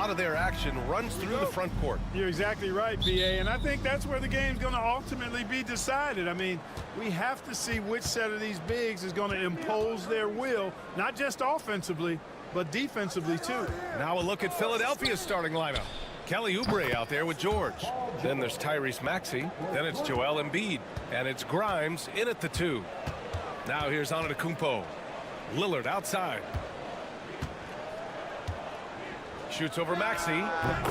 lot of their action runs through the front court. You're exactly right, B.A., and I think that's where the game's going to ultimately be decided. I mean, we have to see which set of these bigs is going to impose their will, not just offensively, but defensively, too. Now a look at Philadelphia's starting lineup. Kelly Oubre out there with George. Then there's Tyrese Maxey. Then it's Joel Embiid. And it's Grimes in at the 2. Now here's Antetokounmpo. Lillard outside. Shoots over Maxey.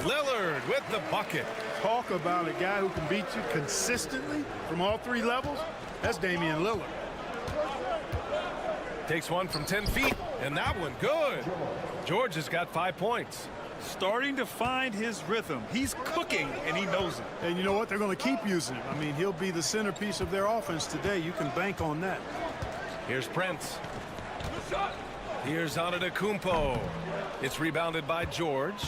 Lillard with the bucket. Talk about a guy who can beat you consistently from all 3 levels. That's Damian Lillard. Takes one from 10 feet, and that one good. George has got 5 points. Starting to find his rhythm. He's cooking, and he knows it. And you know what? They're going to keep using him. I mean, he'll be the centerpiece of their offense today. You can bank on that. Here's Prince. Here's Antetokounmpo. It's rebounded by George.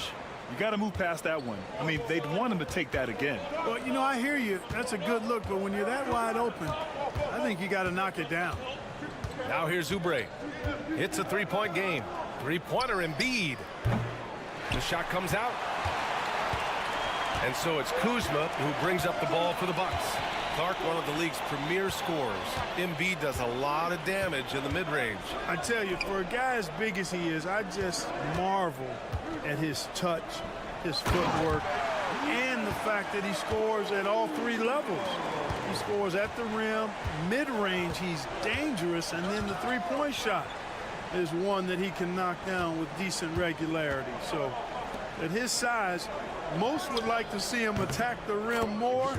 You got to move past that one. I mean, they'd want him to take that again. Well, you know, I hear you. That's a good look, but when you're that wide open, I think you got to knock it down. Now here's Oubre. It's a 3-point game. 3-pointer Embiid. The shot comes out. And so it's Kuzma who brings up the ball for the Bucks. Clark, one of the league's premier scorers. Embiid does a lot of damage in the mid-range. I tell you, for a guy as big as he is, I just marvel at his touch, his footwork, and the fact that he scores at all 3 levels. He scores at the rim, mid-range, he's dangerous, and then the 3-point shot is one that he can knock down with decent regularity. So at his size, most would like to see him attack the rim more,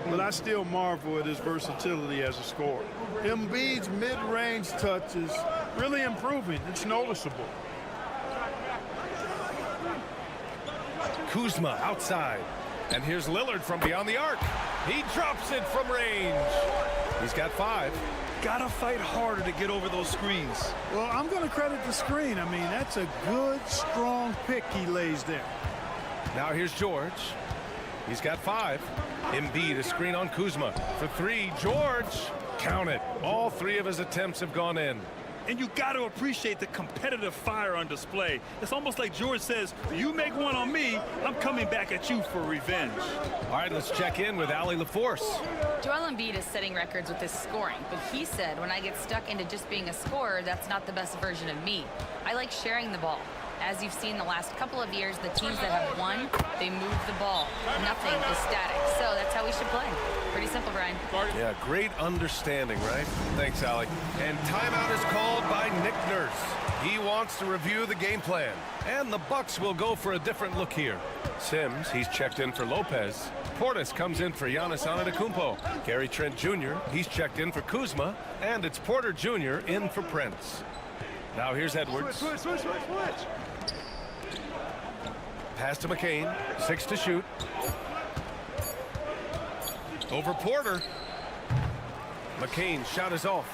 but I still marvel at his versatility as a scorer. Embiid's mid-range touch is really improving. It's noticeable. Kuzma outside. And here's Lillard from beyond the arc. He drops it from range. He's got 5. Gotta fight harder to get over those screens. Well, I'm going to credit the screen. I mean, that's a good, strong pick he lays there. Now here's George. He's got 5. Embiid, a screen on Kuzma. For 3, George. Count it. All 3 of his attempts have gone in. And you got to appreciate the competitive fire on display. It's almost like George says, you make one on me, I'm coming back at you for revenge. All right, let's check in with Allie LaForce. Joel Embiid is setting records with his scoring, but he said, when I get stuck into just being a scorer, that's not the best version of me. I like sharing the ball. As you've seen the last couple of years, the teams that have won, they move the ball. Nothing is static. So that's how we should play. Pretty simple, Brian. Yeah, great understanding, right? Thanks, Allie. And timeout is called by Nick Nurse. He wants to review the game plan. And the Bucks will go for a different look here. Sims, he's checked in for Lopez. Portis comes in for Giannis Antetokounmpo. Gary Trent Jr., he's checked in for Kuzma. And it's Porter Jr. in for Prince. Now here's Edwards. Switch. Pass to McCain. 6 to shoot. Over Porter. McCain's shot is off.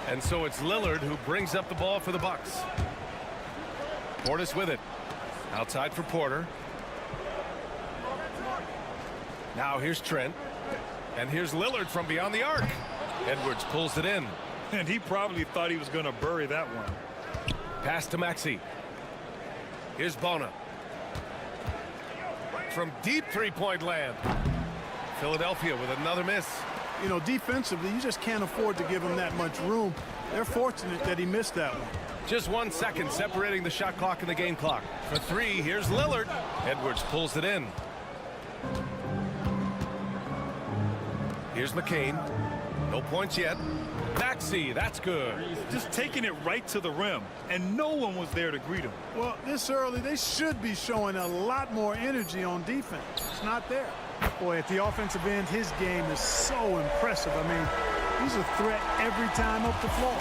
And so it's Lillard who brings up the ball for the Bucks. Portis with it. Outside for Porter. Now here's Trent. And here's Lillard from beyond the arc. Edwards pulls it in. And he probably thought he was going to bury that one. Pass to Maxey. Here's Bona. From deep 3-point land. Philadelphia with another miss. You know, defensively, you just can't afford to give him that much room. They're fortunate that he missed that one. Just 1 second separating the shot clock and the game clock. For 3, here's Lillard. Edwards pulls it in. Here's McCain. No points yet. Maxey, that's good. Just taking it right to the rim, and no one was there to greet him. Well, this early, they should be showing a lot more energy on defense. It's not there. Boy, at the offensive end, his game is so impressive. I mean, he's a threat every time up the floor.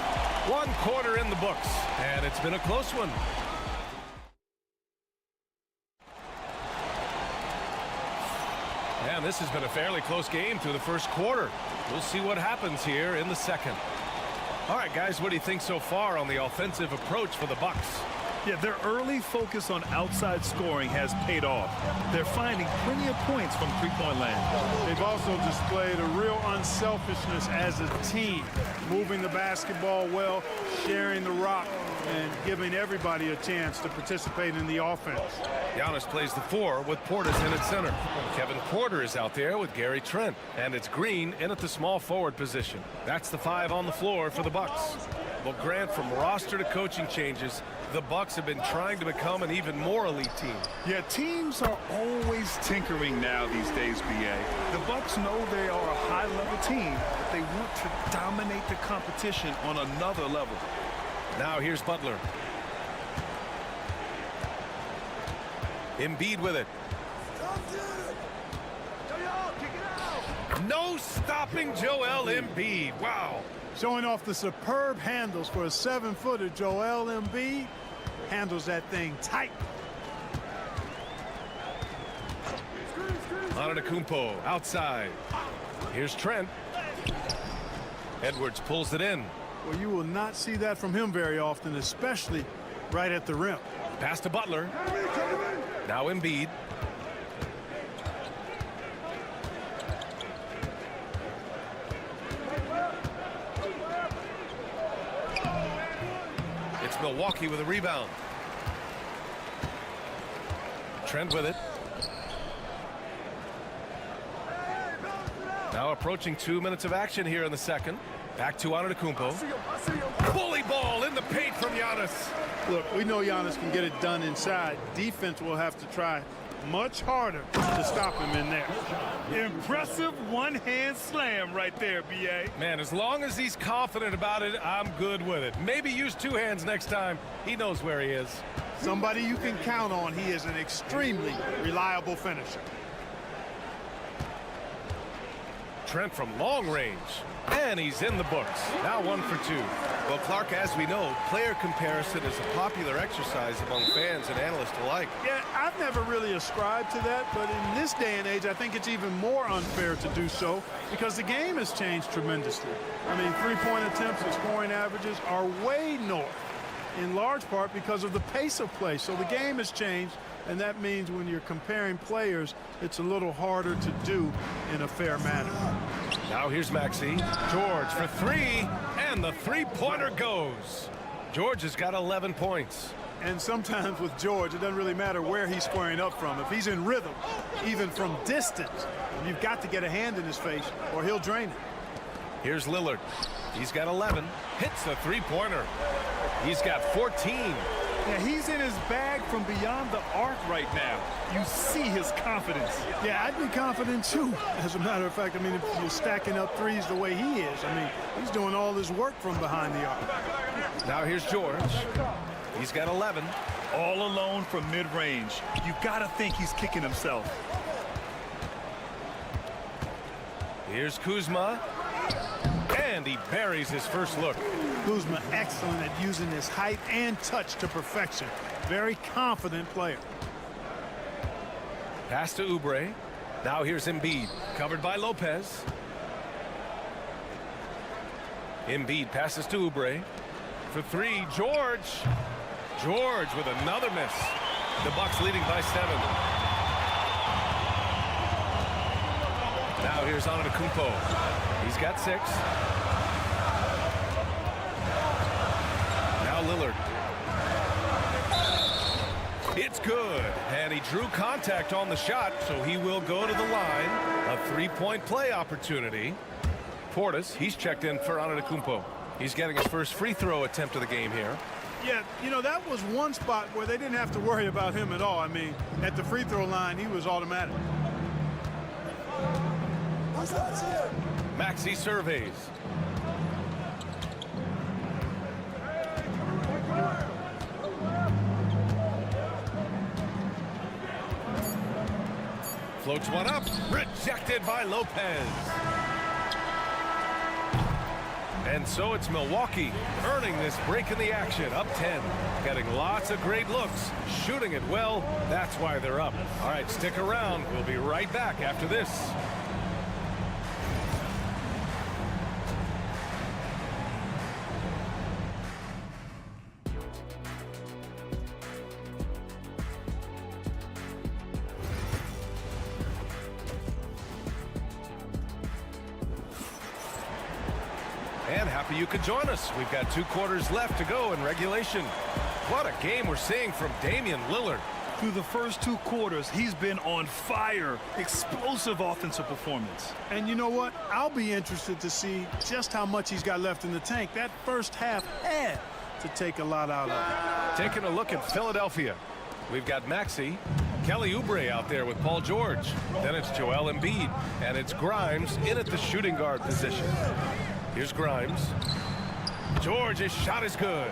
1 quarter in the books, and it's been a close one. And this has been a fairly close game through the first quarter. We'll see what happens here in the second. All right, guys, what do you think so far on the offensive approach for the Bucks? Yeah, their early focus on outside scoring has paid off. They're finding plenty of points from three-point land. They've also displayed a real unselfishness as a team, moving the basketball well, sharing the rock, and giving everybody a chance to participate in the offense. Giannis plays the 4 with Portis in at center. Kevin Porter is out there with Gary Trent. And it's Green in at the small forward position. That's the 5 on the floor for the Bucks. Well, Grant, from roster to coaching changes, the Bucks have been trying to become an even more elite team. Yeah, teams are always tinkering now these days, B.A. The Bucks know they are a high-level team, but they want to dominate the competition on another level. Now here's Butler. Embiid with it. No stopping Joel Embiid. Wow. Showing off the superb handles for a 7-footer, Joel Embiid handles that thing tight. Antetokounmpo outside. Here's Trent. Edwards pulls it in. Well, you will not see that from him very often, especially right at the rim. Pass to Butler. Now Embiid. It's Milwaukee with a rebound. Trent with it. Now approaching 2 minutes of action here in the second. Back to Antetokounmpo. Bully ball in the paint from Giannis. Look, we know Giannis can get it done inside. Defense will have to try much harder to stop him in there. Impressive one-hand slam right there, B.A. Man, as long as he's confident about it, I'm good with it. Maybe use 2 hands next time. He knows where he is. Somebody you can count on. He is an extremely reliable finisher. Trent from long range. And he's in the books. Now 1 for 2. Well, Clark, as we know, player comparison is a popular exercise among fans and analysts alike. Yeah, I've never really ascribed to that, but in this day and age, I think it's even more unfair to do so because the game has changed tremendously. I mean, three-point attempts and scoring averages are way north, in large part because of the pace of play. So the game has changed, and that means when you're comparing players, it's a little harder to do in a fair manner. Now here's Maxey. George for 3, and the three-pointer goes. George has got 11 points. And sometimes with George, it doesn't really matter where he's squaring up from. If he's in rhythm, even from distance, you've got to get a hand in his face or he'll drain it. Here's Lillard. He's got 11. Hits a three-pointer. He's got 14. Yeah, he's in his bag from beyond the arc right now. You see his confidence. Yeah, I'd be confident too. As a matter of fact, I mean, if you're stacking up threes the way he is, I mean, he's doing all his work from behind the arc. Now here's George. He's got 11. All alone from mid-range. You gotta think he's kicking himself. Here's Kuzma. And he buries his first look. Kuzma excellent at using his height and touch to perfection. Very confident player. Pass to Oubre. Now here's Embiid. Covered by Lopez. Embiid passes to Oubre. For 3, George. George with another miss. The Bucks leading by 7. Now here's Antetokounmpo. He's got 6. Now Lillard. It's good. And he drew contact on the shot, so he will go to the line. A 3-point play opportunity. Portis, he's checked in for Antetokounmpo. He's getting his first free throw attempt of the game here. Yeah, you know, that was one spot where they didn't have to worry about him at all. I mean, at the free throw line, he was automatic. Maxey surveys. Floats one up. Rejected by Lopez. And so it's Milwaukee earning this break in the action, up 10. Getting lots of great looks, shooting it well. That's why they're up. All right, stick around. We'll be right back after this. and happy you could join us. We've got 2 quarters left to go in regulation. What a game we're seeing from Damian Lillard. Through the first 2 quarters, he's been on fire. Explosive offensive performance. And you know what? I'll be interested to see just how much he's got left in the tank. That first half had to take a lot out of it. Taking a look at Philadelphia. We've got Maxey, Kelly Oubre out there with Paul George. Then it's Joel Embiid, and it's Grimes in at the shooting guard position. Here's Grimes. George's shot is good.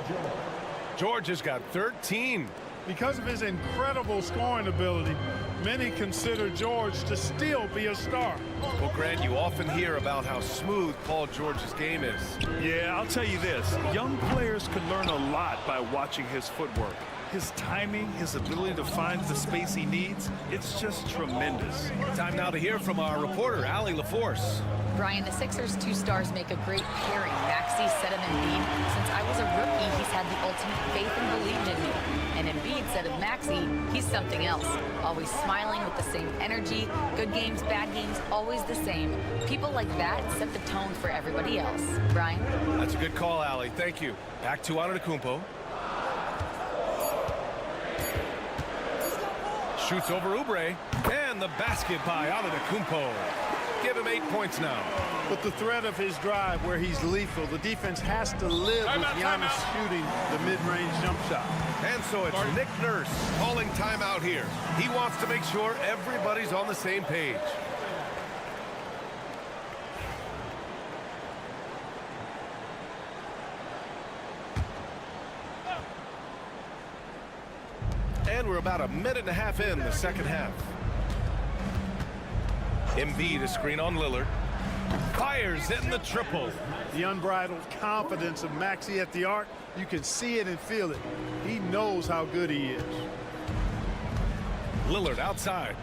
George has got 13. Because of his incredible scoring ability, many consider George to still be a star. Well, Grant, you often hear about how smooth Paul George's game is. Yeah, I'll tell you this. Young players can learn a lot by watching his footwork. His timing, his ability to find the space he needs, it's just tremendous. Time now to hear from our reporter, Allie LaForce. Brian, the Sixers' 2 stars make a great pairing. Maxey said of Embiid, since I was a rookie, he's had the ultimate faith and believed in me. And Embiid said of Maxey, he's something else. Always smiling with the same energy. Good games, bad games, always the same. People like that set the tone for everybody else. Brian? That's a good call, Allie. Thank you. Back to Antetokounmpo. Shoots over Oubre, and the basket by Antetokounmpo. Give him 8 points now. With the threat of his drive where he's lethal, the defense has to live with Giannis shooting the mid-range jump shot. And so it's Nick Nurse calling timeout here. He wants to make sure everybody's on the same page. And we're about a minute and a half in the second half. Embiid, a screen on Lillard. Fires in the triple. The unbridled confidence of Maxey at the arc, you can see it and feel it. He knows how good he is. Lillard outside.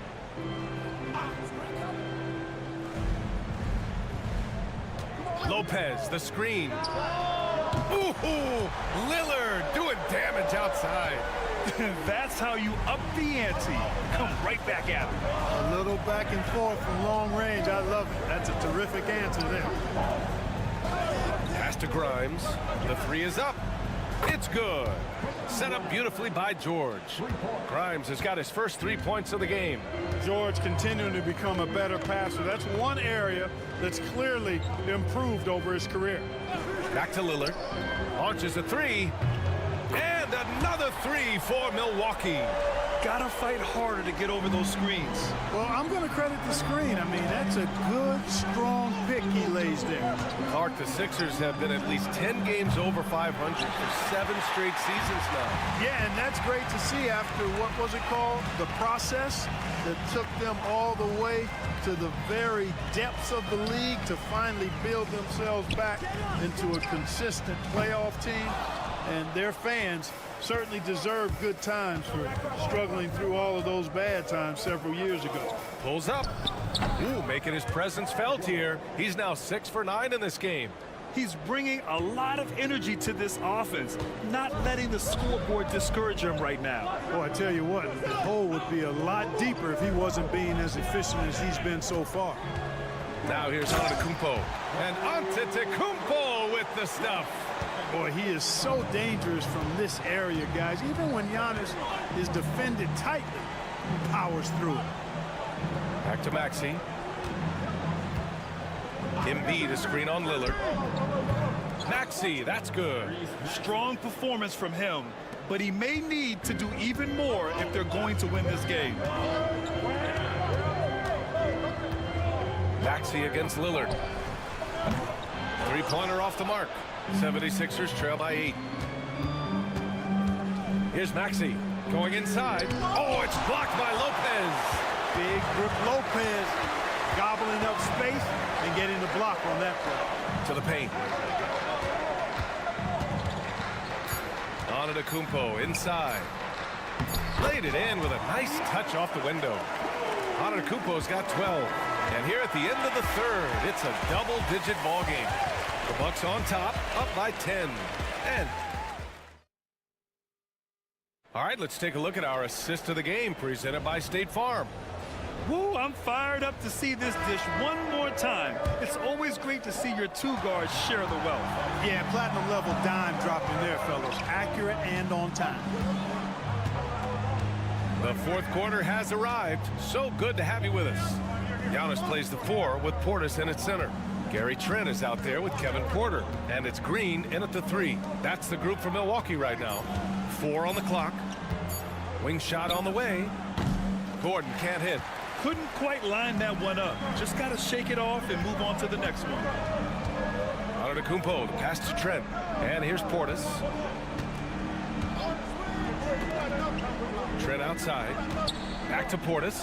Lopez, the screen. Ooh, Lillard doing damage outside. That's how you up the ante. Come right back at him. A little back and forth from long range. I love it. That's a terrific answer there. Pass to Grimes. The 3 is up. It's good. Set up beautifully by George. Grimes has got his first 3 points of the game. George continuing to become a better passer. That's one area that's clearly improved over his career. Back to Lillard. Launches a 3. And another 3 for Milwaukee. Gotta fight harder to get over those screens. Well, I'm going to credit the screen. I mean, that's a good, strong pick he lays there. Clark, the Sixers have been at least 10 games over 500 for 7 straight seasons now. Yeah, and that's great to see after, what was it called? The process that took them all the way to the very depths of the league to finally build themselves back into a consistent playoff team. And their fans certainly deserve good times for struggling through all of those bad times several years ago. Pulls up. Ooh, making his presence felt here. He's now 6 for 9 in this game. He's bringing a lot of energy to this offense, not letting the scoreboard discourage him right now. Well, I tell you what, the hole would be a lot deeper if he wasn't being as efficient as he's been so far. Now here's Antetokounmpo. And Antetokounmpo with the stuff. Boy, he is so dangerous from this area, guys. Even when Giannis is defended tightly, he powers through it. Back to Maxey. Embiid, a screen on Lillard. Maxey, that's good. Strong performance from him, but he may need to do even more if they're going to win this game. Maxey against Lillard. 3-pointer off the mark. 76ers trail by 8. Here's Maxey going inside. Oh, it's blocked by Lopez. Big Brook Lopez gobbling up space and getting the block on that play. To the paint. Antetokounmpo inside. Laid it in with a nice touch off the window. Antetokounmpo's got 12. And here at the end of the third, it's a double-digit ball game. The Bucks on top, up by 10. And all right, let's take a look at our assist of the game presented by State Farm. Woo, I'm fired up to see this dish one more time. It's always great to see your two guards share the wealth. Yeah, platinum level dime dropping there, fellas. Accurate and on time. The fourth quarter has arrived. So good to have you with us. Giannis plays the 4 with Portis in at center. Gary Trent is out there with Kevin Porter. And it's Green in at the 3. That's the group for Milwaukee right now. 4 on the clock. Wing shot on the way. Gordon can't hit. Couldn't quite line that one up. Just got to shake it off and move on to the next one. Antetokounmpo, the pass to Trent. And here's Portis. Trent outside. Back to Portis.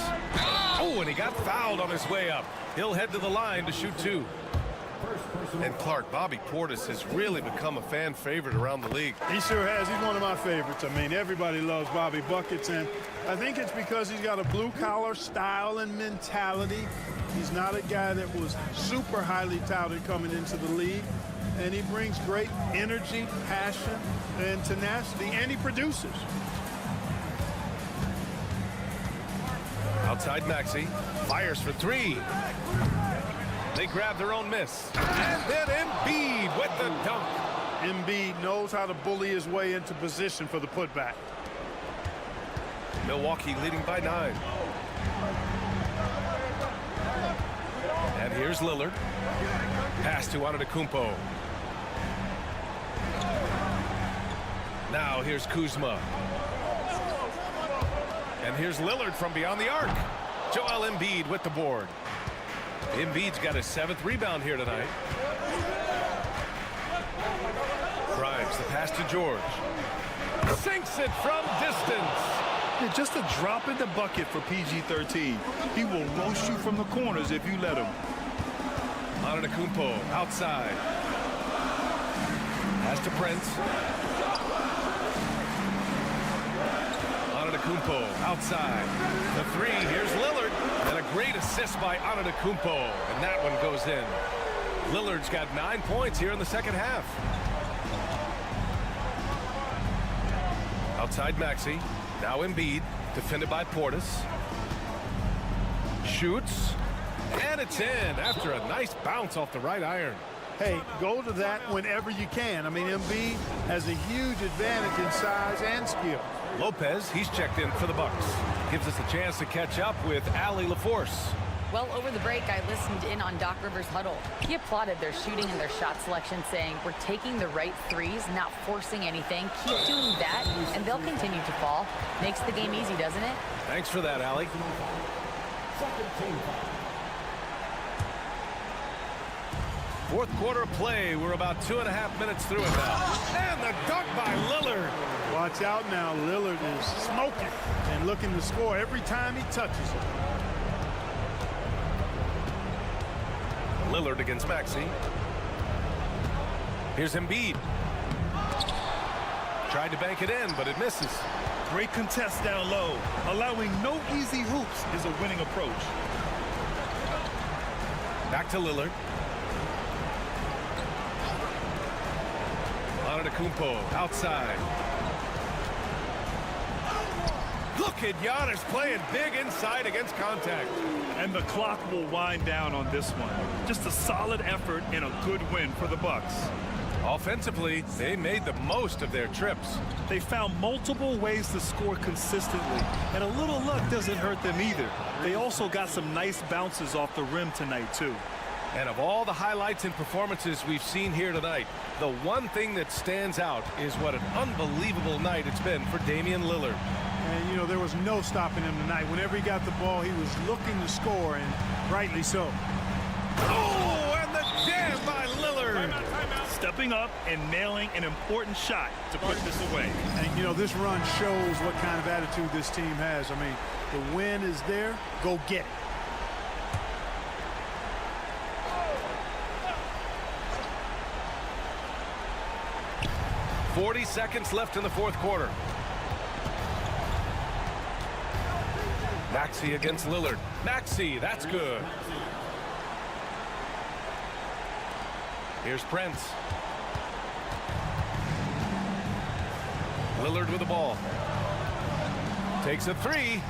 Oh, and he got fouled on his way up. He'll head to the line to shoot 2. And Clark, Bobby Portis has really become a fan favorite around the league. He sure has. He's one of my favorites. I mean, everybody loves Bobby Buckets, and I think it's because he's got a blue-collar style and mentality. He's not a guy that was super highly touted coming into the league, and he brings great energy, passion, and tenacity, and he produces. Outside Maxey. Fires for 3. They grab their own miss. And then Embiid with the dunk. Embiid knows how to bully his way into position for the putback. Milwaukee leading by 9. And here's Lillard. Pass to Antetokounmpo. Now here's Kuzma. And here's Lillard from beyond the arc. Joel Embiid with the board. Embiid's got his 7th rebound here tonight. Grimes, the pass to George. Sinks it from distance. Yeah, just a drop in the bucket for PG-13. He will roast you from the corners if you let him. Antetokounmpo outside. Pass to Prince. Antetokounmpo outside. The 3, here's Lillard. And a great assist by Antetokounmpo. And that one goes in. Lillard's got 9 points here in the second half. Outside Maxey. Now Embiid. Defended by Portis. Shoots. And it's in after a nice bounce off the right iron. Hey, go to that whenever you can. I mean, Embiid has a huge advantage in size and skill. Lopez, he's checked in for the Bucks. Gives us a chance to catch up with Allie LaForce. Well, over the break, I listened in on Doc Rivers' huddle. He applauded their shooting and their shot selection, saying, we're taking the right threes, not forcing anything. Keep doing that, and they'll continue to fall. Makes the game easy, doesn't it? Thanks for that, Allie. Fourth quarter play. We're about 2.5 minutes through it now. And the dunk by Lillard. Watch out now. Lillard is smoking and looking to score every time he touches it. Lillard against Maxey. Here's Embiid. Tried to bank it in, but it misses. Great contest down low. Allowing no easy hoops is a winning approach. Back to Lillard. Antetokounmpo outside. Look at Giannis playing big inside against contact. And the clock will wind down on this one. Just a solid effort and a good win for the Bucks. Offensively, they made the most of their trips. They found multiple ways to score consistently, and a little luck doesn't hurt them either. They also got some nice bounces off the rim tonight, too. And of all the highlights and performances we've seen here tonight, the one thing that stands out is what an unbelievable night it's been for Damian Lillard. And, you know, there was no stopping him tonight. Whenever he got the ball, he was looking to score, and rightly so. Oh, and the jam by Lillard. Stepping up and nailing an important shot to put this away. And, you know, this run shows what kind of attitude this team has. I mean, the win is there. Go get it. .40 seconds left in the fourth quarter. Maxey against Lillard. Maxey, that's good. Here's Prince. Lillard with the ball. Takes a 3.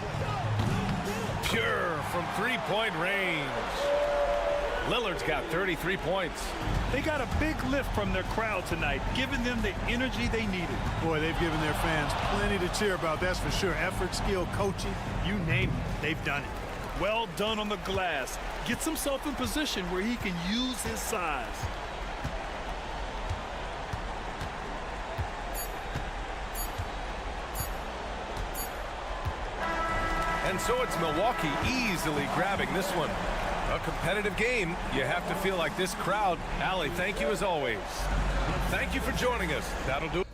pure from three-point range. Lillard's got 33 points. They got a big lift from their crowd tonight, giving them the energy they needed. Boy, they've given their fans plenty to cheer about, that's for sure. Effort, skill, coaching, you name it, they've done it. Well done on the glass. Gets himself in position where he can use his size. And so it's Milwaukee easily grabbing this one. A competitive game. You have to feel like this crowd. Allie, thank you as always. Thank you for joining us. That'll do it.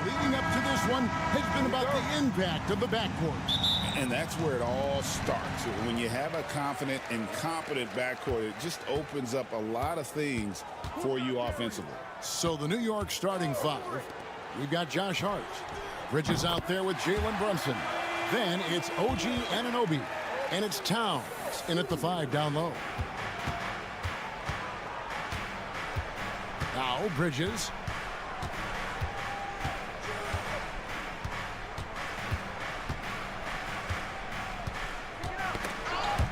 Leading up to this one has been about the impact of the backcourt. And that's where it all starts. When you have a confident and competent backcourt, it just opens up a lot of things for you offensively. So the New York starting five, we've got Josh Hart. Bridges out there with Jalen Brunson. Then it's OG Anunoby. And it's Towns in at the 5 down low. Now Bridges.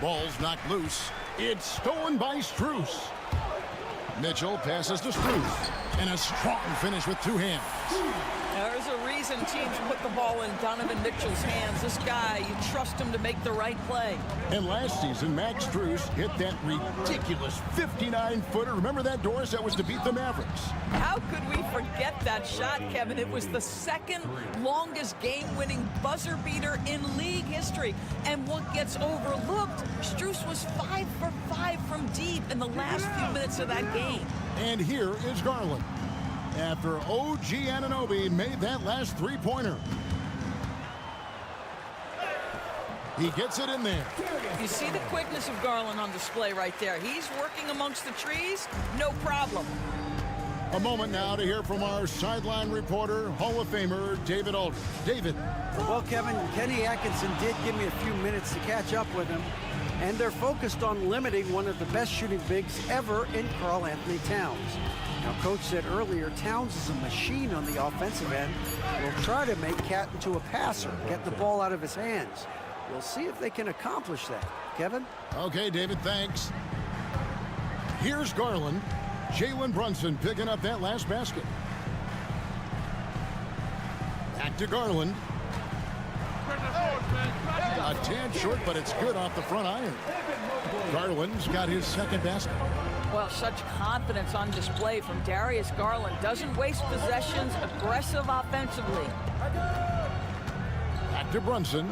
Ball's knocked loose. It's stolen by Strus. Mitchell passes to Strus. And a strong finish with 2 hands. There's a reason teams put the ball in Donovan Mitchell's hands. This guy, you trust him to make the right play. And last season, Max Strus hit that ridiculous 59-footer. Remember that, Doris? That was to beat the Mavericks. How could we forget that shot, Kevin? It was the second longest game-winning buzzer beater in league history. And what gets overlooked, Strus was 5 for 5 from deep in the last few minutes of that game. And here is Garland. After OG Anunoby made that last 3-pointer. He gets it in there. You see the quickness of Garland on display right there. He's working amongst the trees, no problem. A moment now to hear from our sideline reporter, Hall of Famer David Aldridge. David. Well, Kevin, Kenny Atkinson did give me a few minutes to catch up with him, and they're focused on limiting one of the best shooting bigs ever in Karl Anthony Towns. Now, Coach said earlier, Towns is a machine on the offensive end. Will try to make Cat into a passer, get the ball out of his hands. We'll see if they can accomplish that. Kevin? Okay, David, thanks. Here's Garland. Jalen Brunson picking up that last basket. Back to Garland. A tad short, but it's good off the front iron. Garland's got his second basket. Well, such confidence on display from Darius Garland. Doesn't waste possessions, aggressive offensively. Back to Brunson.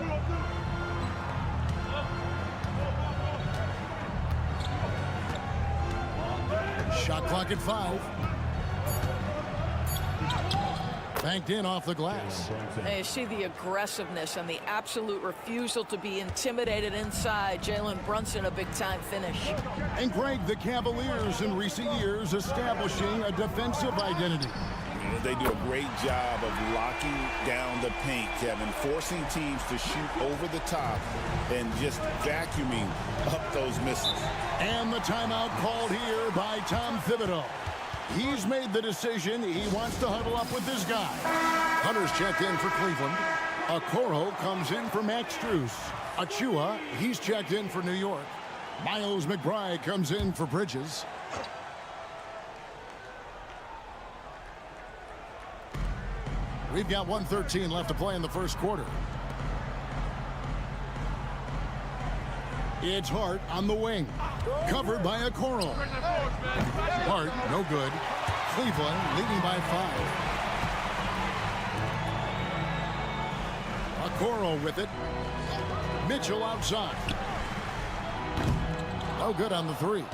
Shot clock at 5. Banked in off the glass. And you see the aggressiveness and the absolute refusal to be intimidated inside. Jalen Brunson, a big-time finish. And Greg, the Cavaliers in recent years establishing a defensive identity. They do a great job of locking down the paint, Kevin, forcing teams to shoot over the top and just vacuuming up those misses. And the timeout called here by Tom Thibodeau. He's made the decision. He wants to huddle up with this guy. Hunter's checked in for Cleveland. Okoro comes in for Max Strus. Achua, he's checked in for New York. Miles McBride comes in for Bridges. We've got 1:13 left to play in the first quarter. It's Hart on the wing. Covered by Okoro. Hart, no good. Cleveland leading by 5. Okoro with it. Mitchell outside. No good on the 3.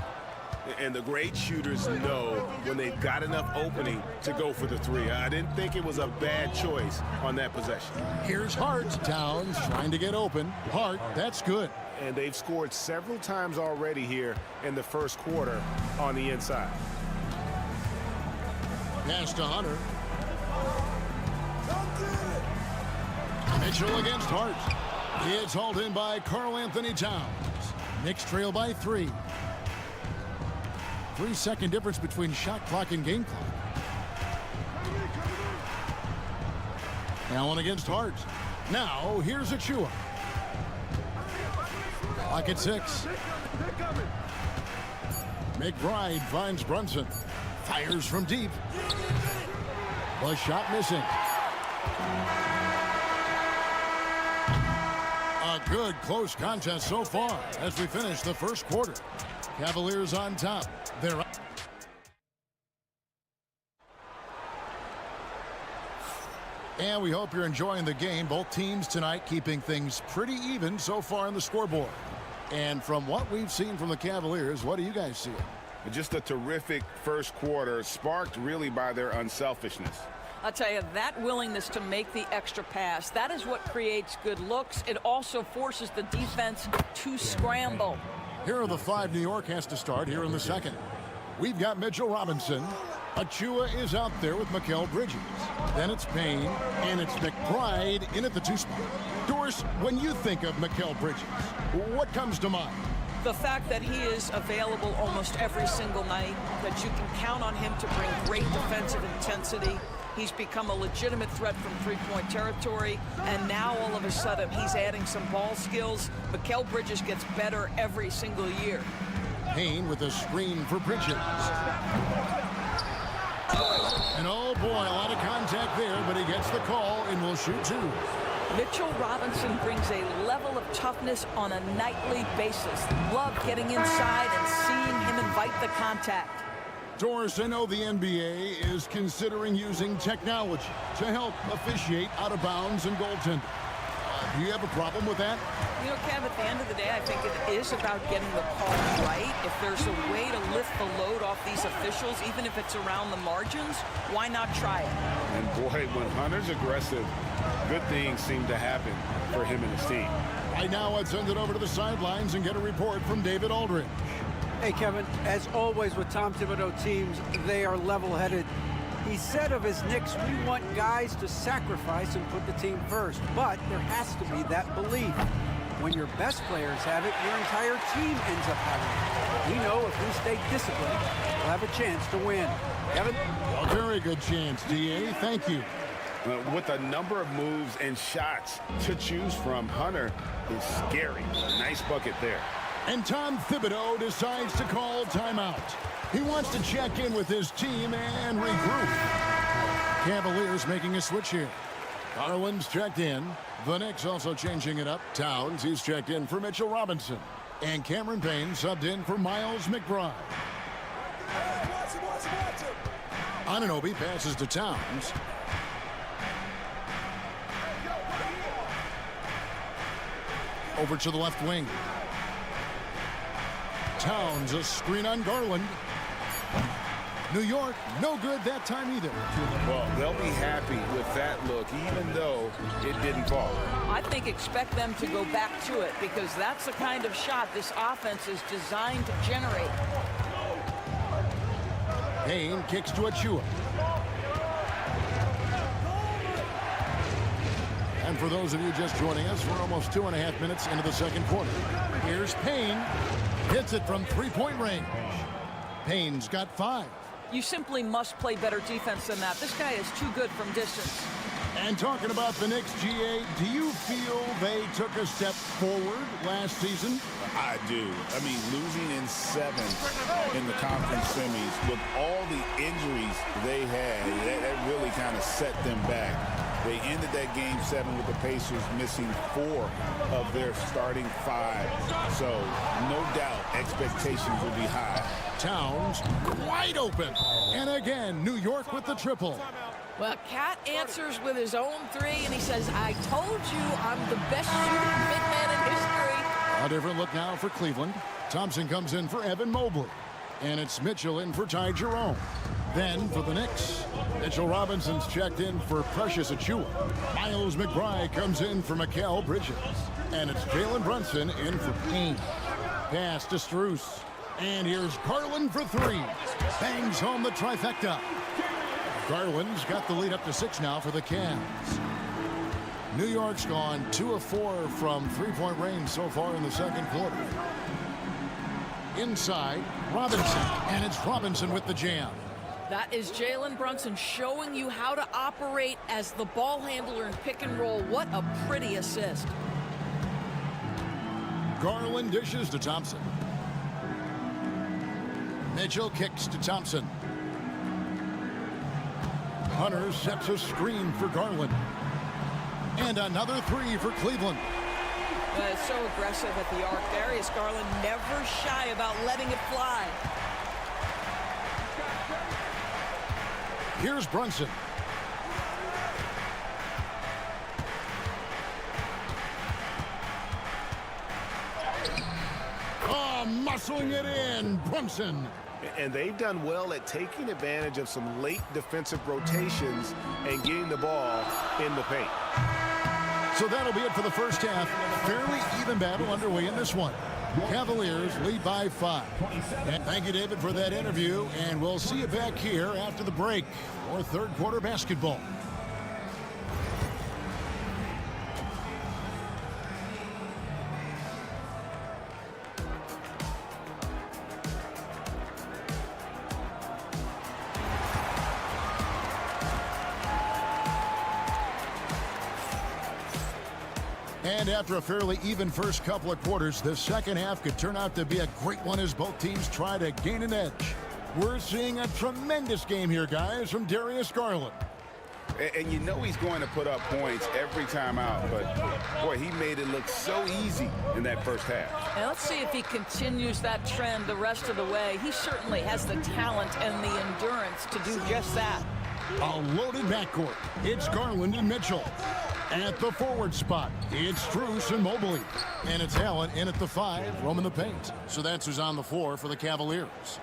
And the great shooters know when they've got enough opening to go for the 3. I didn't think it was a bad choice on that possession. Here's Hart. Towns trying to get open. Hart, that's good. And they've scored several times already here in the first quarter on the inside. Pass to Hunter. Mitchell against Hart. It's hauled in by Karl Anthony Towns. Knicks trail by 3. 3-second difference between shot clock and game clock. Allen against Hart. Now here's Achua. Clock at 6. McBride finds Brunson. Fires from deep. The shot missing. A good close contest so far as we finish the first quarter. Cavaliers on top. They're up. And we hope you're enjoying the game. Both teams tonight keeping things pretty even so far on the scoreboard. And from what we've seen from the Cavaliers, what do you guys see? Just a terrific first quarter, sparked really by their unselfishness. I'll tell you, that willingness to make the extra pass, that is what creates good looks. It also forces the defense to scramble. Here are the 5 New York has to start here in the second. We've got Mitchell Robinson. Achua is out there with Mikal Bridges. Then it's Payne, and it's McBride in at the 2 spot. Doris, when you think of Mikal Bridges, what comes to mind? The fact that he is available almost every single night, that you can count on him to bring great defensive intensity. He's become a legitimate threat from three-point territory, and now all of a sudden he's adding some ball skills. Mikal Bridges gets better every single year. Payne with a screen for Bridges. And oh boy, a lot of contact there, but he gets the call and will shoot 2. Mitchell Robinson brings a level of toughness on a nightly basis. Love getting inside and seeing him invite the contact. Doris, I know the NBA is considering using technology to help officiate out of bounds and goaltending. Do you have a problem with that? You know, Kev, at the end of the day, I think it is about getting the call right. If there's a way to lift the load off these officials, even if it's around the margins, why not try it? And boy, when Hunter's aggressive, good things seem to happen for him and his team. Right now, I'd send it over to the sidelines and get a report from David Aldridge. Hey, Kevin, as always with Tom Thibodeau teams, they are level-headed. He said of his Knicks, we want guys to sacrifice and put the team first, but there has to be that belief. When your best players have it, your entire team ends up having it. We know if we stay disciplined, we'll have a chance to win. Kevin? A very good chance, D.A. Thank you. With a number of moves and shots to choose from, Hunter is scary. Nice bucket there. And Tom Thibodeau decides to call timeout. He wants to check in with his team and regroup. Cavaliers making a switch here. Garland's checked in. The Knicks also changing it up. Towns, he's checked in for Mitchell Robinson. And Cameron Payne subbed in for Miles McBride. Anunoby passes to Towns. Over to the left wing. Towns, a screen on Garland. New York, no good that time either. Well, they'll be happy with that look, even though it didn't fall. I think expect them to go back to it, because that's the kind of shot this offense is designed to generate. Payne kicks to Achua. And for those of you just joining us, we're almost 2.5 minutes into the second quarter. Here's Payne. Hits it from three-point range. Payne's got 5. You simply must play better defense than that. This guy is too good from distance. And talking about the Knicks, GA, do you feel they took a step forward last season? I do. I mean, losing in 7 in the conference semis with all the injuries they had, that really kind of set them back. They ended that game 7 with the Pacers missing 4 of their starting 5. So, no doubt, expectations will be high. Towns wide open. And again, New York with the triple. Well, Cat answers with his own 3, and he says, I told you I'm the best shooting big man in history. A different look now for Cleveland. Thompson comes in for Evan Mobley. And it's Mitchell in for Ty Jerome. Then for the Knicks, Mitchell Robinson's checked in for Precious Achua. Miles McBride comes in for Mikal Bridges. And it's Jalen Brunson in for Payne. Pass to Strus. And here's Garland for 3. Bangs home the trifecta. Garland's got the lead up to 6 now for the Cavs. New York's gone 2 of 4 from three-point range so far in the second quarter. Inside, Robinson. And it's Robinson with the jam. That is Jalen Brunson showing you how to operate as the ball handler in pick and roll. What a pretty assist. Garland dishes to Thompson. Mitchell kicks to Thompson. Hunter sets a screen for Garland. And another 3 for Cleveland. It's so aggressive at the arc. Darius Garland never shy about letting it fly. Here's Brunson. Oh, muscling it in. Brunson. And they've done well at taking advantage of some late defensive rotations and getting the ball in the paint. So that'll be it for the first half. Fairly even battle underway in this one. Cavaliers lead by 5. And thank you, David, for that interview. And we'll see you back here after the break for third quarter basketball. And after a fairly even first couple of quarters, the second half could turn out to be a great one as both teams try to gain an edge. We're seeing a tremendous game here, guys, from Darius Garland. And you know he's going to put up points every time out, but boy, he made it look so easy in that first half. And let's see if he continues that trend the rest of the way. He certainly has the talent and the endurance to do just that. A loaded backcourt. It's Garland and Mitchell. At the forward spot, it's Strus and Mobley. And it's Allen in at the 5, roaming the paint. So that's who's on the floor for the Cavaliers.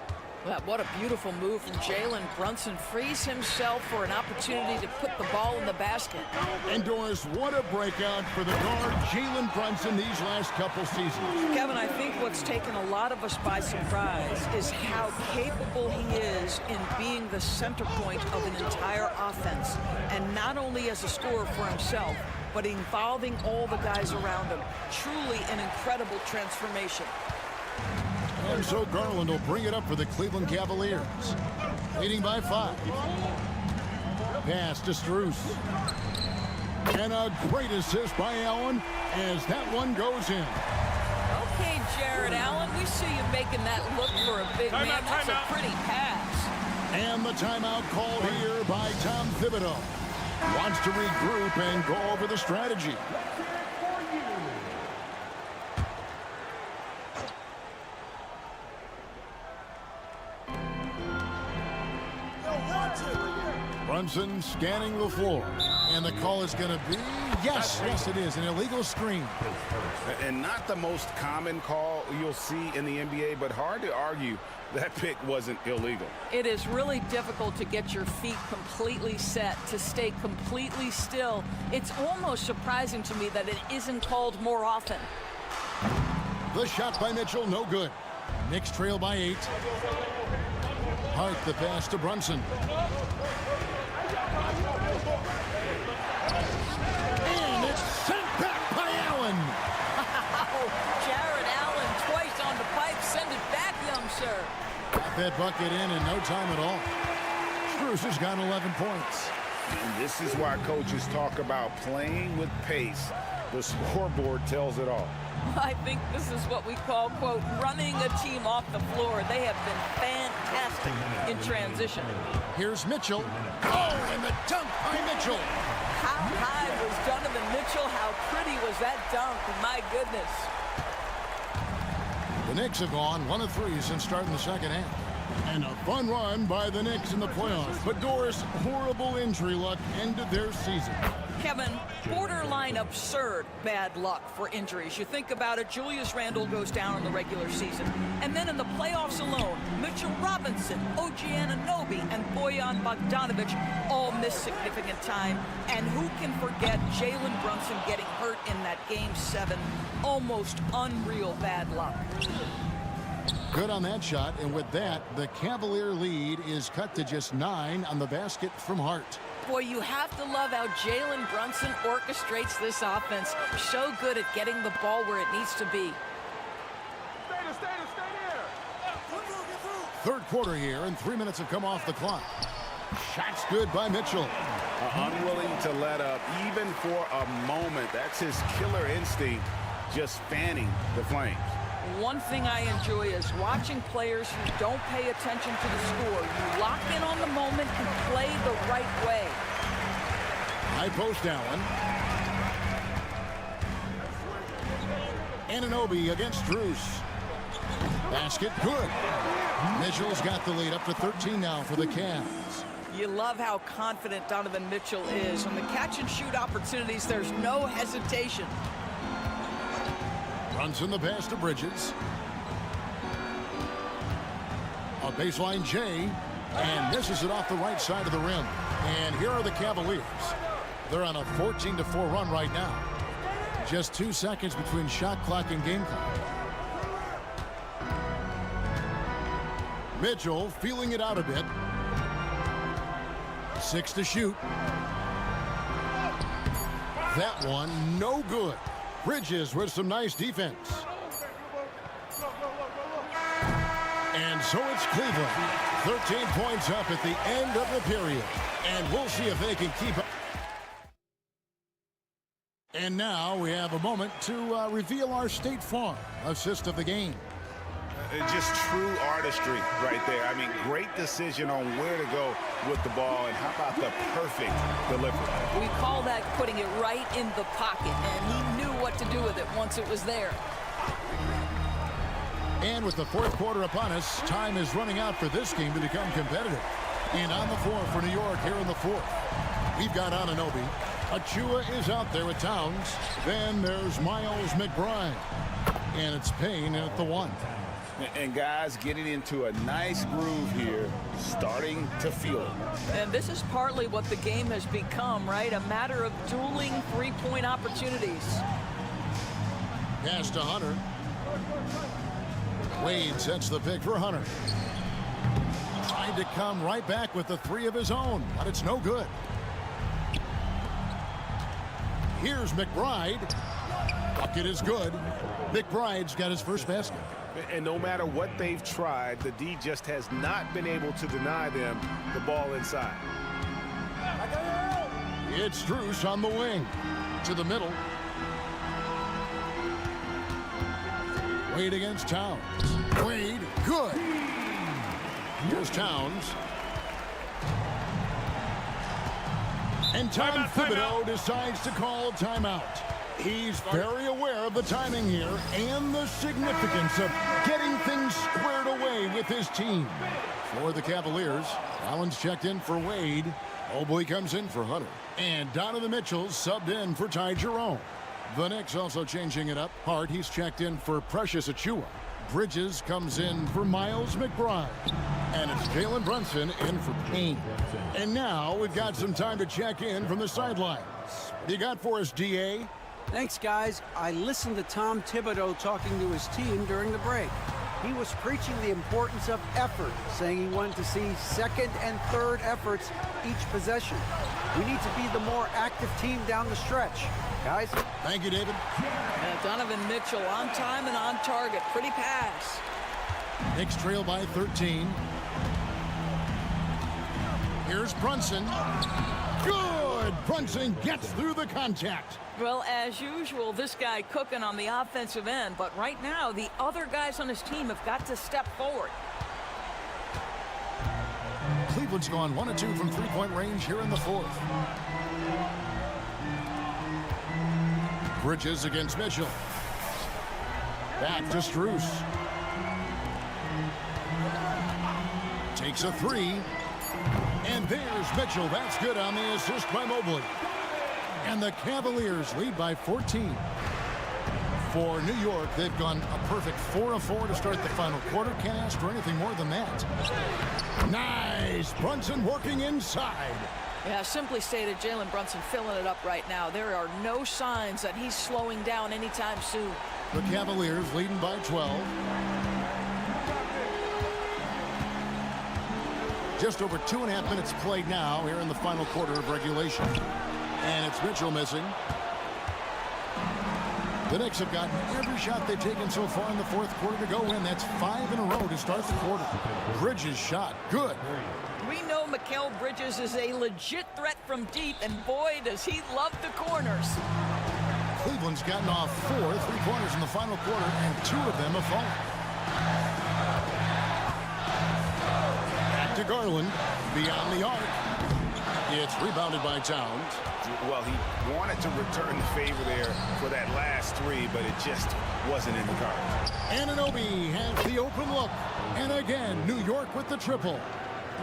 Well, what a beautiful move from Jalen Brunson. Frees himself for an opportunity to put the ball in the basket. And Doris, what a breakout for the guard Jalen Brunson these last couple seasons. Kevin, I think what's taken a lot of us by surprise is how capable he is in being the center point of an entire offense. And not only as a scorer for himself, but involving all the guys around him. Truly an incredible transformation. And so Garland will bring it up for the Cleveland Cavaliers. Leading by 5. Pass to Strus. And a great assist by Allen as that one goes in. Okay, Jared Allen, we see you making that look for a big man. That's a pretty pass. And the timeout called here by Tom Thibodeau. Wants to regroup and go over the strategy. Brunson scanning the floor. And the call is going to be, yes, it is, an illegal screen. And not the most common call you'll see in the NBA, but hard to argue that pick wasn't illegal. It is really difficult to get your feet completely set, to stay completely still. It's almost surprising to me that it isn't called more often. The shot by Mitchell, no good. Knicks trail by 8. Hart the pass to Brunson. And it's sent back by Allen. Jared Allen twice on the pipe. Send it back, young sir. Got that bucket in no time at all. Strus has got 11 points. And this is why coaches talk about playing with pace. The scoreboard tells it all. I think this is what we call, quote, running a team off the floor. They have been fantastic in transition. Here's Mitchell. Oh, and the dunk by Mitchell. How high was Donovan Mitchell? How pretty was that dunk? My goodness. The Knicks have gone 1 of 3 since starting the second half. And a fun run by the Knicks in the playoffs. But Doris, horrible injury luck ended their season. Kevin, borderline absurd bad luck for injuries. You think about it, Julius Randle goes down in the regular season. And then in the playoffs alone, Mitchell Robinson, OG Anunoby, and Bojan Bogdanovic all missed significant time. And who can forget Jalen Brunson getting hurt in that Game 7? Almost unreal bad luck. Good on that shot, and with that, the Cavalier lead is cut to just 9 on the basket from Hart. Boy, you have to love how Jalen Brunson orchestrates this offense. So good at getting the ball where it needs to be. Third quarter here, and 3 minutes have come off the clock. Shots good by Mitchell. Unwilling to let up even for a moment. That's his killer instinct, just fanning the flames. One thing I enjoy is watching players who don't pay attention to the score. You lock in on the moment and play the right way. High post Allen. Anunoby against Strus. Basket good. Mitchell's got the lead up to 13 now for the Cavs. You love how confident Donovan Mitchell is. On the catch and shoot opportunities, there's no hesitation. Brunson the pass to Bridges. A baseline J, and misses it off the right side of the rim. And here are the Cavaliers. They're on a 14-4 run right now. Just 2 seconds between shot clock and game clock. Mitchell feeling it out a bit. 6 to shoot. That one, no good. Bridges with some nice defense. And so it's Cleveland. 13 points up at the end of the period. And we'll see if they can keep up. And now we have a moment to reveal our State Farm assist of the game. Just true artistry right there. I mean, great decision on where to go with the ball, and how about the perfect delivery? We call that putting it right in the pocket, and he knew what to do with it once it was there. And with the fourth quarter upon us, time is running out for this game to become competitive. And on the floor for New York here in the fourth, we've got Anunoby. Achua is out there with Towns. Then there's Miles McBride. And it's Payne at the 1. And guys getting into a nice groove here, starting to feel it. And this is partly what the game has become, right? A matter of dueling three-point opportunities. Pass to Hunter. Wade sets the pick for Hunter. Tried to come right back with the 3 of his own, but it's no good. Here's McBride. Bucket is good. McBride's got his first basket. And no matter what they've tried, the D just has not been able to deny them the ball inside. It's Strus on the wing. To the middle. Wade against Towns. Wade, good. Here's Towns. And Tom Thibodeau decides to call a timeout. He's very aware of the timing here and the significance of getting things squared away with his team. For the Cavaliers, Allen's checked in for Wade. Mobley comes in for Hunter. And Donovan Mitchell subbed in for Ty Jerome. The Knicks also changing it up. Hart, he's checked in for Precious Achua. Bridges comes in for Miles McBride. And it's Jalen Brunson in for Payne. And now we've got some time to check in from the sidelines. What do you got for us, DA? Thanks, guys. I listened to Tom Thibodeau talking to his team during the break. He was preaching the importance of effort, saying he wanted to see second and third efforts each possession. We need to be the more active team down the stretch. Guys? Thank you, David. Donovan Mitchell on time and on target. Pretty pass. Knicks trail by 13. Here's Brunson. Good! Brunson gets through the contact. Well, as usual, this guy cooking on the offensive end, but right now the other guys on his team have got to step forward. Cleveland's gone 1 of 2 from three-point range here in the fourth. Bridges against Mitchell. Back to Strus. Takes a 3. And there's Mitchell. That's good on the assist by Mobley. And the Cavaliers lead by 14. For New York, they've gone a perfect 4 of 4 to start the final quarter. Can't ask for anything more than that. Nice. Brunson working inside. Yeah, simply stated, Jalen Brunson filling it up right now. There are no signs that he's slowing down anytime soon. The Cavaliers leading by 12. Just over 2.5 minutes played now here in the final quarter of regulation. And it's Mitchell missing. The Knicks have gotten every shot they've taken so far in the fourth quarter to go in. That's 5 in a row to start the quarter. Bridges shot. Good. We know Mikal Bridges is a legit threat from deep, and boy, does he love the corners. Cleveland's gotten off 4 3-pointers in the final quarter, and 2 of them have fallen. Back to Garland. Beyond the arc. It's rebounded by Towns. Well, he wanted to return the favor there for that last 3, but it just wasn't in the cards. Anunoby has the open look. And again, New York with the triple.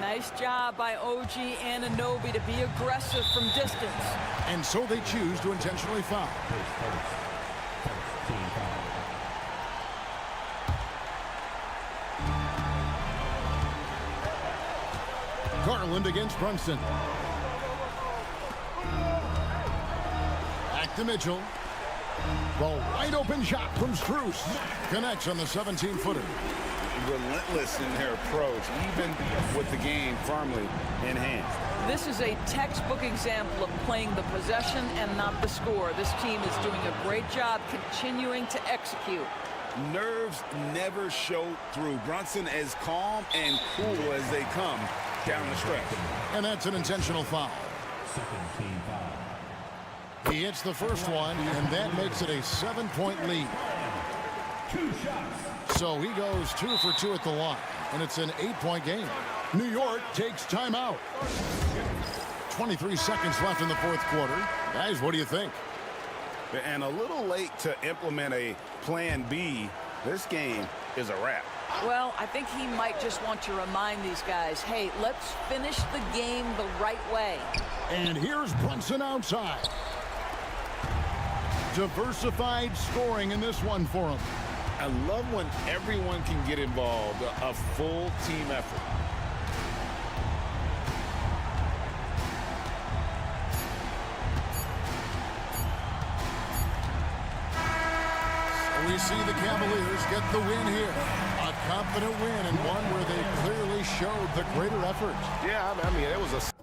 Nice job by OG Anunoby to be aggressive from distance. And so they choose to intentionally foul. Garland against Brunson. Back to Mitchell. The wide open shot from Strus. Connects on the 17-footer. Relentless in their approach, even with the game firmly in hand. This is a textbook example of playing the possession and not the score. This team is doing a great job continuing to execute. Nerves never show through. Brunson as calm and cool as they come down the stretch. And that's an intentional foul. He hits the first one, and that makes it a 7-point lead. So he goes 2 for 2 at the line, and it's an 8-point game. New York takes timeout. 23 seconds left in the fourth quarter. Guys, what do you think? And a little late to implement a plan B. This game is a wrap. Well, I think he might just want to remind these guys, hey, let's finish the game the right way. And here's Brunson outside. Diversified scoring in this one for him. I love when everyone can get involved, a full team effort. We see the Cavaliers get the win here. A confident win and one where they clearly showed the greater effort. Yeah, I mean, it was a...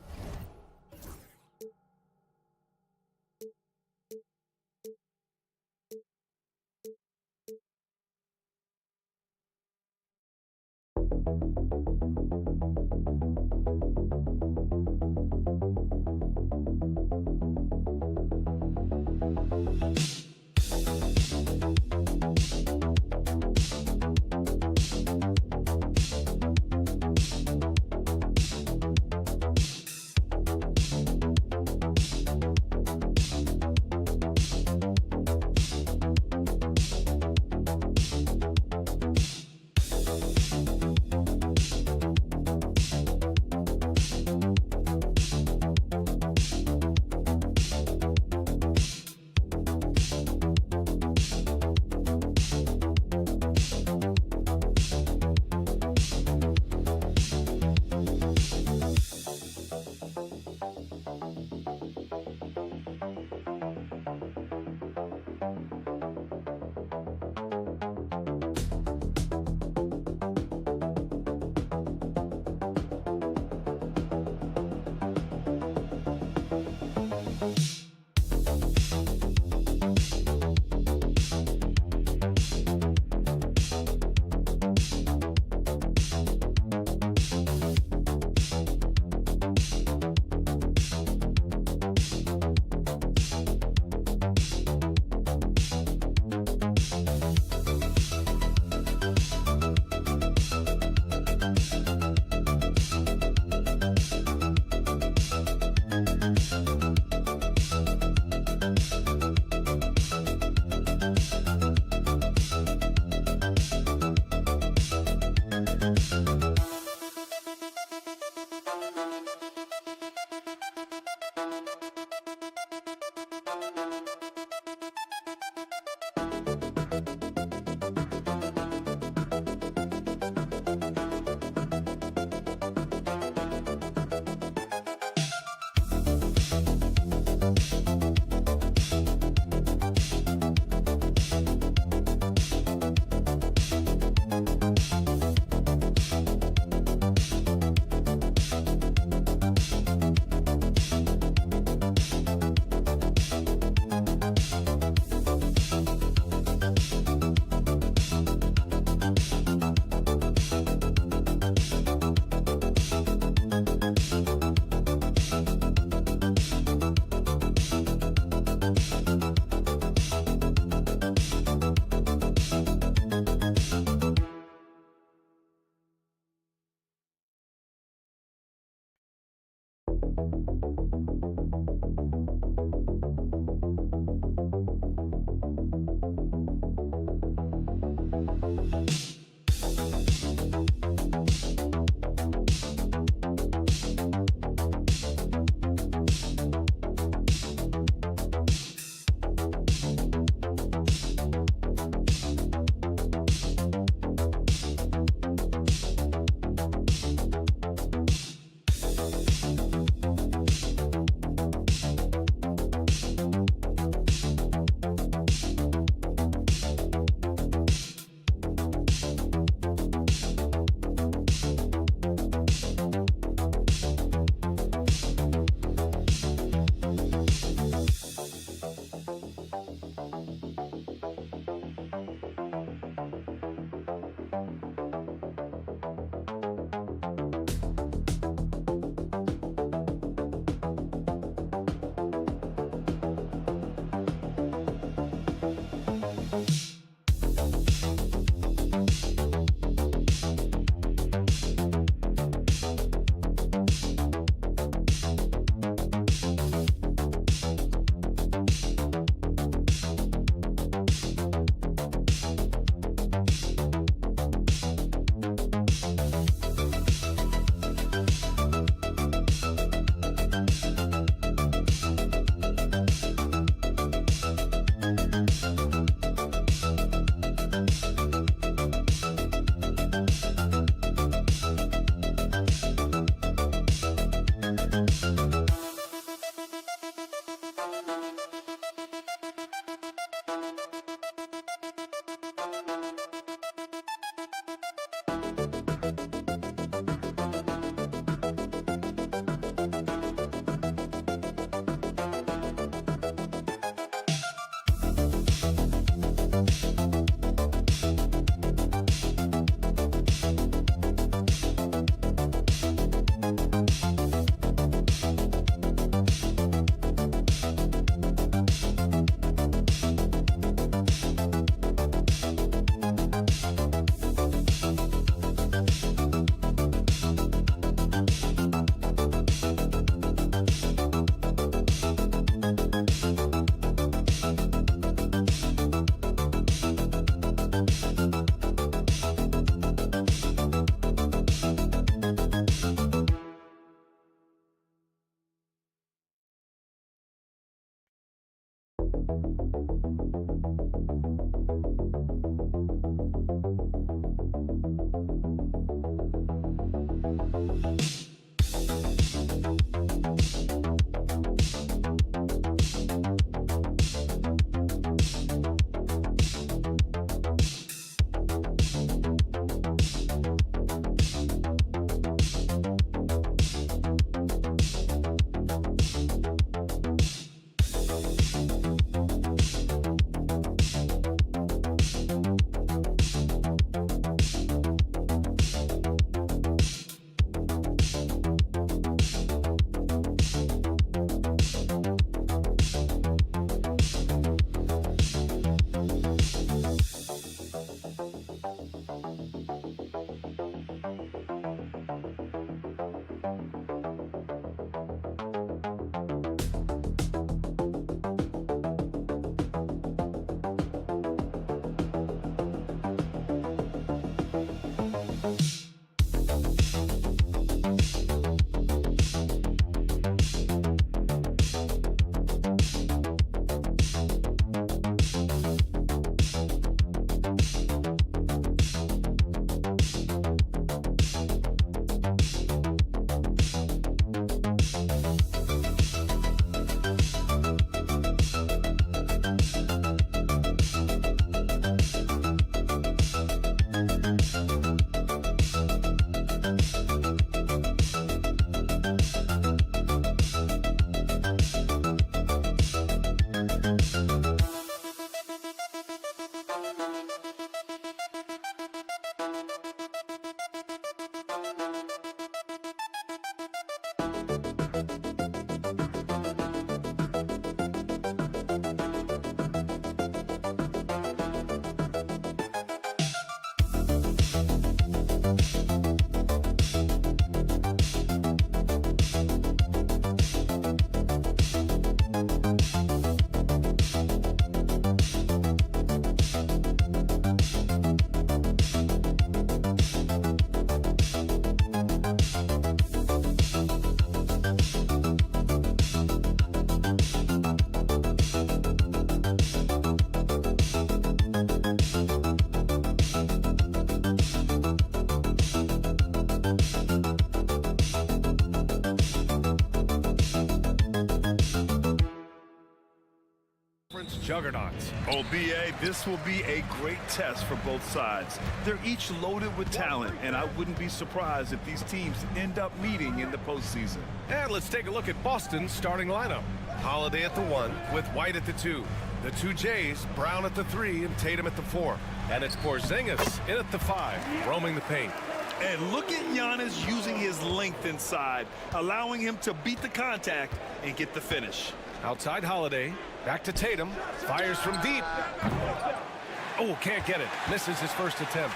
Juggernauts. Oh, B.A., this will be a great test for both sides. They're each loaded with talent, and I wouldn't be surprised if these teams end up meeting in the postseason. And let's take a look at Boston's starting lineup. Holiday at the 1 with White at the 2. The 2 Jays, Brown at the 3 and Tatum at the 4. And it's Porzingis in at the 5, roaming the paint. And look at Giannis using his length inside, allowing him to beat the contact and get the finish. Outside Holiday, back to Tatum, fires from deep. Oh, can't get it. Misses his first attempt.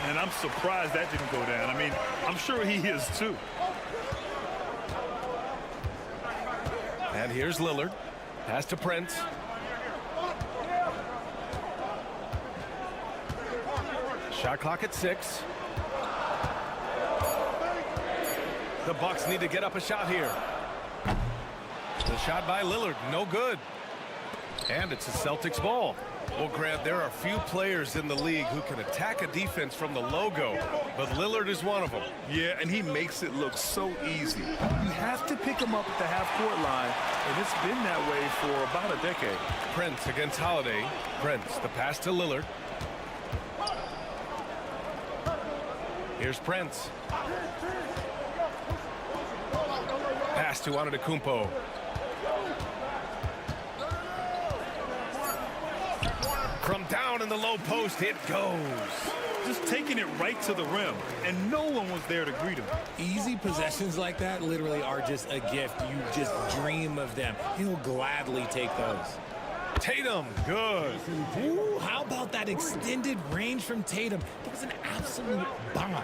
And I'm surprised that didn't go down. I mean, I'm sure he is too. And here's Lillard. Pass to Prince. Shot clock at 6. The Bucks need to get up a shot here. The shot by Lillard, no good. And it's a Celtics ball. Well, Grant, there are few players in the league who can attack a defense from the logo, but Lillard is one of them. Yeah, and he makes it look so easy. You have to pick him up at the half-court line, and it's been that way for about a decade. Prince against Holiday. Prince, the pass to Lillard. Here's Prince. Pass to Antetokounmpo. From down in the low post, it goes. Just taking it right to the rim, and no one was there to greet him. Easy possessions like that literally are just a gift. You just dream of them. He'll gladly take those. Tatum, good. Ooh, how about that extended range from Tatum? It was an absolute bomb.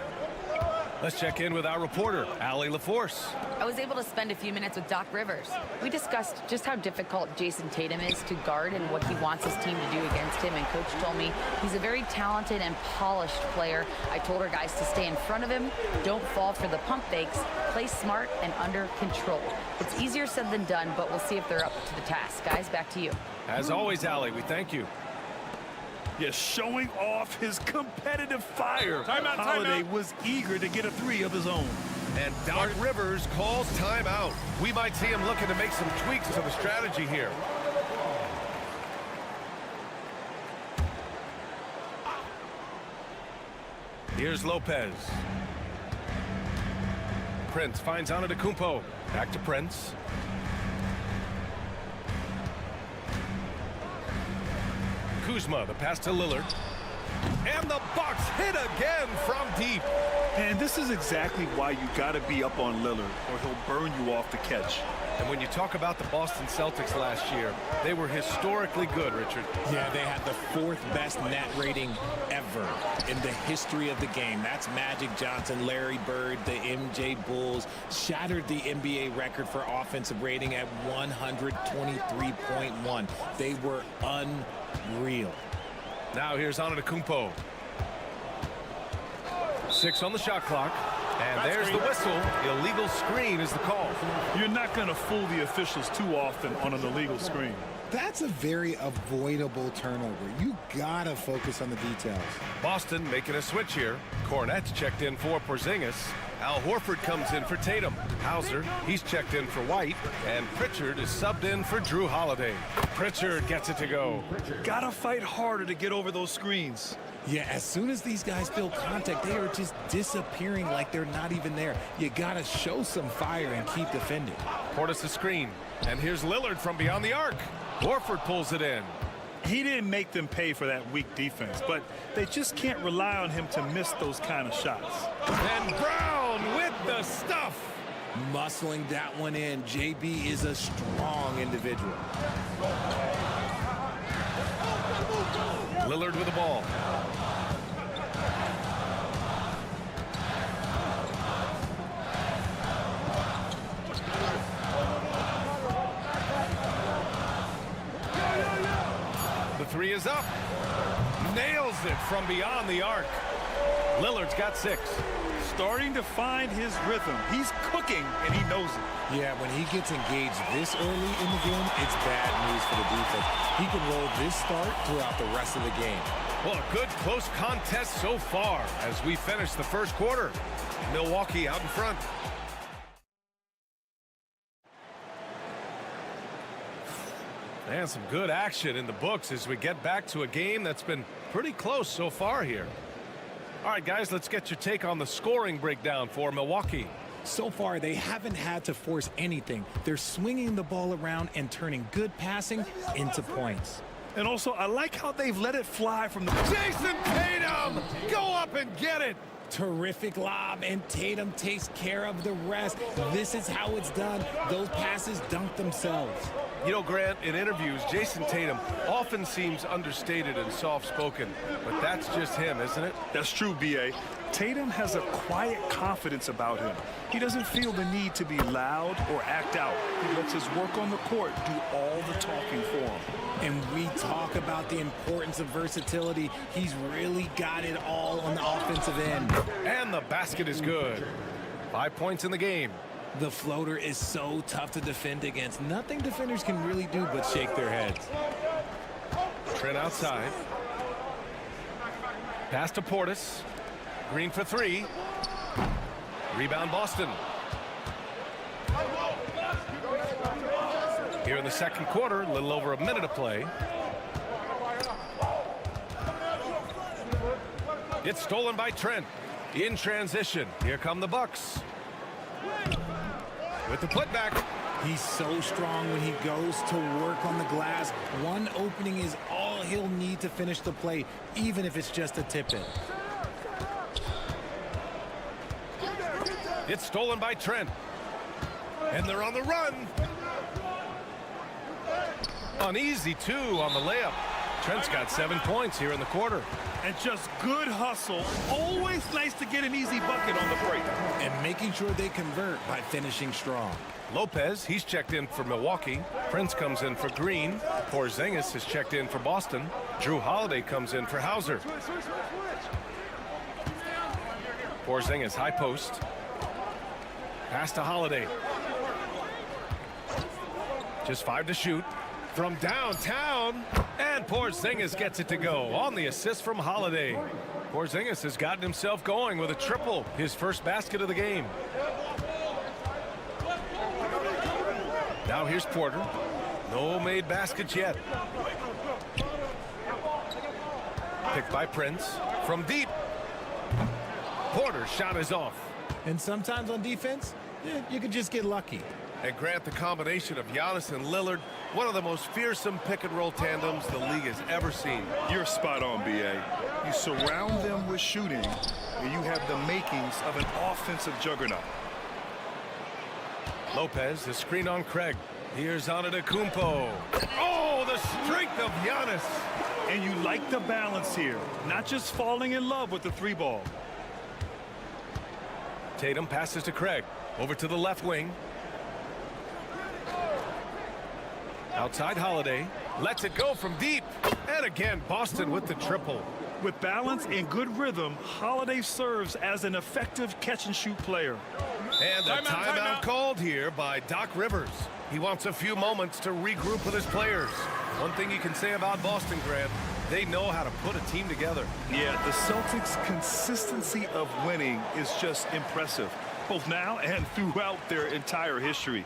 Let's check in with our reporter, Allie LaForce. I was able to spend a few minutes with Doc Rivers. We discussed just how difficult Jason Tatum is to guard and what he wants his team to do against him. And Coach told me he's a very talented and polished player. I told our guys to stay in front of him, don't fall for the pump fakes, play smart and under control. It's easier said than done, but we'll see if they're up to the task. Guys, back to you. As always, Allie, we thank you. Yes, showing off his competitive fire. Holiday was eager to get a three of his own. And Doc Rivers calls timeout. We might see him looking to make some tweaks to the strategy here. Here's Lopez. Prince finds Antetokounmpo. Back to Prince. Kuzma, the pass to Lillard. And the Bucks hit again from deep. And this is exactly why you got to be up on Lillard, or he'll burn you off the catch. And when you talk about the Boston Celtics last year, they were historically good, Richard. Yeah, they had the 4th best net rating ever in the history of the game. That's Magic Johnson, Larry Bird, the MJ Bulls, shattered the NBA record for offensive rating at 123.1. They were unreal. Now here's Antetokounmpo. 6 on the shot clock. And there's the whistle. Illegal screen is the call. You're not going to fool the officials too often on an illegal screen. That's a very avoidable turnover. You gotta focus on the details. Boston making a switch here. Cornette's checked in for Porzingis. Al Horford comes in for Tatum. Hauser, he's checked in for White. And Pritchard is subbed in for Drew Holiday. Pritchard gets it to go. Gotta fight harder to get over those screens. Yeah, as soon as these guys feel contact, they are just disappearing like they're not even there. You gotta show some fire and keep defending. Portis a screen. And here's Lillard from beyond the arc. Horford pulls it in. He didn't make them pay for that weak defense, but they just can't rely on him to miss those kind of shots. And Brown with the stuff. Muscling that one in. JB is a strong individual. Lillard with the ball. The three is up. Nails it from beyond the arc. Lillard's got 6. Starting to find his rhythm. He's cooking, and he knows it. Yeah, when he gets engaged this early in the game, it's bad news for the defense. He can roll this start throughout the rest of the game. Well, a good close contest so far as we finish the first quarter. Milwaukee out in front. And some good action in the books as we get back to a game that's been pretty close so far here. All right, guys, let's get your take on the scoring breakdown for Milwaukee. So far, they haven't had to force anything. They're swinging the ball around and turning good passing into points. And also, I like how they've let it fly from the... Jason Tatum! Go up and get it! Terrific lob, and Tatum takes care of the rest. This is how it's done. Those passes dunk themselves. You know, Grant, in interviews, Jason Tatum often seems understated and soft-spoken, but that's just him, isn't it? That's true, B.A. Tatum has a quiet confidence about him. He doesn't feel the need to be loud or act out. He lets his work on the court do all the talking for him. And we talk about the importance of versatility. He's really got it all on the offensive end. And the basket is good. 5 points in the game. The floater is so tough to defend against. Nothing defenders can really do but shake their heads. Trent outside. Pass to Portis. Green for 3. Rebound Boston. Here in the second quarter, a little over a minute to play. It's stolen by Trent. In transition, here come the Bucks. With the putback. He's so strong when he goes to work on the glass. One opening is all he'll need to finish the play, even if it's just a tip-in. It's stolen by Trent. And they're on the run. Uneasy, too, on the layup. Trent's got 7 points here in the quarter. And just good hustle. Always nice to get an easy bucket on the break. And making sure they convert by finishing strong. Lopez, he's checked in for Milwaukee. Prince comes in for Green. Porzingis has checked in for Boston. Drew Holiday comes in for Hauser. Porzingis, high post. Pass to Holiday. Just 5 to shoot. From downtown, and Porzingis gets it to go on the assist from Holiday. Porzingis has gotten himself going with a triple, his first basket of the game. Now here's Porter. No made baskets yet. Picked by Prince. From deep. Porter's shot is off. And sometimes on defense, you could just get lucky. And Grant, the combination of Giannis and Lillard, one of the most fearsome pick-and-roll tandems the league has ever seen. You're spot on, B.A. You surround them with shooting, and you have the makings of an offensive juggernaut. Lopez, the screen on Craig. Here's Antetokounmpo. Oh, the strength of Giannis. And you like the balance here, not just falling in love with the 3-ball. Tatum passes to Craig. Over to the left wing. Outside Holiday. Lets it go from deep. And again, Boston with the triple. With balance and good rhythm, Holiday serves as an effective catch-and-shoot player. And the timeout called here by Doc Rivers. He wants a few moments to regroup with his players. One thing you can say about Boston, Grant, they know how to put a team together. Yeah, the Celtics' consistency of winning is just impressive, both now and throughout their entire history.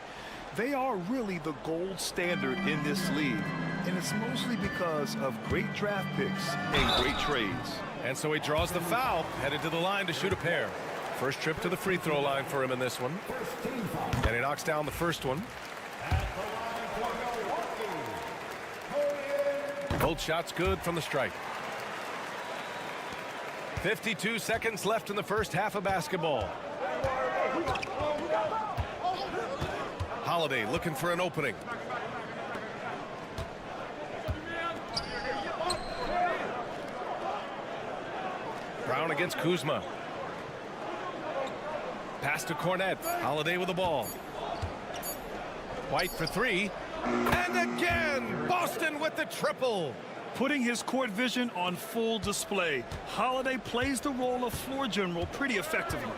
They are really the gold standard in this league, and it's mostly because of great draft picks and great trades. And so he draws the foul, headed to the line to shoot a pair. First trip to the free throw line for him in this one. And he knocks down the first one. Both shots good from the strike. 52 seconds left in the first half of basketball. Holiday looking for an opening. Brown against Kuzma. Pass to Cornette. Holiday with the ball. White for 3. And again, Boston with the triple. Putting his court vision on full display, Holiday plays the role of floor general pretty effectively.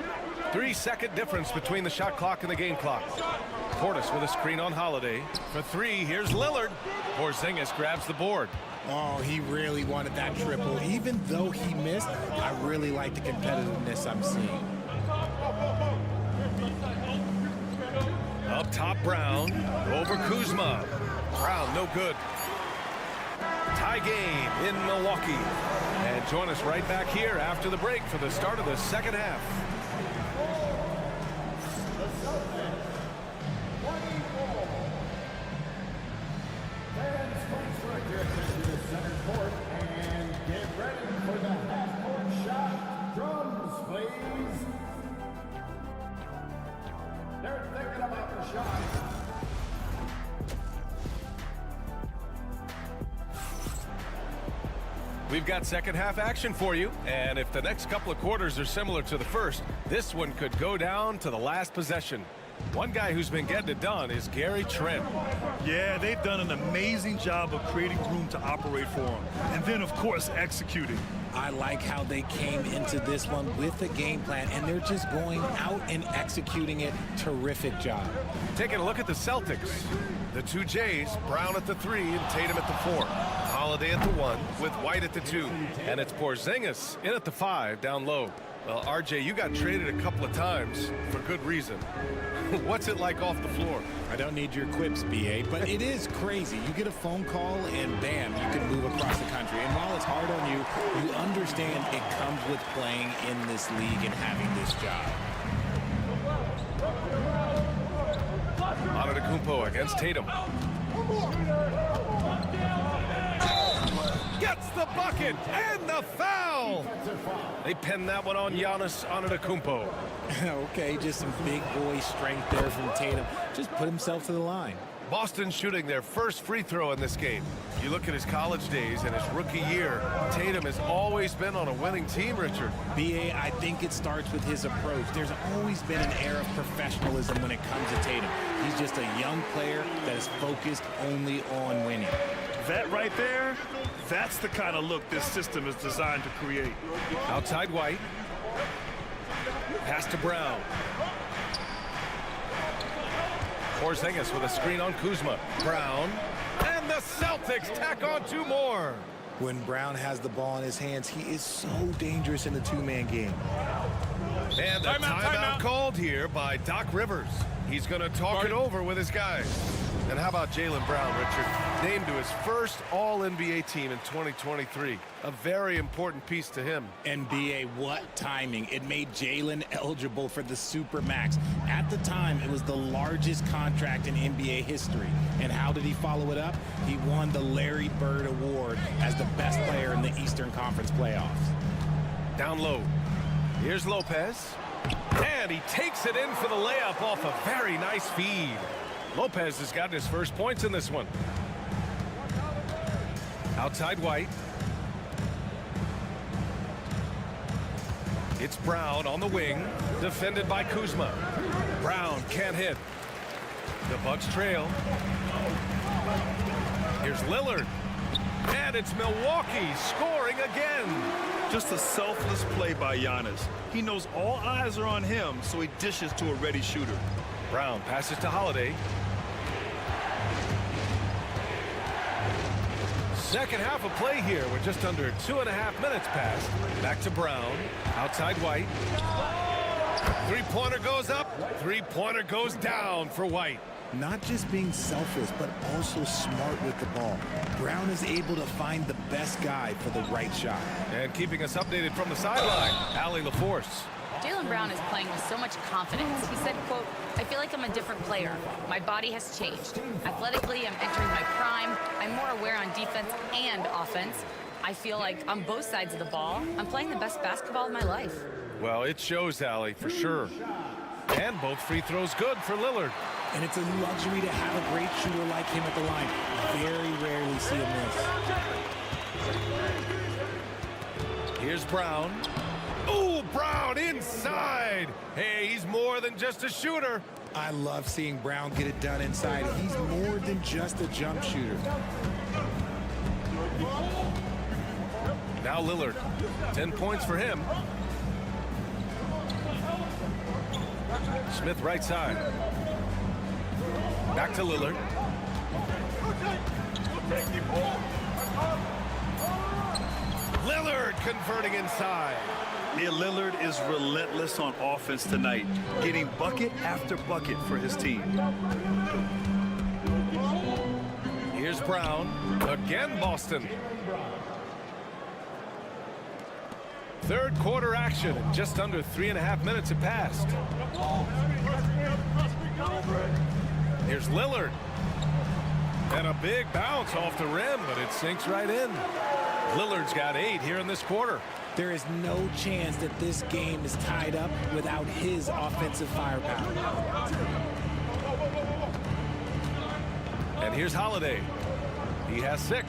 3-second difference between the shot clock and the game clock. Portis with a screen on Holiday. For 3, here's Lillard. Porzingis grabs the board. Oh, he really wanted that triple. Even though he missed, I really like the competitiveness I'm seeing. Up top, Brown. Over Kuzma. Brown, no good. Tie game in Milwaukee. And join us right back here after the break for the start of the second half. We've got second half action for you, and if the next couple of quarters are similar to the first, this one could go down to the last possession. One guy who's been getting it done is Gary Trent. Yeah, they've done an amazing job of creating room to operate for him, and then, of course, executing. I like how they came into this one with a game plan, and they're just going out and executing it. Terrific job. Taking a look at the Celtics. The 2 J's, Brown at the 3 and Tatum at the 4. Holiday at the 1 with White at the 2. And it's Porzingis in at the 5 down low. Well, RJ, you got traded a couple of times for good reason. What's it like off the floor? I don't need your quips, BA, but it is crazy. You get a phone call and bam, you can move across the country. And while it's hard on you, you understand it comes with playing in this league and having this job. Antetokounmpo against Tatum. Gets the bucket and the foul. They pinned that one on Giannis Antetokounmpo. Okay, just some big boy strength there from Tatum. Just put himself to the line. Boston shooting their first free throw in this game. You look at his college days and his rookie year, Tatum has always been on a winning team, Richard. B.A., I think it starts with his approach. There's always been an air of professionalism when it comes to Tatum. He's just a young player that is focused only on winning. That right there, that's the kind of look this system is designed to create. Outside White. Pass to Brown. Porzingis with a screen on Kuzma. Brown. And the Celtics tack on 2 more. When Brown has the ball in his hands, he is so dangerous in the two-man game. And a timeout called here by Doc Rivers. He's going to talk it over with his guys. And how about Jaylen Brown, Richard? Named to his first All-NBA team in 2023. A very important piece to him. NBA, what timing. It made Jaylen eligible for the Supermax. At the time, it was the largest contract in NBA history. And how did he follow it up? He won the Larry Bird Award as the best player in the Eastern Conference playoffs. Down low. Here's Lopez. And he takes it in for the layup off a very nice feed. Lopez has gotten his first points in this one. Outside White. It's Brown on the wing, defended by Kuzma. Brown can't hit. The Bucks trail. Here's Lillard. And it's Milwaukee scoring again. Just a selfless play by Giannis. He knows all eyes are on him, so he dishes to a ready shooter. Brown passes to Holiday. Second half of play here with just under 2.5 minutes passed. Back to Brown. Outside White. Three-pointer goes up. Three-pointer goes down for White. Not just being selfless, but also smart with the ball. Brown is able to find the best guy for the right shot. And keeping us updated from the sideline, Allie LaForce. Jaylen Brown is playing with so much confidence. He said, quote, "I feel like I'm a different player. My body has changed. Athletically, I'm entering my prime. I'm more aware on defense and offense. I feel like on both sides of the ball, I'm playing the best basketball of my life." Well, it shows, Allie, for sure. And both free throws good for Lillard. And it's a luxury to have a great shooter like him at the line. Very rarely see him miss. Here's Brown. Oh, Brown inside. Hey, he's more than just a shooter. I love seeing Brown get it done inside. He's more than just a jump shooter. Now Lillard. 10 points for him. Smith right side. Back to Lillard. Lillard converting inside. Yeah, Lillard is relentless on offense tonight, getting bucket after bucket for his team. Here's Brown. Again, Boston. Third quarter action. Just under 3.5 minutes have passed. Here's Lillard. And a big bounce off the rim, but it sinks right in. Lillard's got 8 here in this quarter. There is no chance that this game is tied up without his offensive firepower. And here's Holiday. He has 6.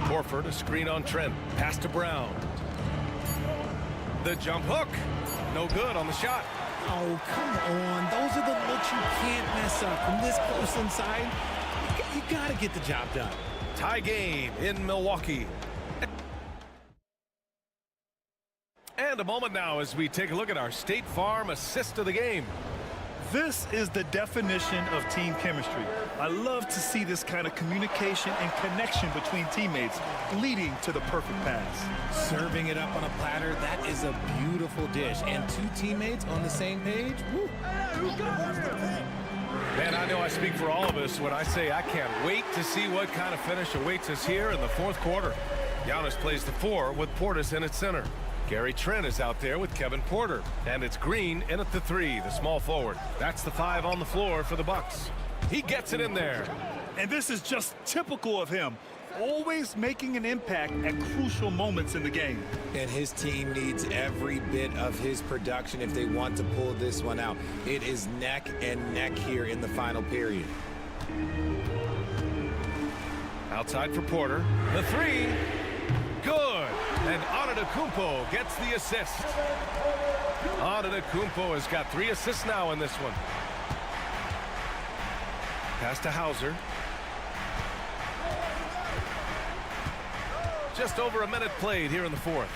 Horford, a screen on Trent. Pass to Brown. The jump hook. No good on the shot. Oh, come on. Those are the looks you can't mess up. From this close inside, you got to get the job done. Tie game in Milwaukee. And a moment now as we take a look at our State Farm assist of the game. This is the definition of team chemistry. I love to see this kind of communication and connection between teammates leading to the perfect pass. Serving it up on a platter, that is a beautiful dish. And 2 teammates on the same page, woo. Man, I know I speak for all of us when I say I can't wait to see what kind of finish awaits us here in the 4th quarter. Giannis plays the 4 with Portis in at center. Gary Trent is out there with Kevin Porter. And it's Green in at the 3, the small forward. That's the 5 on the floor for the Bucks. He gets it in there. And this is just typical of him. Always making an impact at crucial moments in the game. And his team needs every bit of his production if they want to pull this one out. It is neck and neck here in the final period. Outside for Porter. The three. Good. And Antetokounmpo gets the assist. Antetokounmpo has got 3 assists now in this one. Pass to Hauser. Just over a minute played here in the fourth.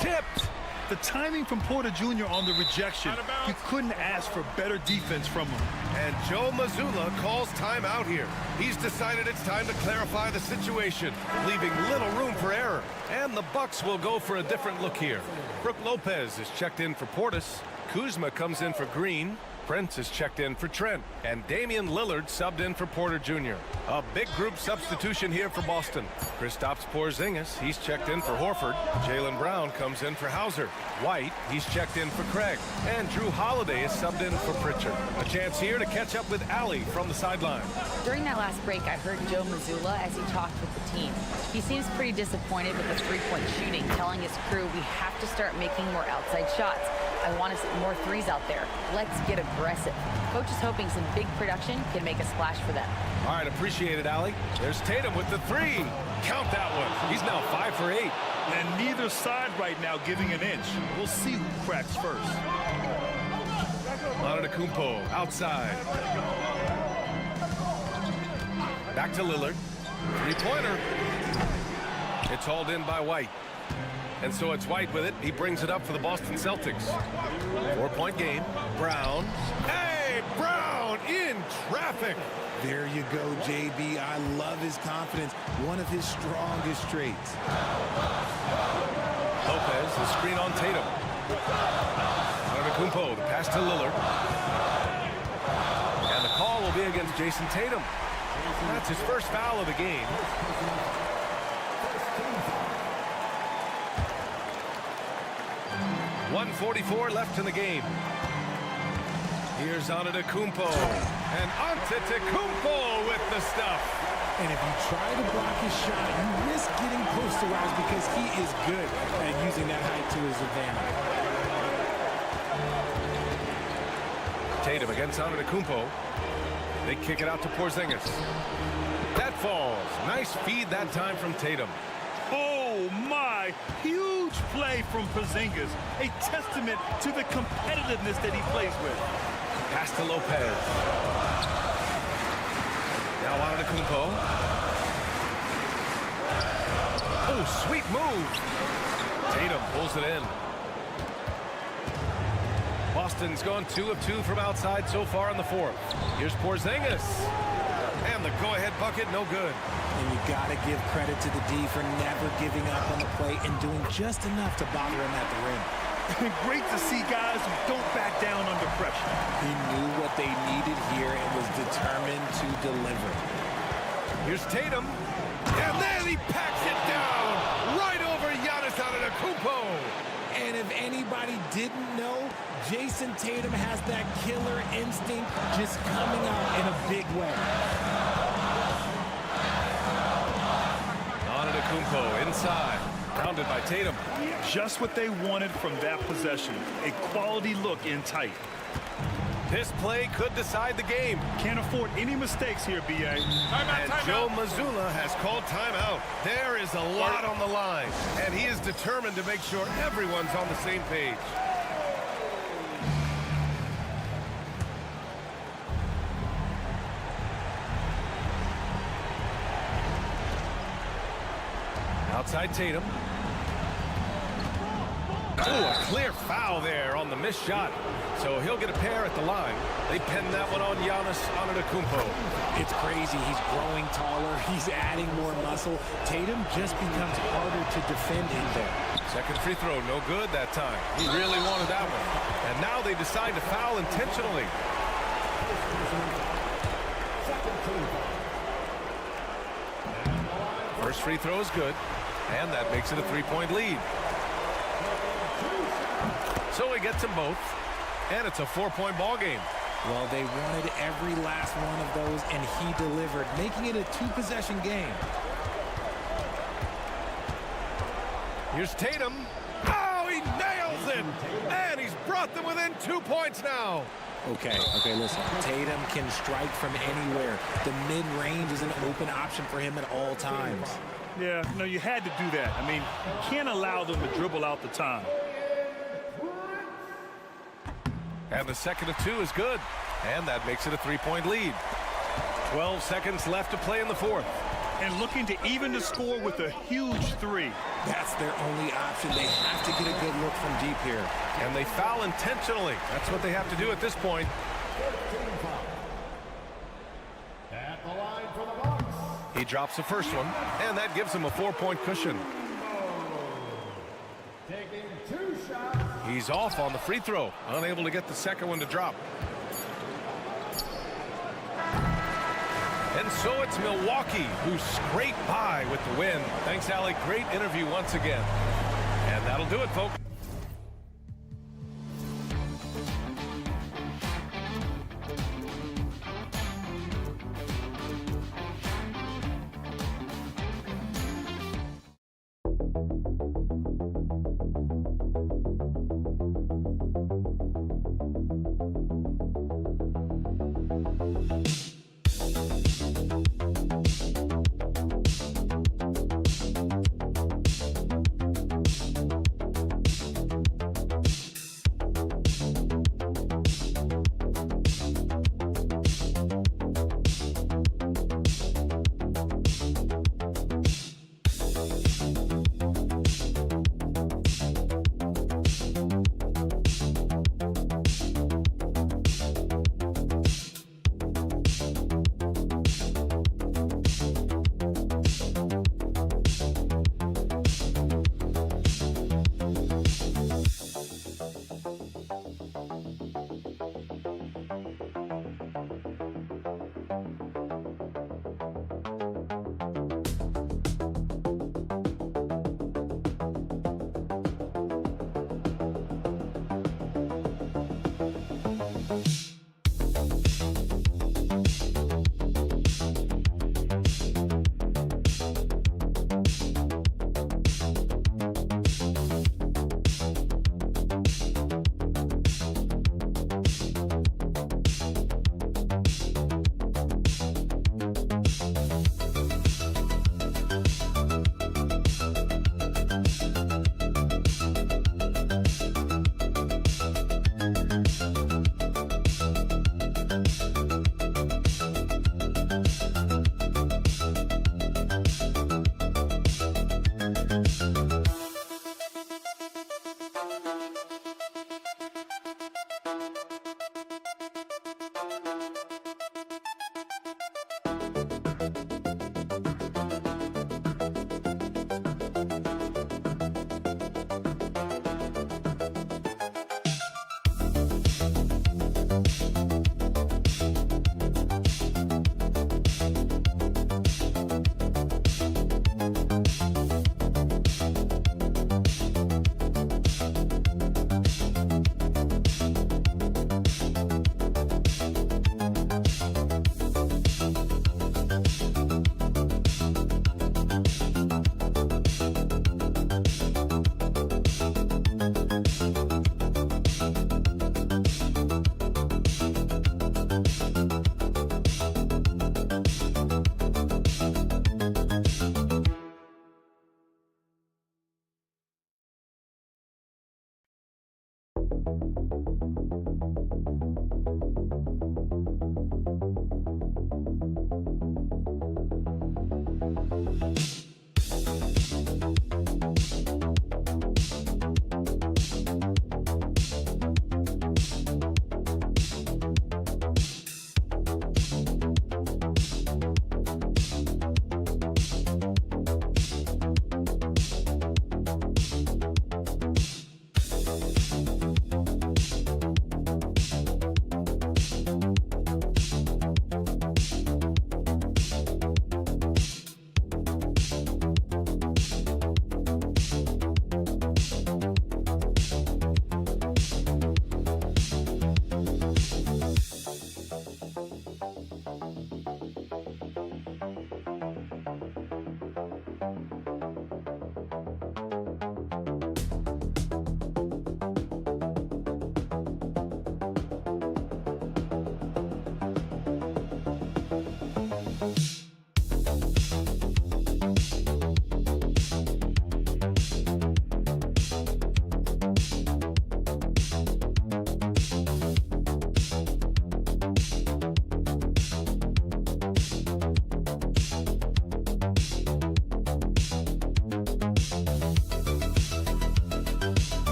Tipped. The timing from Porter Jr. on the rejection, you couldn't ask for better defense from him. And Joe Mazzulla calls timeout here. He's decided it's time to clarify the situation, leaving little room for error. And the Bucks will go for a different look here. Brook Lopez is checked in for Portis. Kuzma comes in for Green. Prince is checked in for Trent, and Damian Lillard subbed in for Porter Jr. A big group substitution here for Boston. Kristaps Porzingis, he's checked in for Horford. Jaylen Brown comes in for Hauser. White, he's checked in for Craig. And Drew Holiday is subbed in for Pritchard. A chance here to catch up with Allie from the sideline. During that last break, I heard Joe Mazzulla as he talked with the team. He seems pretty disappointed with the three-point shooting, telling his crew we have to start making more outside shots. I want to see more threes out there. Let's get aggressive. Coach is hoping some big production can make a splash for them. All right, appreciate it, Allie. There's Tatum with the three. Count that one. He's now 5 for 8. And neither side right now giving an inch. We'll see who cracks first. Antetokounmpo outside. Back to Lillard. Three-pointer. It's hauled in by White. And so it's White with it. He brings it up for the Boston Celtics. 4-point game. Brown. Hey, Brown in traffic. There you go, JB. I love his confidence. One of his strongest traits. Lopez, the screen on Tatum. Antetokounmpo, the pass to Lillard. And the call will be against Jason Tatum. That's his first foul of the game. .144 left in the game. Here's Antetokounmpo. And Antetokounmpo with the stuff. And if you try to block his shot, you risk getting posterized because he is good at using that height to his advantage. Tatum against Antetokounmpo. They kick it out to Porzingis. That falls. Nice feed that time from Tatum. Oh, my. Huge play from Porzingis. A testament to the competitiveness that he plays with. Pass to Lopez. Now Antetokounmpo. Oh, sweet move. Tatum pulls it in. Boston's gone 2 of 2 from outside so far in the fourth. Here's Porzingis. And the go-ahead bucket, no good. And you got to give credit to the D for never giving up on the play and doing just enough to bother him at the rim. Great to see guys who don't back down under pressure. He knew what they needed here and was determined to deliver. Here's Tatum. And then he packs it down right over Giannis Antetokounmpo. And if anybody didn't know, Jason Tatum has that killer instinct just coming out in a big way. Antetokounmpo inside. Rounded by Tatum. Just what they wanted from that possession. A quality look in tight. This play could decide the game. Can't afford any mistakes here, B.A. And Joe Mazzulla has called timeout. There is a lot on the line, and he is determined to make sure everyone's on the same page. Outside Tatum. Oh, a clear foul there on the missed shot. So he'll get a pair at the line. They pen that one on Giannis Antetokounmpo. It's crazy. He's growing taller. He's adding more muscle. Tatum just becomes harder to defend in there. Second free throw, no good that time. He really wanted that one. And now they decide to foul intentionally. First free throw is good. And that makes it a 3-point lead. So he gets them both. And it's a 4-point ball game. Well, they wanted every last one of those, and he delivered, making it a two-possession game. Here's Tatum. Oh, he nails it! And he's brought them within 2 points now. Okay, listen. Tatum can strike from anywhere. The mid-range is an open option for him at all times. Yeah, no, you had to do that. I mean, you can't allow them to dribble out the time. And the second of 2 is good. And that makes it a 3-point lead. 12 seconds left to play in the fourth. And looking to even the score with a huge 3. That's their only option. They have to get a good look from deep here. And they foul intentionally. That's what they have to do at this point. At the line for the Bucks. He drops the first one, and that gives him a 4-point cushion. Taking 2 shots. He's off on the free throw, unable to get the second one to drop. And so it's Milwaukee who scraped by with the win. Thanks, Alec. Great interview once again. And that'll do it, folks.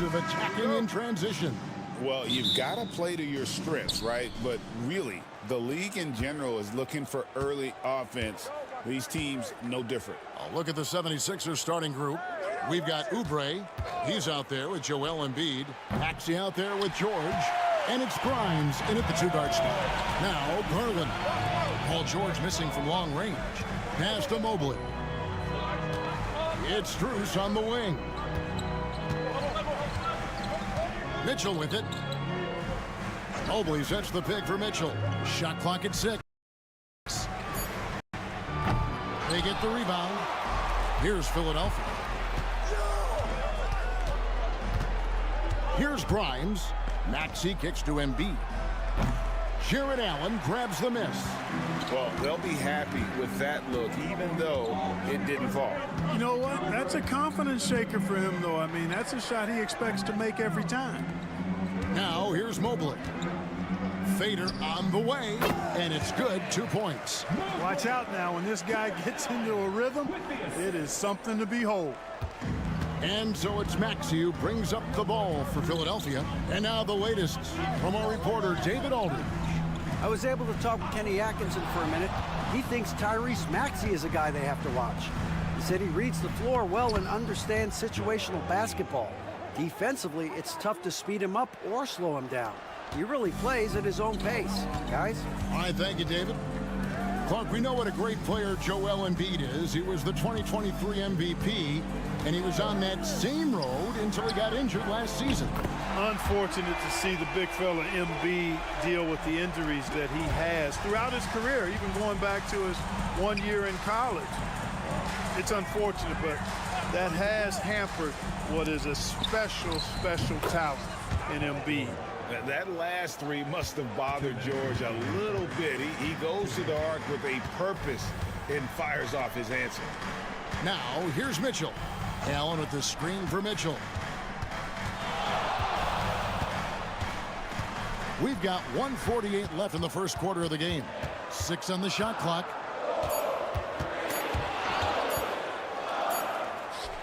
Attacking in transition. Well, you've got to play to your strengths, right? But really, the league in general is looking for early offense. These teams, no different. I'll look at the 76ers starting group. We've got Oubre. He's out there with Joel Embiid. Maxey out there with George. And it's Grimes in at the two-guard spot. Now, Garland. Paul George missing from long range. Pass to Mobley. It's Strus on the wing. Mitchell with it. Mobley sets the pick for Mitchell. Shot clock at 6. They get the rebound. Here's Philadelphia. Here's Grimes. Maxey kicks to Embiid. Jared Allen grabs the miss. Well, they'll be happy with that look, even though it didn't fall. You know what? That's a confidence shaker for him, though. I mean, that's a shot he expects to make every time. Now, here's Mobley. Fader on the way, and it's good. 2 points. Watch out now. When this guy gets into a rhythm, it is something to behold. And so it's Maxey who brings up the ball for Philadelphia. And now the latest from our reporter, David Aldridge. I was able to talk with Kenny Atkinson for a minute. He thinks Tyrese Maxey is a guy they have to watch. He said he reads the floor well and understands situational basketball. Defensively, it's tough to speed him up or slow him down. He really plays at his own pace. Guys? All right, thank you, David. Clark, we know what a great player Joel Embiid is. He was the 2023 MVP, and he was on that same road until he got injured last season. Unfortunate to see the big fella Embiid deal with the injuries that he has throughout his career, even going back to his 1 year in college. It's unfortunate, but that has hampered what is a special talent in Embiid. That last three must have bothered George a little bit. He goes to the arc with a purpose and fires off his answer. Now, here's Mitchell. Allen with the screen for Mitchell. We've got 1:48 left in the first quarter of the game. 6 on the shot clock.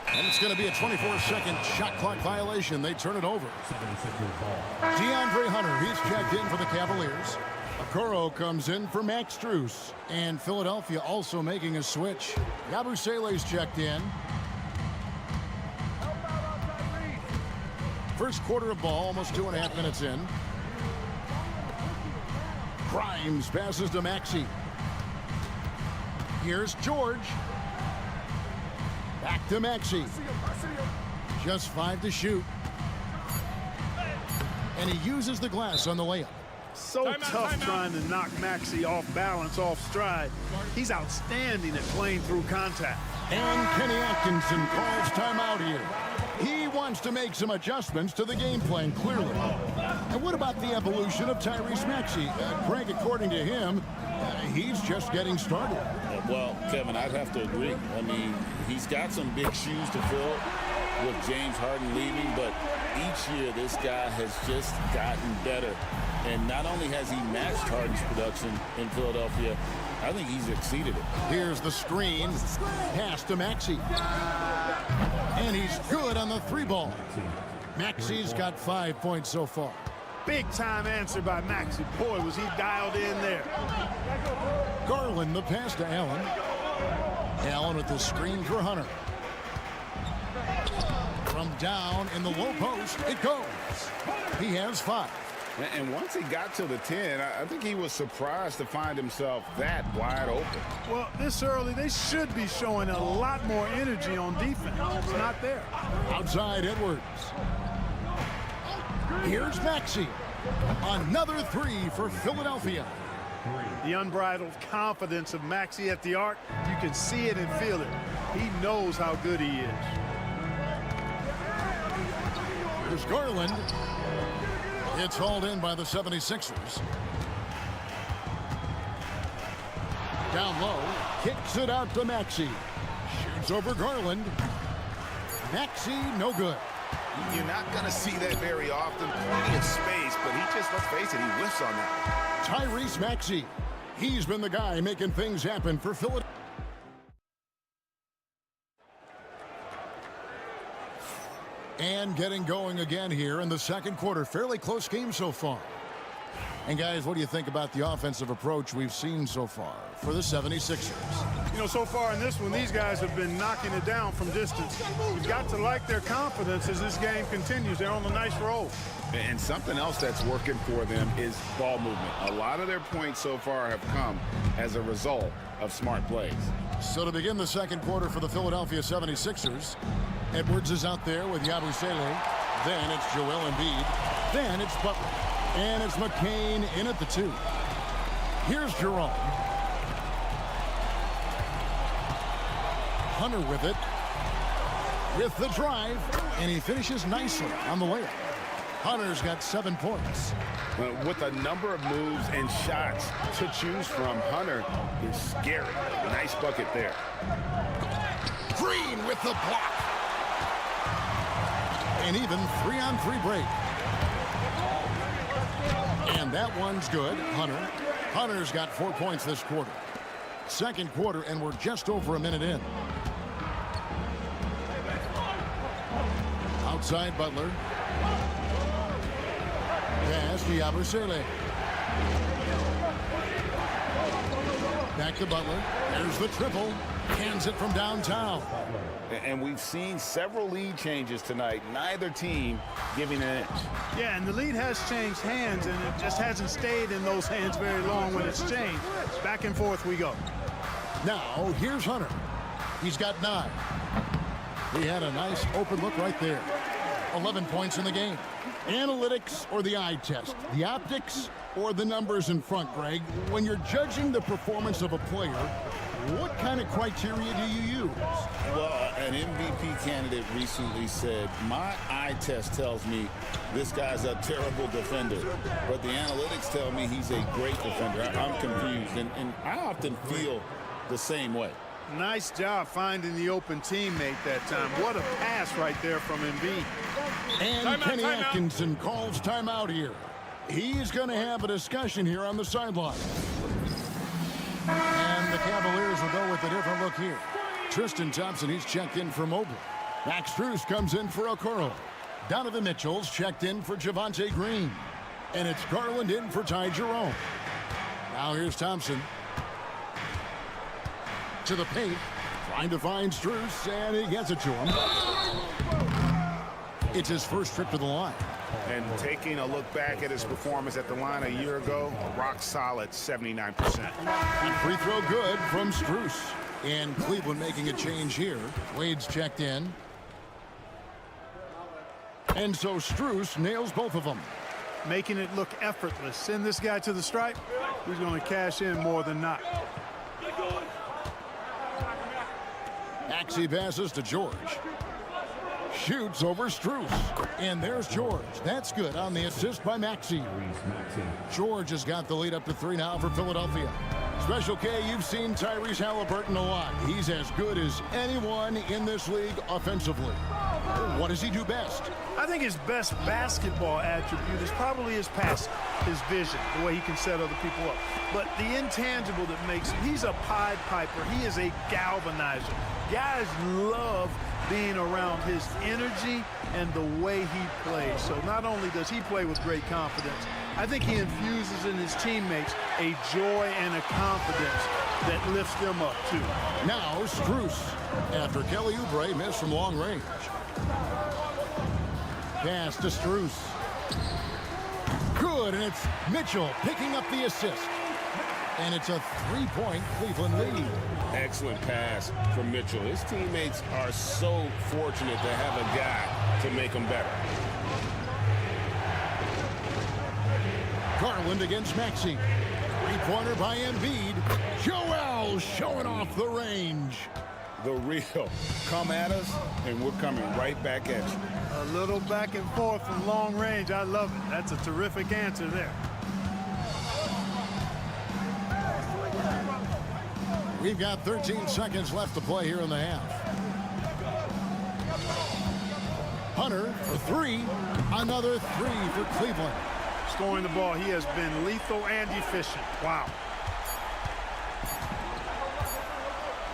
And it's going to be a 24-second shot clock violation. They turn it over. DeAndre Hunter, he's checked in for the Cavaliers. Okoro comes in for Max Strus. And Philadelphia also making a switch. Yabusele's checked in. First quarter of ball, almost 2.5 minutes in. Grimes passes to Maxey. Here's George. Back to Maxey. Just 5 to shoot. And he uses the glass on the layup. So tough trying to knock Maxey off balance, off stride. He's outstanding at playing through contact. And Kenny Atkinson calls timeout here. He wants to make some adjustments to the game plan, clearly. And what about the evolution of Tyrese Maxey? Craig, according to him, he's just getting started. Well, Kevin, I'd have to agree. I mean, he's got some big shoes to fill. with James Harden leaving, but each year this guy has just gotten better. And not only has he matched Harden's production in Philadelphia, I think he's exceeded it. Here's the screen. Pass to Maxey. And he's good on the 3-ball. Maxey's got 5 points so far. Big time answer by Maxey. Boy, was he dialed in there. Garland, the pass to Allen. Allen with the screen for Hunter. From down in the low post, it goes. He has 5. And once he got to the 10, I think he was surprised to find himself that wide open. Well, this early, they should be showing a lot more energy on defense. It's not there. Outside Edwards. Here's Maxey. Another 3 for Philadelphia. The unbridled confidence of Maxey at the arc, you can see it and feel it. He knows how good he is. Here's Garland. It's hauled in by the 76ers. Down low, kicks it out to Maxey. Shoots over Garland. Maxey, no good. You're not going to see that very often. Plenty of space, but he just, let's face it, he whiffs on that. Tyrese Maxey. He's been the guy making things happen for Philadelphia. And getting going again here in the second quarter. Fairly close game so far. And guys, what do you think about the offensive approach we've seen so far for the 76ers? You know, so far in this one, these guys have been knocking it down from distance. You've got to like their confidence as this game continues. They're on a nice roll. And something else that's working for them is ball movement. A lot of their points so far have come as a result of smart plays. So to begin the second quarter for the Philadelphia 76ers, Edwards is out there with Yabusele. Then it's Joel Embiid. Then it's Butler. And it's McCain in at the 2. Here's Jerome. Hunter with it. With the drive. And he finishes nicely on the layup. Hunter's got 7 points. With a number of moves and shots to choose from, Hunter is scary. Nice bucket there. Green with the block. And even 3-on-3 break. And that one's good. Hunter's got 4 points this quarter. Second quarter, and we're just over a minute in. Outside Butler. Pass to Yabusele. Back to Butler. There's the triple. Hands it from downtown. And we've seen several lead changes tonight. Neither team giving an inch. Yeah, and the lead has changed hands, and it just hasn't stayed in those hands very long when it's changed. Back and forth we go. Now, here's Hunter. He's got 9. He had a nice open look right there. 11 points in the game. Analytics or the eye test? The optics or the numbers in front, Greg? When you're judging the performance of a player, what kind of criteria do you use? Well, an MVP candidate recently said, my eye test tells me this guy's a terrible defender, but the analytics tell me he's a great defender. I'm confused, and I often feel the same way. Nice job finding the open teammate that time. What a pass right there from Embiid. And Kenny Atkinson calls timeout here. He's going to have a discussion here on the sideline. And the Cavaliers will go with a different look here. Tristan Thompson, he's checked in for Mobley. Max Strus comes in for Okoro. Donovan Mitchell's checked in for Javonte Green. And it's Garland in for Ty Jerome. Now here's Thompson. To the paint. Trying to find Strus, and he gets it to him. It's his first trip to the line. And taking a look back at his performance at the line a year ago, rock solid 79%. Free throw good from Strus. And Cleveland making a change here. Wade's checked in. And so Strus nails both of them. Making it look effortless. Send this guy to the stripe. He's going to cash in more than not. Maxey passes to George. Shoots over Strus. And there's George. That's good on the assist by Maxey. George has got the lead up to 3 now for Philadelphia. Special K, you've seen Tyrese Halliburton a lot. He's as good as anyone in this league offensively. What does he do best? I think his best basketball attribute is probably his passing, his vision, the way he can set other people up. But the intangible that makes him, he's a Pied Piper. He is a galvanizer. Guys love being around his energy and the way he plays. So not only does he play with great confidence, I think he infuses in his teammates a joy and a confidence that lifts them up too. Now Strus after Kelly Oubre missed from long range. Pass to Strus. Good, and it's Mitchell picking up the assist. And it's a three-point Cleveland lead. Excellent pass from Mitchell. His teammates are so fortunate to have a guy to make them better. Garland against Maxey. Three-pointer by Embiid. Joel showing off the range. The real. Come at us, and we're coming right back at you. A little back and forth from long range. I love it. That's a terrific answer there. We've got 13 seconds left to play here in the half. Hunter for three. Another three for Cleveland. Scoring the ball, he has been lethal and efficient. Wow.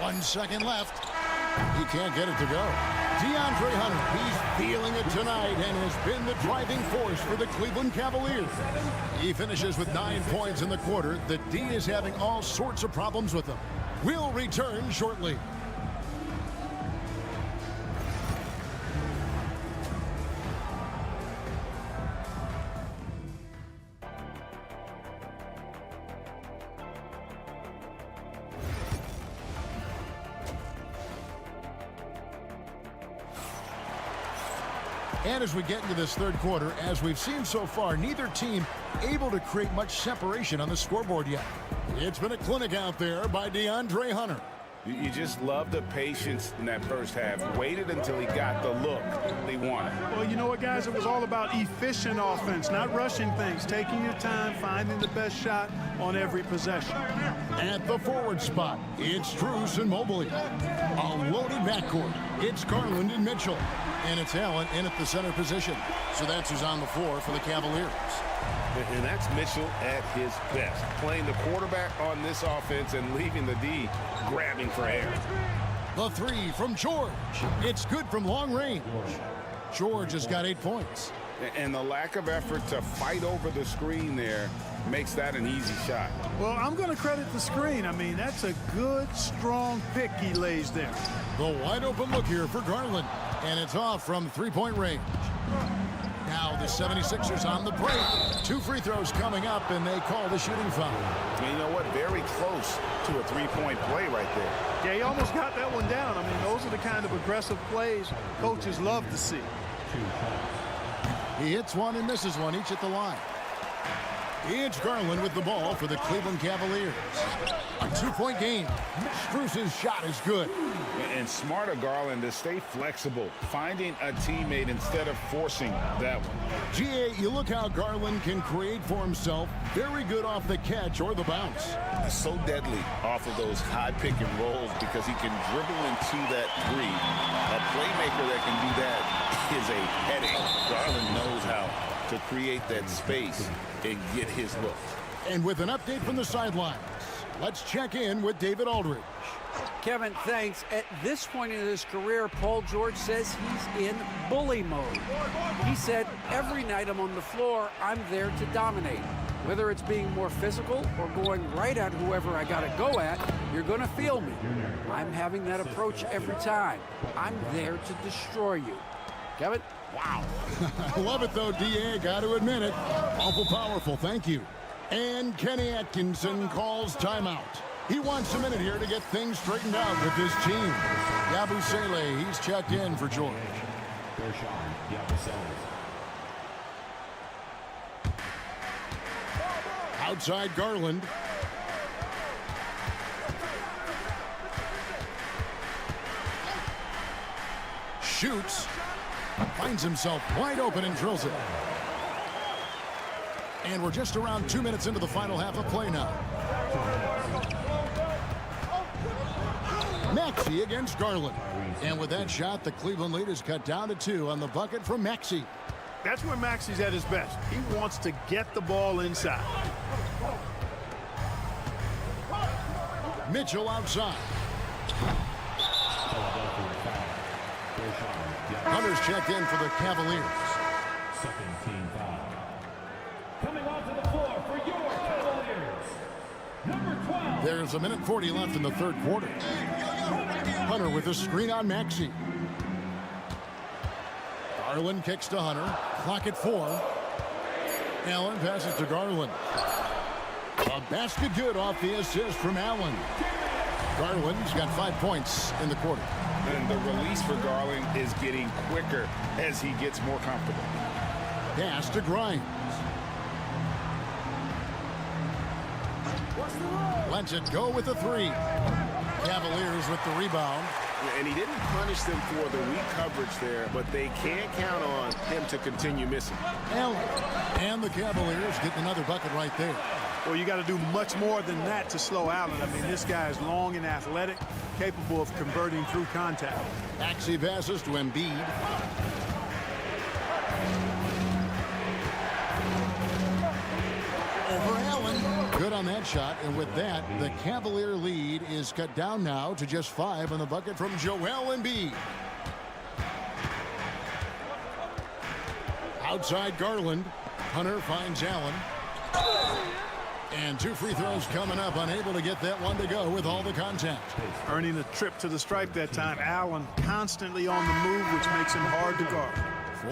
1 second left. He can't get it to go. DeAndre Hunter, he's feeling it tonight and has been the driving force for the Cleveland Cavaliers. He finishes with 9 points in the quarter. The D is having all sorts of problems with him. We'll return shortly. And as we get into this third quarter, as we've seen so far, neither team able to create much separation on the scoreboard yet. It's been a clinic out there by DeAndre Hunter. You just love the patience in that first half. Waited until he got the look he wanted. Well, you know what, guys? It was all about efficient offense, not rushing things, taking your time, finding the best shot on every possession. At the forward spot, it's Strus and Mobley. A loaded backcourt. It's Garland and Mitchell. And it's Allen in at the center position. So that's who's on the floor for the Cavaliers. And that's Mitchell at his best. Playing the quarterback on this offense and leaving the D grabbing for air. The three from George. It's good from long range. George has got 8 points. And the lack of effort to fight over the screen there makes that an easy shot. Well, I'm going to credit the screen. I mean, that's a good, strong pick he lays there. The wide open look here for Garland. And it's off from three-point range. Now the 76ers on the break. 2 free throws coming up, and they call the shooting foul. And you know what? Very close to a three-point play right there. Yeah, he almost got that one down. I mean, those are the kind of aggressive plays coaches love to see. He hits one and misses one, each at the line. It's Garland with the ball for the Cleveland Cavaliers. A 2-point game. Strus's shot is good. And smart of Garland to stay flexible, finding a teammate instead of forcing that one. GA, you look how Garland can create for himself. Very good off the catch or the bounce. He's so deadly off of those high pick and rolls because he can dribble into that three. A playmaker that can do that is a headache. Garland knows how to create that space and get his look. And with an update from the sidelines, let's check in with David Aldridge. Kevin, thanks. At this point in his career, Paul George says he's in bully mode. He said, every night I'm on the floor, I'm there to dominate. Whether it's being more physical or going right at whoever I got to go at, you're going to feel me. I'm having that approach every time. I'm there to destroy you. Kevin? Wow. I love it, though, D.A. Got to admit it. Awful powerful. Thank you. And Kenny Atkinson calls timeout. He wants a minute here to get things straightened out with his team. Yabusele, he's checked in for George. Outside Garland. Shoots. Finds himself wide open and drills it. And we're just around 2 minutes into the final half of play now. Maxey against Garland. And with that shot, the Cleveland lead is cut down to 2 on the bucket from Maxey. That's where Maxey's at his best. He wants to get the ball inside. Mitchell outside. Hunter's checked in for the Cavaliers. Second team foul. Coming onto the floor for your Cavaliers, number 12. There's 1:40 left in the third quarter. Hunter with a screen on Maxey. Garland kicks to Hunter. Clock at 4. Allen passes to Garland. A basket good off the assist from Allen. Garland's got 5 points in the quarter. And the release for Garland is getting quicker as he gets more comfortable. Pass to Grimes. Lets it go with the 3. Cavaliers with the rebound. And he didn't punish them for the weak coverage there, but they can't count on him to continue missing. Allen. And the Cavaliers get another bucket right there. Well, you got to do much more than that to slow Allen. I mean, this guy is long and athletic, capable of converting through contact. Maxey passes to Embiid. Over Allen. Good on that shot, and with that, the Cavalier lead is cut down now to just 5 on the bucket from Joel Embiid. Outside Garland. Hunter finds Allen. And 2 free throws coming up, unable to get that one to go with all the contact. Earning a trip to the stripe that time. Allen constantly on the move, which makes him hard to guard.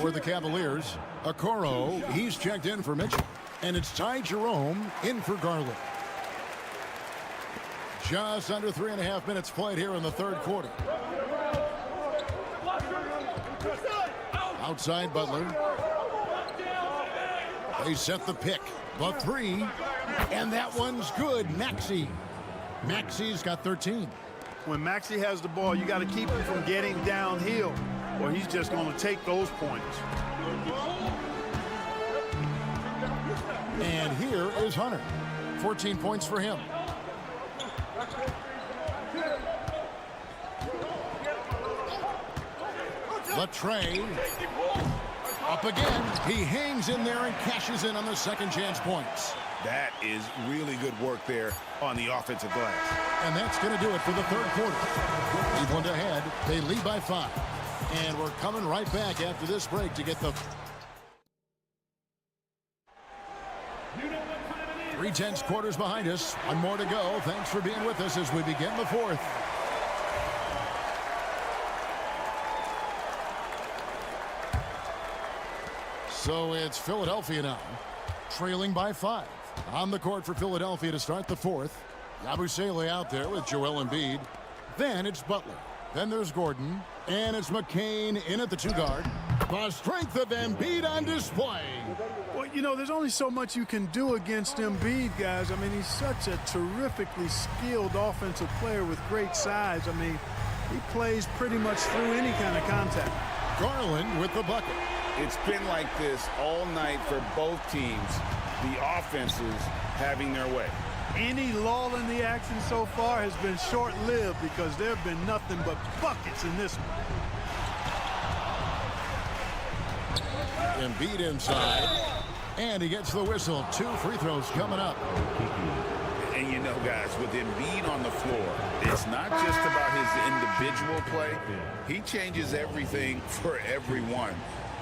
For the Cavaliers, Okoro, he's checked in for Mitchell. And it's Ty Jerome in for Garland. Just under 3.5 minutes played here in the third quarter. Outside Butler. They set the pick. The 3. And that one's good. Maxey. Maxey's got 13. When Maxey has the ball, you got to keep him from getting downhill, or he's just going to take those points. And here is Hunter. 14 points for him. Latrey. Up again. He hangs in there and cashes in on the second chance points. That is really good work there on the offensive glass. And that's going to do it for the third quarter. Cleveland ahead. They lead by 5. And we're coming right back after this break to get the 3/10 quarters behind us. One more to go. Thanks for being with us as we begin the fourth. So it's Philadelphia now, trailing by 5. On the court for Philadelphia to start the fourth. Yabusele out there with Joel Embiid. Then it's Butler. Then there's Gordon. And it's McCain in at the 2 guard. The strength of Embiid on display. Well, you know, there's only so much you can do against Embiid, guys. I mean, he's such a terrifically skilled offensive player with great size. I mean, he plays pretty much through any kind of contact. Garland with the bucket. It's been like this all night for both teams. The offenses having their way. Any lull in the action so far has been short-lived because there have been nothing but buckets in this one. Embiid inside. And he gets the whistle. 2 free throws coming up. And you know, guys, with Embiid on the floor, it's not just about his individual play. He changes everything for everyone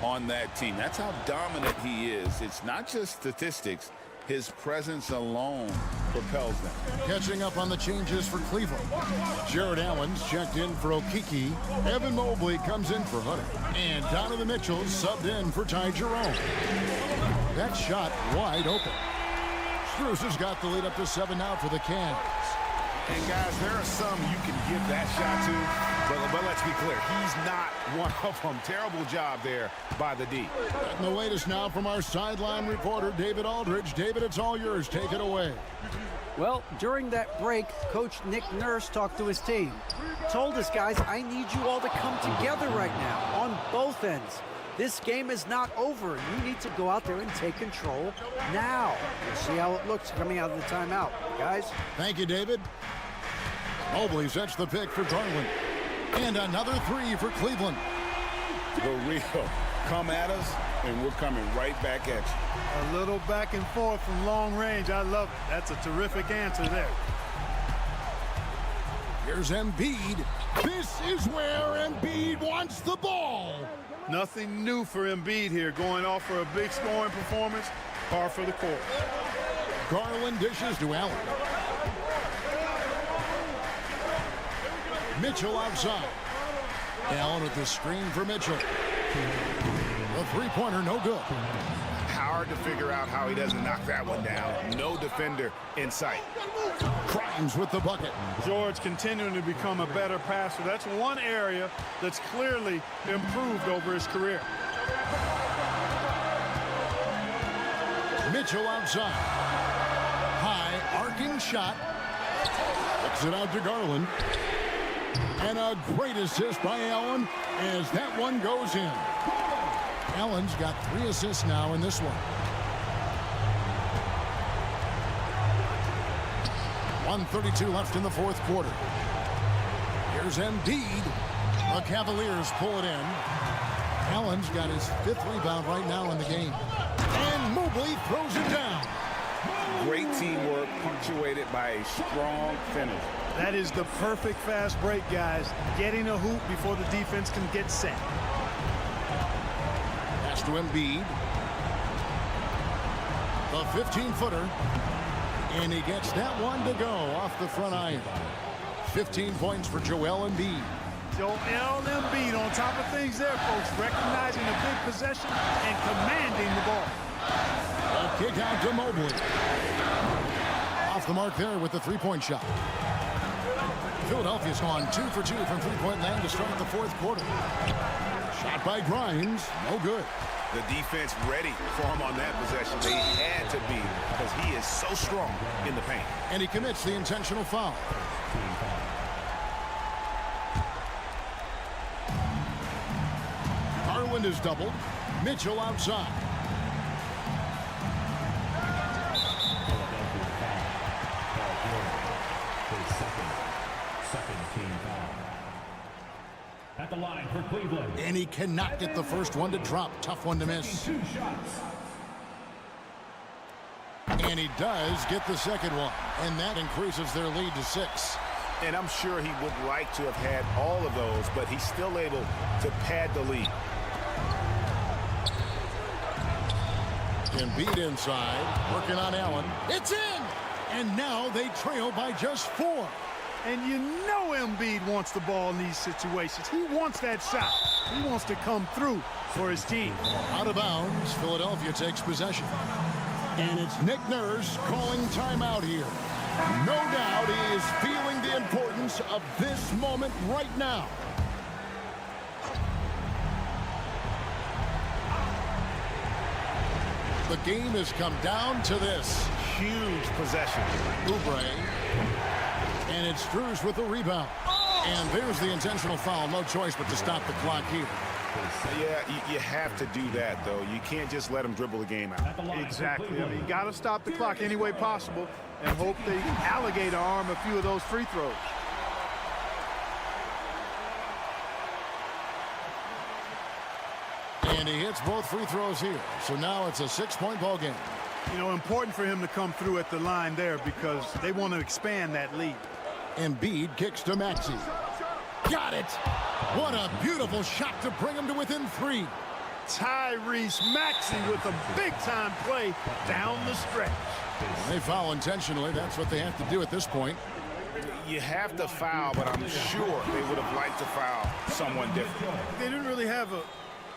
on that team. That's how dominant he is. It's not just statistics. His presence alone propels them. Catching up on the changes for Cleveland. Jared Allen's checked in for Okiki. Evan Mobley comes in for Hunter. And Donovan Mitchell subbed in for Ty Jerome. That shot wide open. Strus has got the lead up to 7 now for the Cavs. And guys, there are some you can give that shot to, but let's be clear, he's not one of them. Terrible job there by the D. And the latest now from our sideline reporter, David Aldridge. David, it's all yours. Take it away. Well, during that break, Coach Nick Nurse talked to his team. Told us, guys, I need you all to come together right now on both ends. This game is not over. You need to go out there and take control now. We'll see how it looks coming out of the timeout. Guys? Thank you, David. Mobley sets the pick for Garland. And another three for Cleveland. For real. Come at us, and we're coming right back at you. A little back and forth from long range. I love it. That's a terrific answer there. Here's Embiid. This is where Embiid wants the ball. Nothing new for Embiid here. Going off for a big scoring performance. Par for the course. Garland dishes to Allen. Mitchell outside. Allen with the screen for Mitchell. The three-pointer no good. Hard to figure out how he doesn't knock that one down. No defender in sight. Grimes with the bucket. George continuing to become a better passer. That's one area that's clearly improved over his career. Mitchell outside. High arcing shot. Kicks it out to Garland. And a great assist by Allen as that one goes in. Allen's got 3 assists now in this one. 1:32 left in the fourth quarter. Here's Embiid. The Cavaliers pull it in. Allen's got his 5th rebound right now in the game. And Mobley throws it down. Great teamwork punctuated by a strong finish. That is the perfect fast break, guys. Getting a hoop before the defense can get set. Pass to Embiid. The 15-footer. And he gets that one to go off the front iron. 15 points for Joel Embiid. Joel Embiid on top of things there, folks. Recognizing a big possession and commanding the ball. A kick out to Mobley. Off the mark there with the three-point shot. Philadelphia's gone 2 for 2 from three-point land to start the fourth quarter. Shot by Grimes, no good. The defense ready for him on that possession. They had to be because he is so strong in the paint. And he commits the intentional foul. Garland is doubled. Mitchell outside. At the line for Cleveland. And he cannot get the first one to drop. Tough one to miss. 2 shots. And he does get the second one. And that increases their lead to 6. And I'm sure he would like to have had all of those, but he's still able to pad the lead. Embiid inside, working on Allen. It's in! And now they trail by just 4. And you know Embiid wants the ball in these situations. He wants that shot. He wants to come through for his team. Out of bounds, Philadelphia takes possession. And it's Nick Nurse calling timeout here. No doubt he is feeling the importance of this moment right now. The game has come down to this. Huge possession. Oubre. And it's Strus with the rebound. And there's the intentional foul. No choice but to stop the clock here. Yeah, you have to do that, though. You can't just let him dribble the game out. Exactly. I mean, you got to stop the clock any way possible and hope they alligator arm a few of those free throws. And he hits both free throws here. So now it's a 6-point ball game. You know, important for him to come through at the line there because they want to expand that lead. Embiid kicks to Maxey. Got it! What a beautiful shot to bring him to within 3. Tyrese Maxey with a big-time play down the stretch. They foul intentionally. That's what they have to do at this point. You have to foul, but I'm sure they would have liked to foul someone different. They didn't really have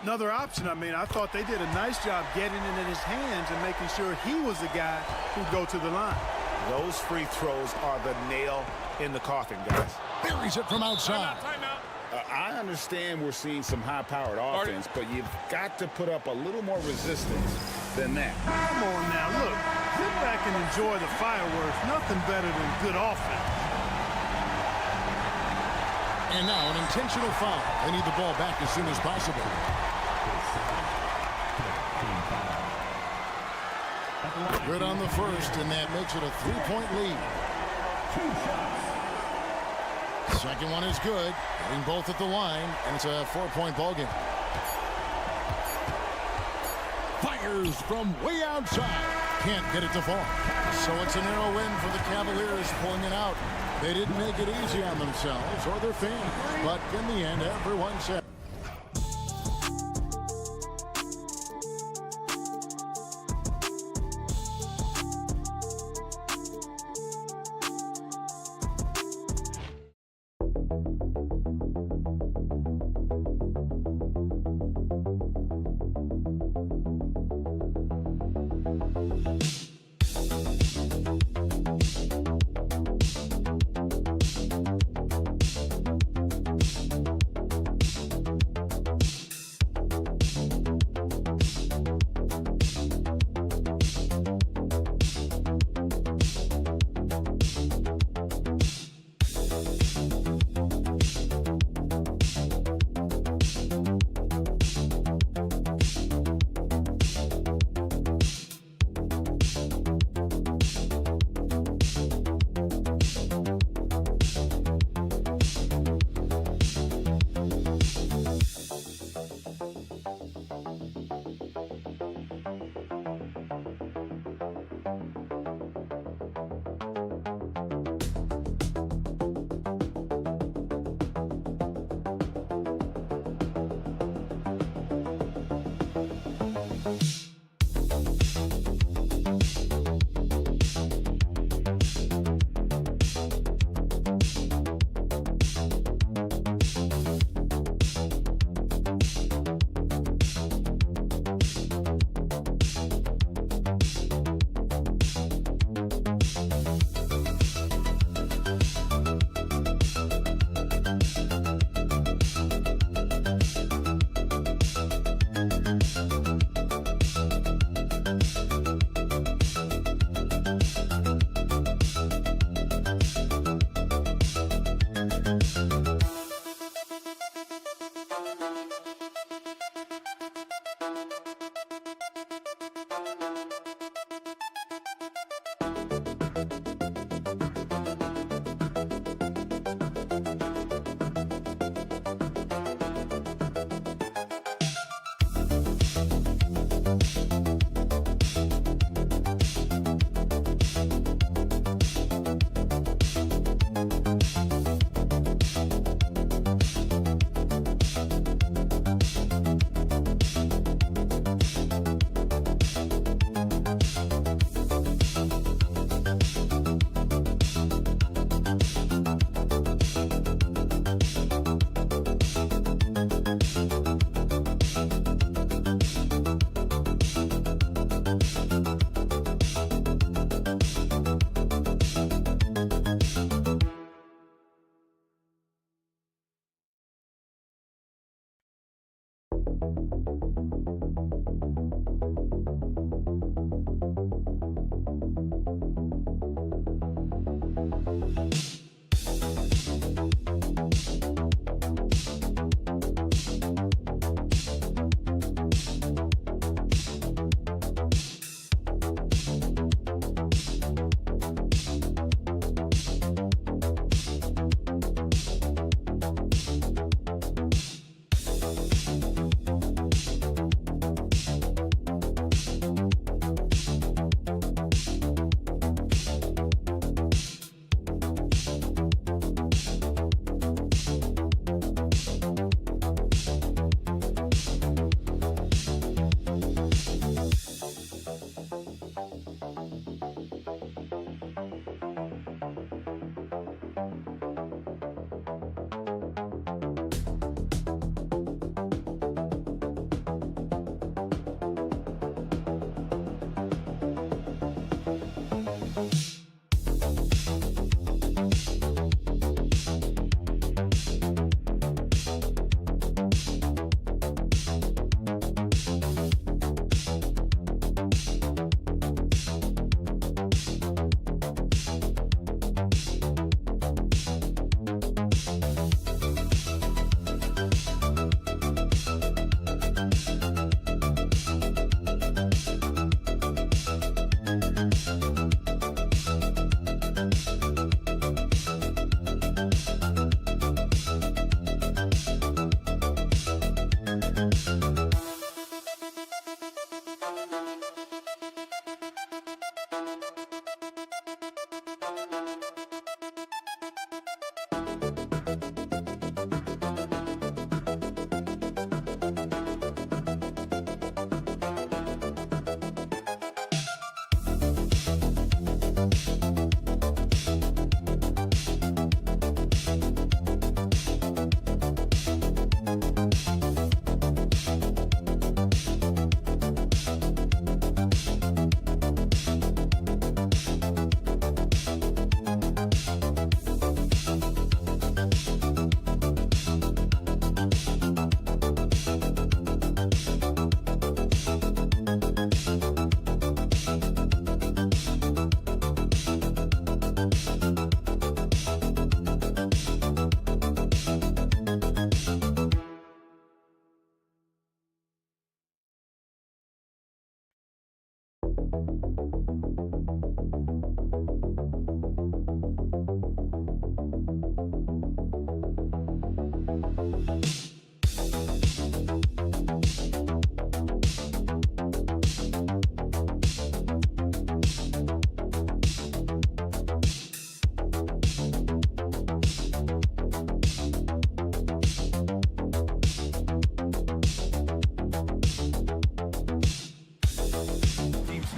another option. I mean, I thought they did a nice job getting it in his hands and making sure he was the guy who'd go to the line. Those free throws are the nail in the coffin, guys. Buries it from outside. I understand we're seeing some high-powered offense, but you've got to put up a little more resistance than that. Come on now, look. Sit back and enjoy the fireworks. Nothing better than good offense. And now an intentional foul. They need the ball back as soon as possible. Good on the first, and that makes it a 3-point lead. Second one is good. Hitting both at the line, and it's a 4-point ball game. Fires from way outside. Can't get it to fall. So it's a narrow win for the Cavaliers, pulling it out. They didn't make it easy on themselves or their fans, but in the end, everyone said.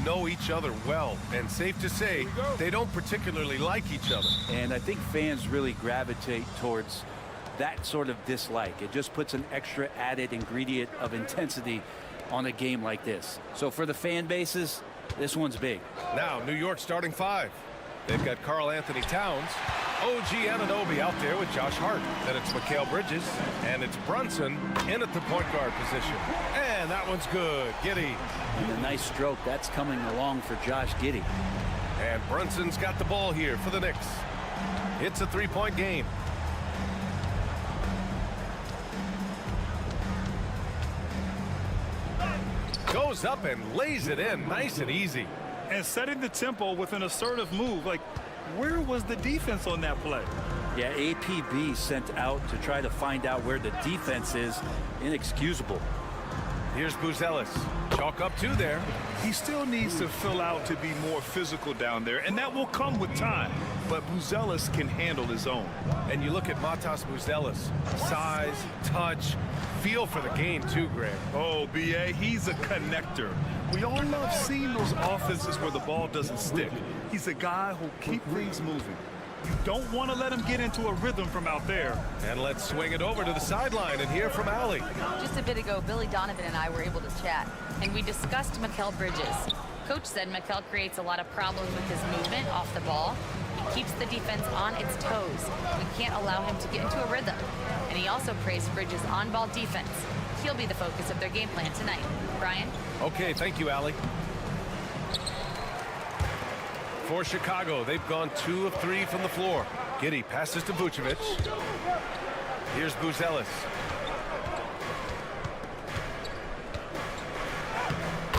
Know each other well, and safe to say they don't particularly like each other. And I think fans really gravitate towards that sort of dislike. It just puts an extra added ingredient of intensity on a game like this. So for the fan bases, this one's big. Now New York starting five. They've got Karl Anthony Towns, OG Anunoby out there with Josh Hart. Then it's Mikal Bridges, and it's Brunson in at the point guard position. And that one's good. Giddey. And a nice stroke. That's coming along for Josh Giddey. And Brunson's got the ball here for the Knicks. It's a three-point game. Goes up and lays it in nice and easy. And setting the tempo with an assertive move. Like, where was the defense on that play? Yeah, APB sent out to try to find out where the defense is. Inexcusable. Here's Buzelis. Chalk up two there. He still needs to fill out to be more physical down there, and that will come with time. But Buzelis can handle his own. And you look at Matas Buzelis. Size, touch, feel for the game too, Greg. Oh, B.A., he's a connector. We all love seeing those offenses where the ball doesn't stick. He's a guy who'll keep things moving. You don't want to let him get into a rhythm from out there. And let's swing it over to the sideline and hear from Allie. Just a bit ago, Billy Donovan and I were able to chat, and we discussed Mikal Bridges. Coach said Mikal creates a lot of problems with his movement off the ball. He keeps the defense on its toes. We can't allow him to get into a rhythm. And he also praised Bridges' on-ball defense. He'll be the focus of their game plan tonight. Brian? Okay, thank you, Allie. For Chicago, they've gone 2 of 3 from the floor. Giddey passes to Vucevic. Here's Buzelis.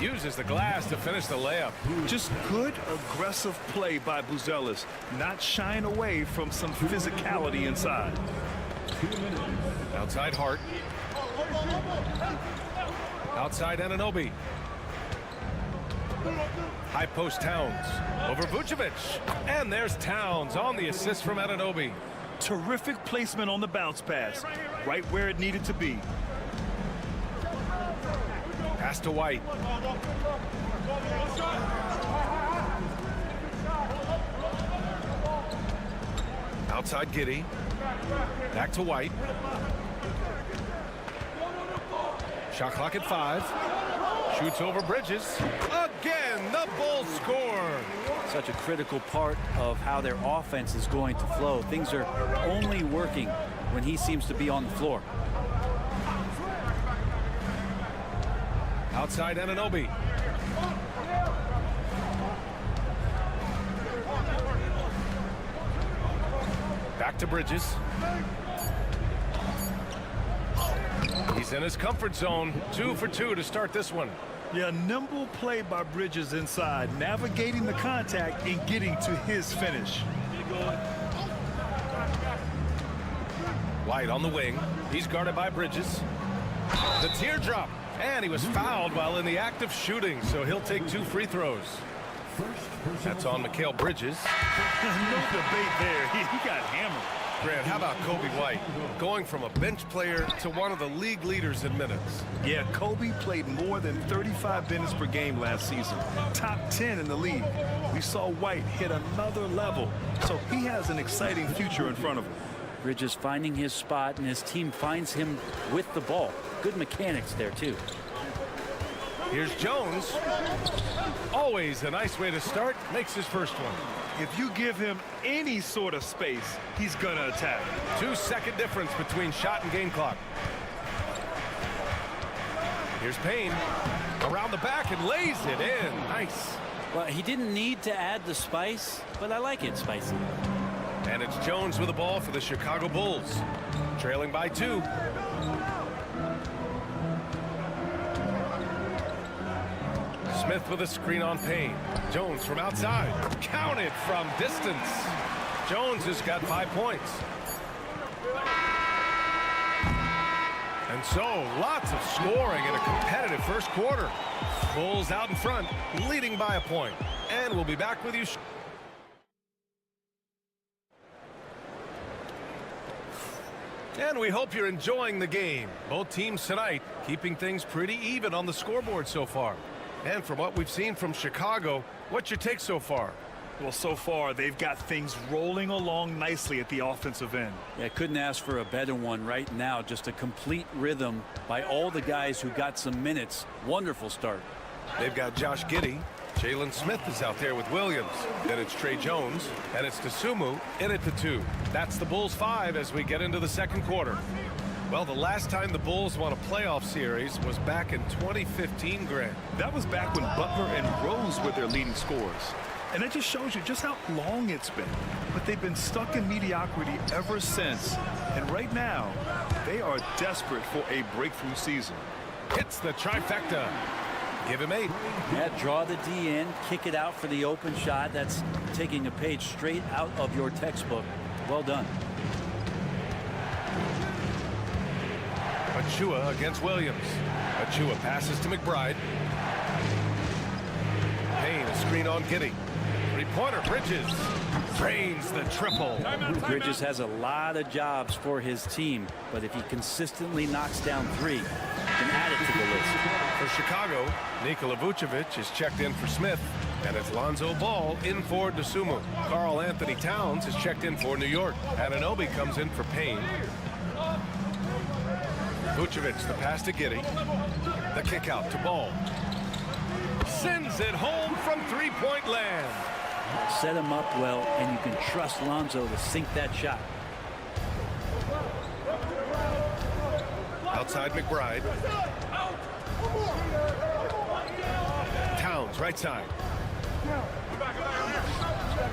Uses the glass to finish the layup. Just good, aggressive play by Buzelis, not shying away from some physicality inside. Outside Hart. Outside Anunoby. High post Towns over Vucevic. And there's Towns on the assist from Anunoby. Terrific placement on the bounce pass, right where it needed to be. Pass to White. Outside Giddey. Back to White. Shot clock at 5. Shoots over Bridges. Again, the Bulls score. Such a critical part of how their offense is going to flow. Things are only working when he seems to be on the floor. Outside Anunoby. Back to Bridges. He's in his comfort zone. 2 for 2 to start this one. Yeah, nimble play by Bridges inside, navigating the contact and getting to his finish. White on the wing. He's guarded by Bridges. The teardrop. And he was fouled while in the act of shooting, so he'll take 2 free throws. That's on Mikal Bridges. No debate there. He got hammered. Grant, how about Kobe White? Going from a bench player to one of the league leaders in minutes. Yeah, Kobe played more than 35 minutes per game last season. Top 10 in the league. We saw White hit another level, so he has an exciting future in front of him. Bridges finding his spot, and his team finds him with the ball. Good mechanics there, too. Here's Jones. Always a nice way to start. Makes his first one. If you give him any sort of space, he's going to attack. 2-second difference between shot and game clock. Here's Payne. Around the back and lays it in. Nice. Well, he didn't need to add the spice, but I like it spicy. And it's Jones with the ball for the Chicago Bulls. Trailing by 2. Smith with a screen on Payne. Jones from outside. Counted from distance. Jones has got 5 points. And so, lots of scoring in a competitive first quarter. Bulls out in front, leading by a point. And we'll be back with you. And we hope you're enjoying the game. Both teams tonight keeping things pretty even on the scoreboard so far. And from what we've seen from Chicago, what's your take so far? Well, so far, they've got things rolling along nicely at the offensive end. Yeah, couldn't ask for a better one right now. Just a complete rhythm by all the guys who got some minutes. Wonderful start. They've got Josh Giddey. Jalen Smith is out there with Williams. Then it's Trey Jones, and it's Dosunmu in at the 2. That's the Bulls 5 as we get into the second quarter. Well, the last time the Bulls won a playoff series was back in 2015, Grant. That was back when Butler and Rose were their leading scorers. And it just shows you just how long it's been. But they've been stuck in mediocrity ever since. And right now, they are desperate for a breakthrough season. Hits the trifecta. Give him 8. Yeah, draw the D in, kick it out for the open shot. That's taking a page straight out of your textbook. Well done. Achua against Williams. Achua passes to McBride. Payne, a screen on Giddey. Three-pointer, Bridges drains the triple. Bridges has a lot of jobs for his team, but if he consistently knocks down 3, he can add it to the list. For Chicago, Nikola Vucevic is checked in for Smith, and it's Lonzo Ball in for Dosunmu. Karl Anthony Towns is checked in for New York. Anunoby comes in for Payne. Vucevic, the pass to Giddey. The kick out to Ball. Sends it home from three-point land. Set him up well, and you can trust Lonzo to sink that shot. Outside McBride. Towns, right side.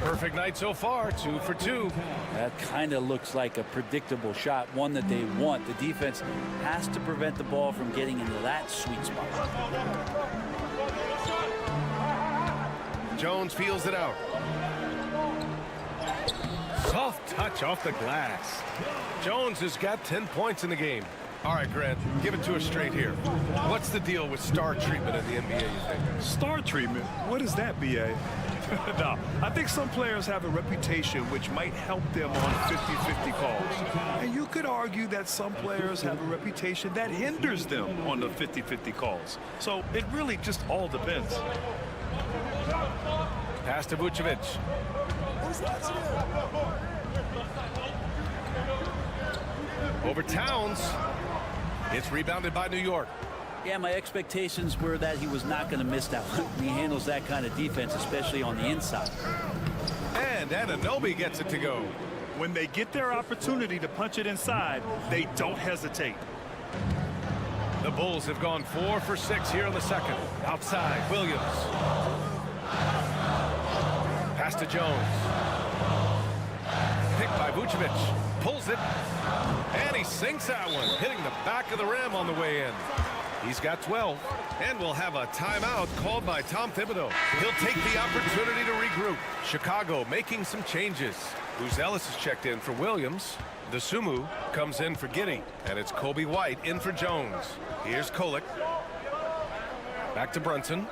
Perfect night so far, 2 for 2. That kind of looks like a predictable shot, one that they want. The defense has to prevent the ball from getting into that sweet spot. Jones feels it out. Soft touch off the glass. Jones has got 10 points in the game. All right, Grant, give it to us straight here. What's the deal with star treatment in the NBA, you think? Star treatment? What is that, B.A.? No, I think some players have a reputation which might help them on 50-50 calls. And you could argue that some players have a reputation that hinders them on the 50-50 calls. So it really just all depends. Pass to Vucevic. Over Towns. It's rebounded by New York. Yeah, my expectations were that he was not going to miss that one. He handles that kind of defense, especially on the inside. And Anunoby gets it to go. When they get their opportunity to punch it inside, they don't hesitate. The Bulls have gone 4 for 6 here in the second. Outside, Williams. Pass to Jones. Picked by Vucevic. Pulls it. And he sinks that one, hitting the back of the rim on the way in. He's got 12. And we'll have a timeout called by Tom Thibodeau. He'll take the opportunity to regroup. Chicago making some changes. Ellis is checked in for Williams. Dosunmu comes in for Giddey. And it's Kobe White in for Jones. Here's Kolek. Back to Brunson.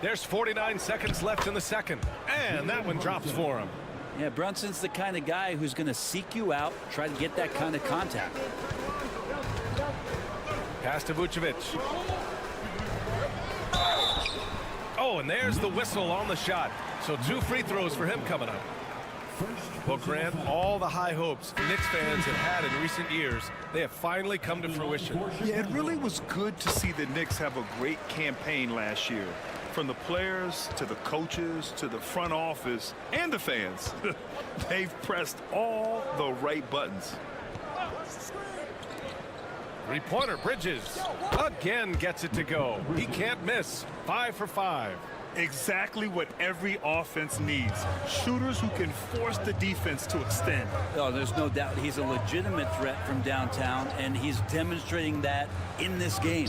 There's 49 seconds left in the second. And that one drops for him. Yeah, Brunson's the kind of guy who's going to seek you out, try to get that kind of contact. Pass to Vucevic. Oh, and there's the whistle on the shot. So 2 free throws for him coming up. Well, Grant, all the high hopes Knicks fans have had in recent years, they have finally come to fruition. Yeah, it really was good to see the Knicks have a great campaign last year. From the players to the coaches to the front office and the fans. They've pressed all the right buttons. Three-pointer, Bridges again gets it to go. He can't miss. 5 for 5. Exactly what every offense needs. Shooters who can force the defense to extend. Oh, there's no doubt he's a legitimate threat from downtown, and he's demonstrating that in this game.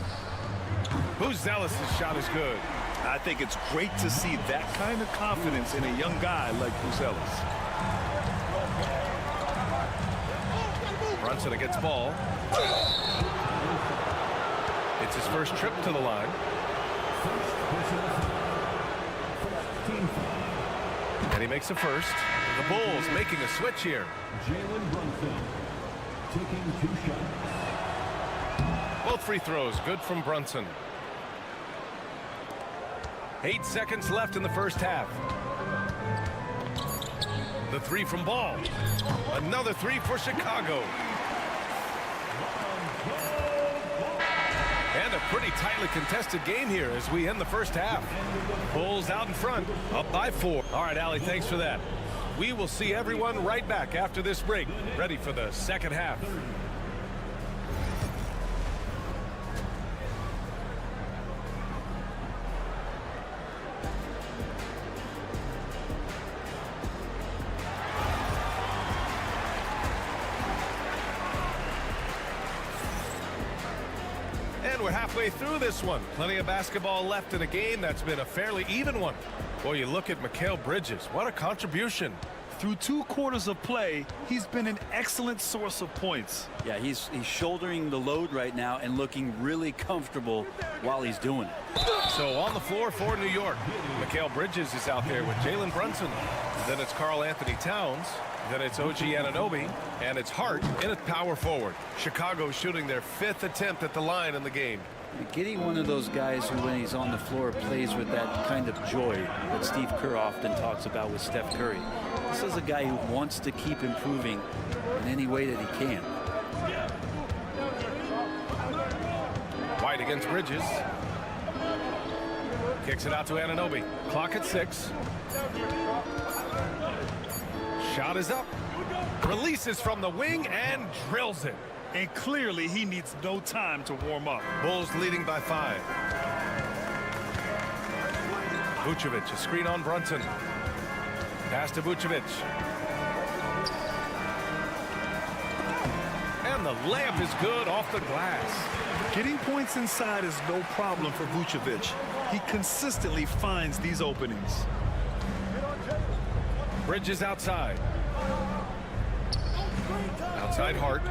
Buzelis' shot is good. I think it's great to see that kind of confidence in a young guy like Buzelis. Brunson against ball. It's his first trip to the line. And he makes a first. The Bulls making a switch here. Jalen Brunson taking 2 shots. Both free throws good from Brunson. 8 seconds left in the first half. The 3 from Ball. Another 3 for Chicago. And a pretty tightly contested game here as we end the first half. Bulls out in front, up by 4. All right, Allie, thanks for that. We will see everyone right back after this break, ready for the second half. And we're halfway through this one. Plenty of basketball left in a game that's been a fairly even one. Boy, you look at Mikal Bridges. What a contribution. Through 2 quarters of play, he's been an excellent source of points. Yeah, he's shouldering the load right now and looking really comfortable while he's doing it. So on the floor for New York, Mikal Bridges is out there with Jalen Brunson. Then it's Karl Anthony Towns. Then it's OG Anunoby, and it's Hart in at power forward. Chicago shooting their 5th attempt at the line in the game. Getting one of those guys who, when he's on the floor, plays with that kind of joy that Steve Kerr often talks about with Steph Curry. This is a guy who wants to keep improving in any way that he can. White against Bridges. Kicks it out to Anunoby. Clock at 6. Shot is up. Releases from the wing and drills it. And clearly he needs no time to warm up. Bulls leading by 5. Vucevic, a screen on Brunson. Pass to Vucevic. And the layup is good off the glass. Getting points inside is no problem for Vucevic. He consistently finds these openings. Bridges outside. Outside Hart.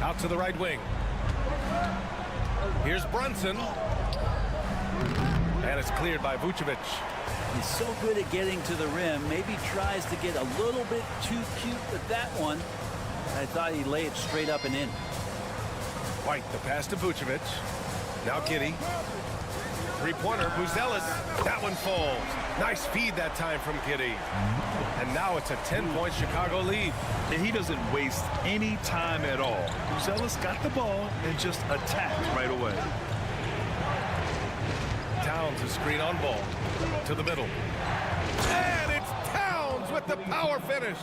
Out to the right wing. Here's Brunson. And it's cleared by Vucevic. He's so good at getting to the rim. Maybe tries to get a little bit too cute with that one. I thought he'd lay it straight up and in. White, the pass to Vucevic. Now Giddey. 3-pointer, Buzelis. That one falls. Nice feed that time from Giddey. And now it's a 10-point Chicago lead. And he doesn't waste any time at all. Buzelis got the ball and just attacked right away. Towns, a screen on Ball. To the middle. And it's Towns with the power finish.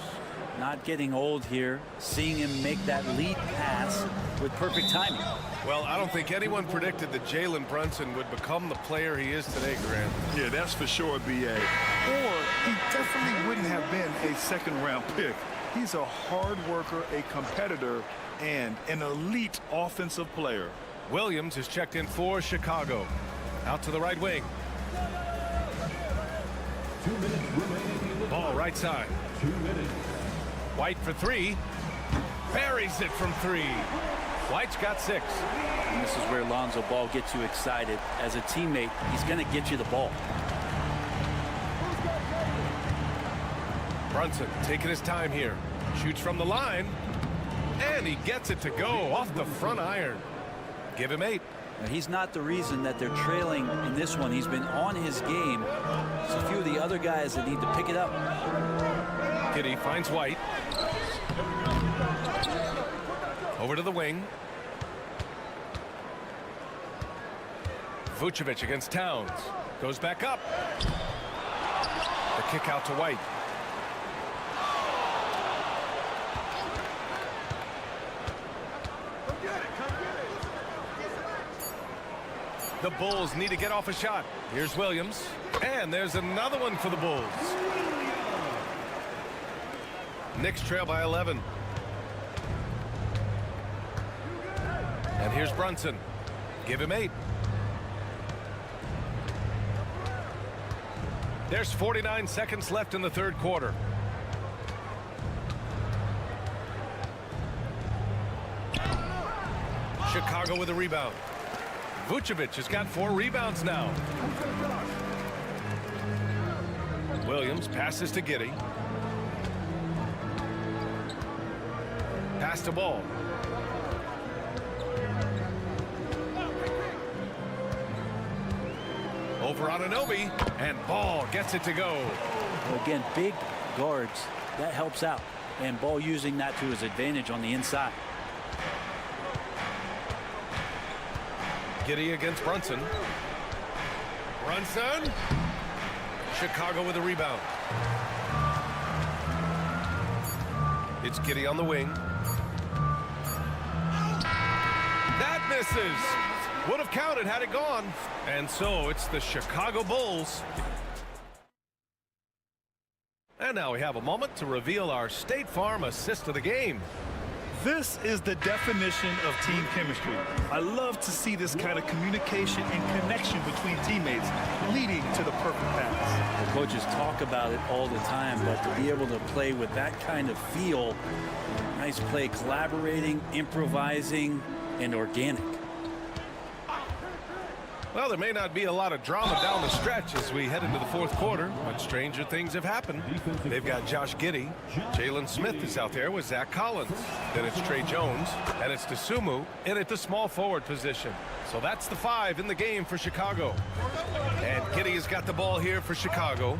Not getting old here. Seeing him make that lead pass with perfect timing. Well, I don't think anyone predicted that Jalen Brunson would become the player he is today, Grant. Yeah, that's for sure, B.A. Or he definitely wouldn't have been a second-round pick. He's a hard worker, a competitor, and an elite offensive player. Williams is checked in for Chicago. Out to the right wing. 2 minutes remaining. Ball right side. 2 minutes. White for 3. Buries it from 3. White's got 6. And this is where Lonzo Ball gets you excited. As a teammate, he's going to get you the ball. Brunson taking his time here. Shoots from the line. And he gets it to go off the front iron. Give him 8. Now, he's not the reason that they're trailing in this one. He's been on his game. There's a few of the other guys that need to pick it up. Giddey finds White. Over to the wing. Vucevic against Towns. Goes back up. The kick out to White. The Bulls need to get off a shot. Here's Williams. And there's another one for the Bulls. Knicks trail by 11. And here's Brunson. Give him 8. There's 49 seconds left in the third quarter. Chicago with a rebound. Vucevic has got 4 rebounds now. Williams passes to Giddey. Pass to Ball. Over on Anunoby, and Ball gets it to go. Well, again, big guards, that helps out. And Ball using that to his advantage on the inside. Giddey against Brunson. Brunson. Chicago with a rebound. It's Giddey on the wing. That misses. Would have counted had it gone. And so it's the Chicago Bulls. And now we have a moment to reveal our State Farm assist of the game. This is the definition of team chemistry. I love to see this kind of communication and connection between teammates leading to the perfect pass. The coaches talk about it all the time, but to be able to play with that kind of feel, nice play, collaborating, improvising, and organic. Well, there may not be a lot of drama down the stretch as we head into the fourth quarter, but stranger things have happened. They've got Josh Giddey. Jalen Smith is out there with Zach Collins. Then it's Trey Jones, and it's Dosunmu in at the small forward position. So that's the 5 in the game for Chicago. And Giddey has got the ball here for Chicago.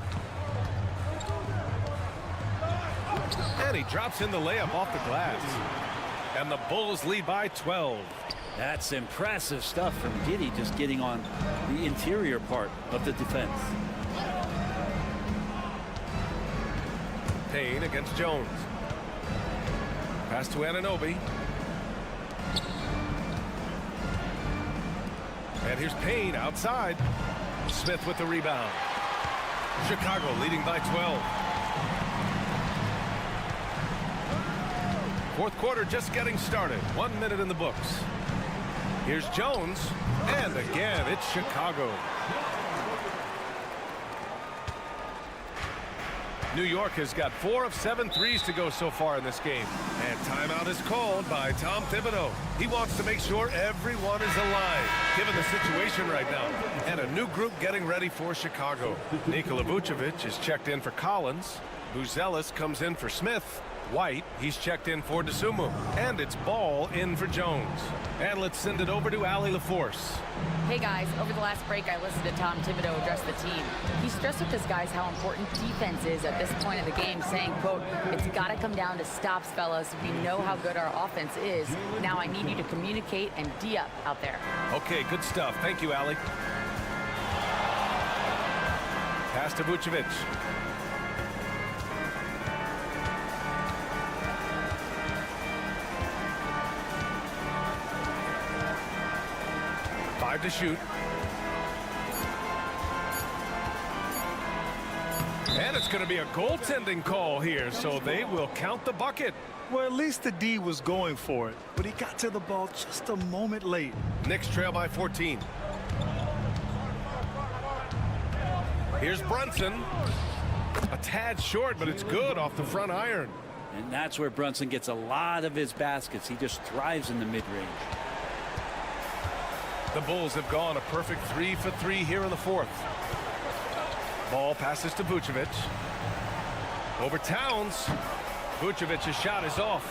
And he drops in the layup off the glass. And the Bulls lead by 12. That's impressive stuff from Giddey, just getting on the interior part of the defense. Payne against Jones. Pass to Anunoby. And here's Payne outside. Smith with the rebound. Chicago leading by 12. Fourth quarter just getting started. 1 minute in the books. Here's Jones, and again, it's Chicago. New York has got 4 of 7 threes to go so far in this game. And timeout is called by Tom Thibodeau. He wants to make sure everyone is alive, given the situation right now. And a new group getting ready for Chicago. Nikola Vucevic is checked in for Collins. Buzelis comes in for Smith. White, he's checked in for Dosunmu. And it's Ball in for Jones. And let's send it over to Allie LaForce. Hey guys, over the last break I listened to Tom Thibodeau address the team. He stressed with his guys how important defense is at this point of the game, saying, quote, "It's got to come down to stops, fellas. We know how good our offense is. Now I need you to communicate and D-up out there." Okay, good stuff. Thank you, Allie. Pass to Vucevic. To shoot. And it's going to be a goaltending call here, so they will count the bucket. Well, at least the D was going for it, but he got to the ball just a moment late. Knicks trail by 14. Here's Brunson. A tad short, but it's good off the front iron. And that's where Brunson gets a lot of his baskets. He just thrives in the mid-range. The Bulls have gone a perfect 3 for 3 here in the fourth. Ball passes to Vucevic. Over Towns. Vucevic's shot is off.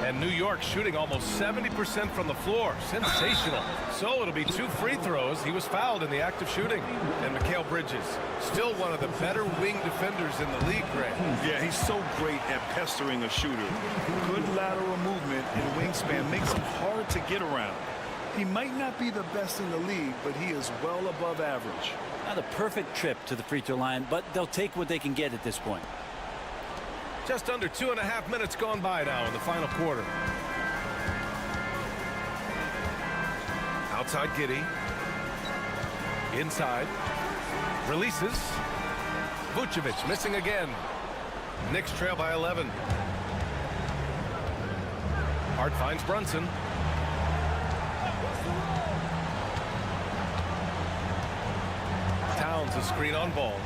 And New York shooting almost 70% from the floor. Sensational. So it'll be 2 free throws. He was fouled in the act of shooting. And Mikal Bridges, still one of the better wing defenders in the league, Grant. Yeah, he's so great at pestering a shooter. Good lateral movement and wingspan makes him hard to get around. He might not be the best in the league, but he is well above average. Not a perfect trip to the free throw line, but they'll take what they can get at this point. Just under 2.5 minutes gone by now in the final quarter. Outside Giddey. Inside. Releases. Vucevic missing again. Knicks trail by 11. Hart finds Brunson. Towns a screen on ball.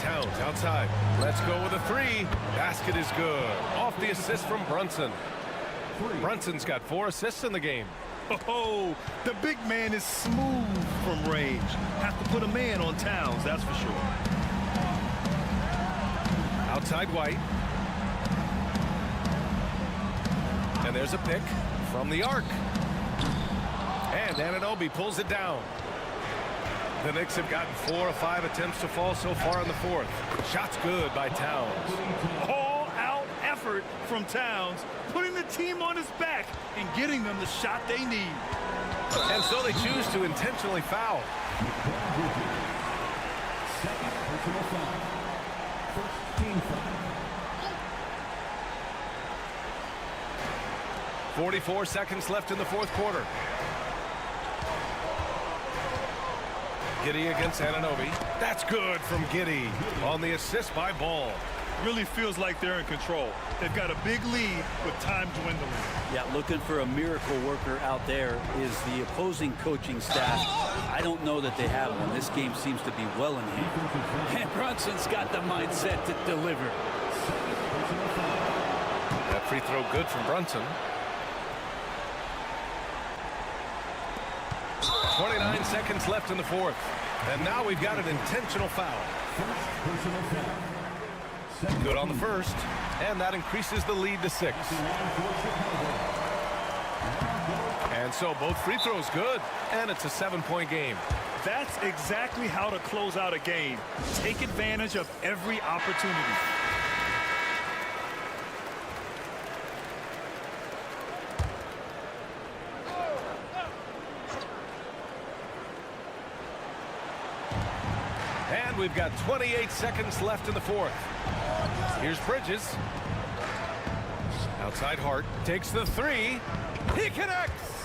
Towns outside. Let's go with a three. Basket is good. Off the assist from Brunson. Brunson's got 4 assists in the game. Oh, the big man is smooth from range. Have to put a man on Towns, that's for sure. Outside White. And there's a pick from the arc. And Anunoby pulls it down. The Knicks have gotten 4 of 5 attempts to fall so far in the fourth. Shot's good by Towns. All-out effort from Towns, putting the team on his back and getting them the shot they need. And so they choose to intentionally foul. Second personal foul. First team foul. 44 seconds left in the fourth quarter. Giddey against Anunoby. That's good from Giddey on the assist by Ball. Really feels like they're in control. They've got a big lead with time dwindling. Yeah, looking for a miracle worker out there is the opposing coaching staff. I don't know that they have one. This game seems to be well in hand. And Brunson's got the mindset to deliver. That free throw good from Brunson. 29 seconds left in the fourth. And now we've got an intentional foul. Good on the first. And that increases the lead to 6. And so both free throws good. And it's a 7-point game. That's exactly how to close out a game. Take advantage of every opportunity. And we've got 28 seconds left in the fourth. Here's Bridges. Outside Hart takes the three. He connects.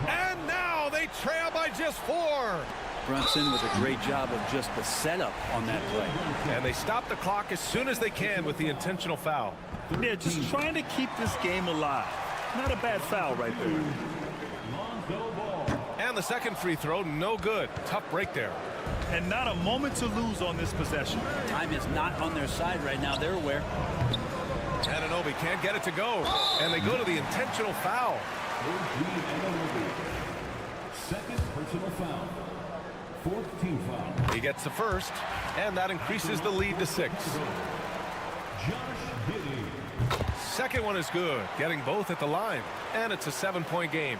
And now they trail by just 4. Brunson with a great job of just the setup on that play. And they stop the clock as soon as they can with the intentional foul. They're just trying to keep this game alive. Not a bad foul right there. And the second free throw, no good. Tough break there. And not a moment to lose on this possession. Time is not on their side right now. They're aware. Anunoby can't get it to go. And they go to the intentional foul. Second personal foul. Fourth team foul. He gets the first, and that increases the lead to 6. Second one is good, getting both at the line. And it's a 7-point game.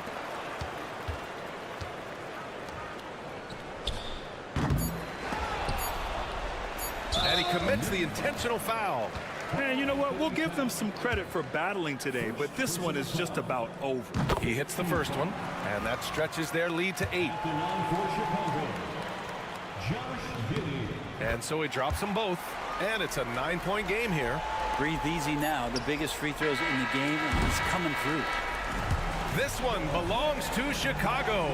And he commits the intentional foul. Man, you know what? We'll give them some credit for battling today, but this one is just about over. He hits the first one, and that stretches their lead to 8. And so he drops them both, and it's a 9-point game here. Breathe easy now. The biggest free throws in the game, and he's coming through. This one belongs to Chicago.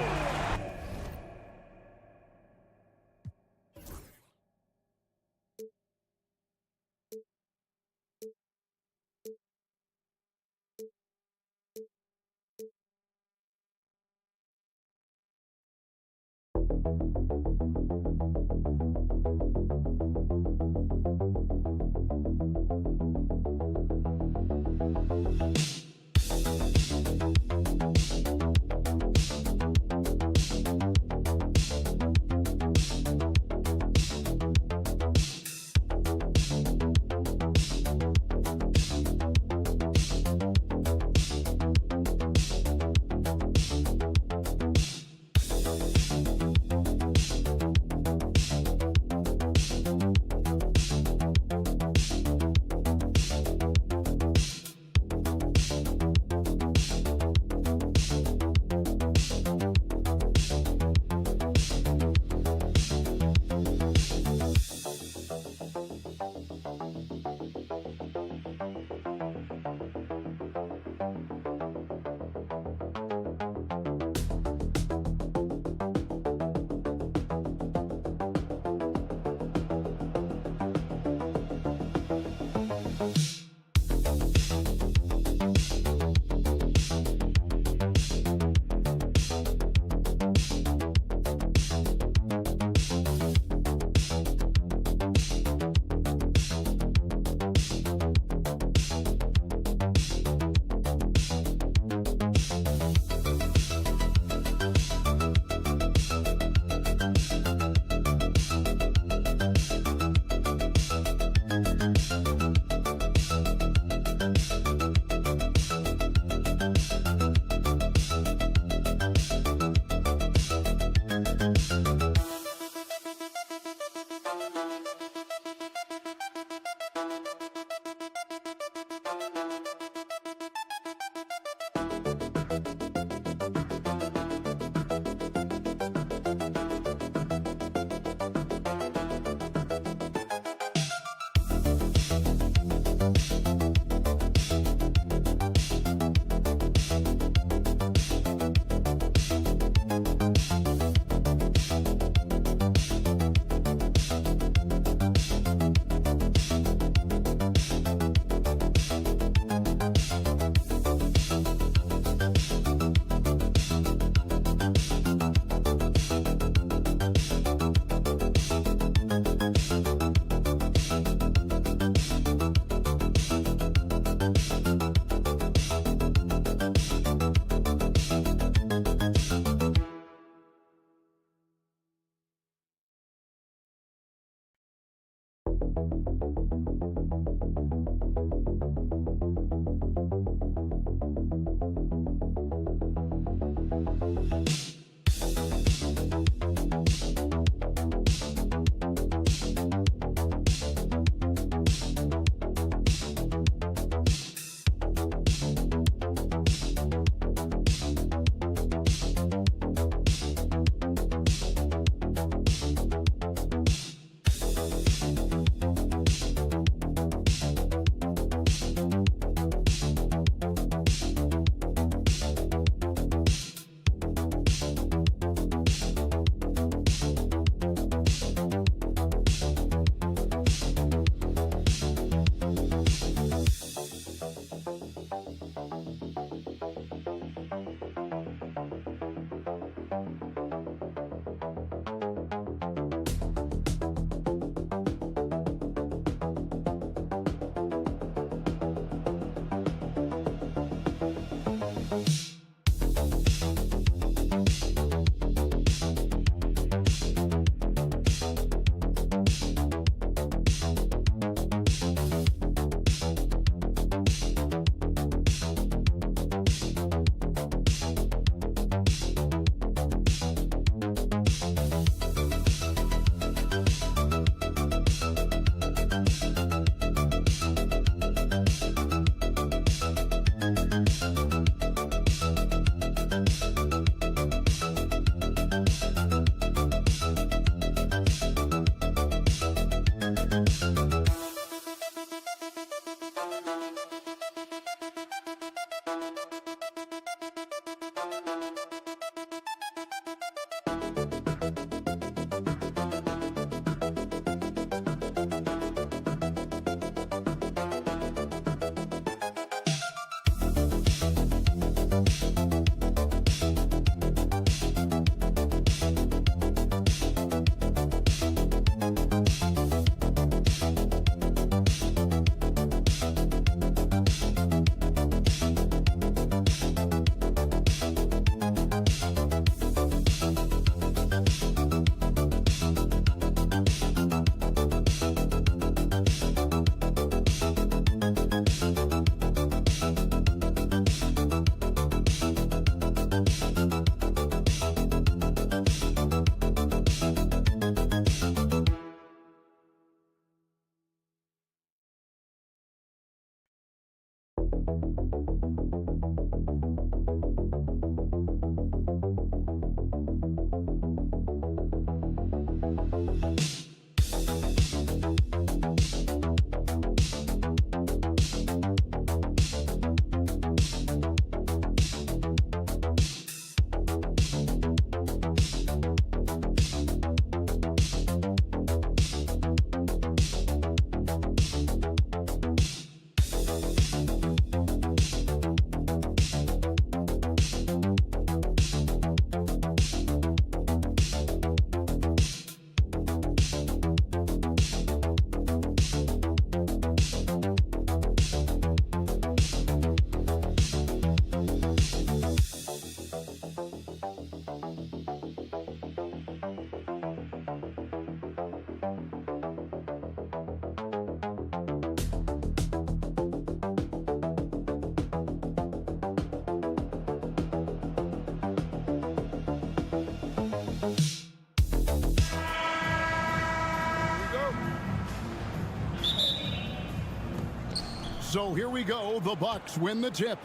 So here we go. The Bucks win the tip.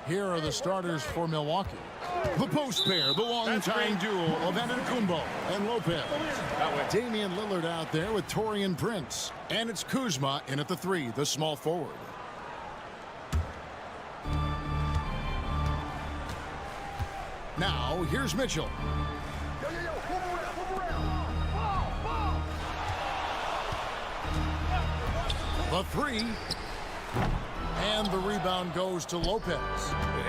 Here are the starters for Milwaukee. The post pair, the long-time duo of Antetokounmpo and Lopez. Damian Lillard out there with Taurean Prince. And it's Kuzma in at the 3, the small forward. Now, here's Mitchell. The 3. And the rebound goes to Lopez.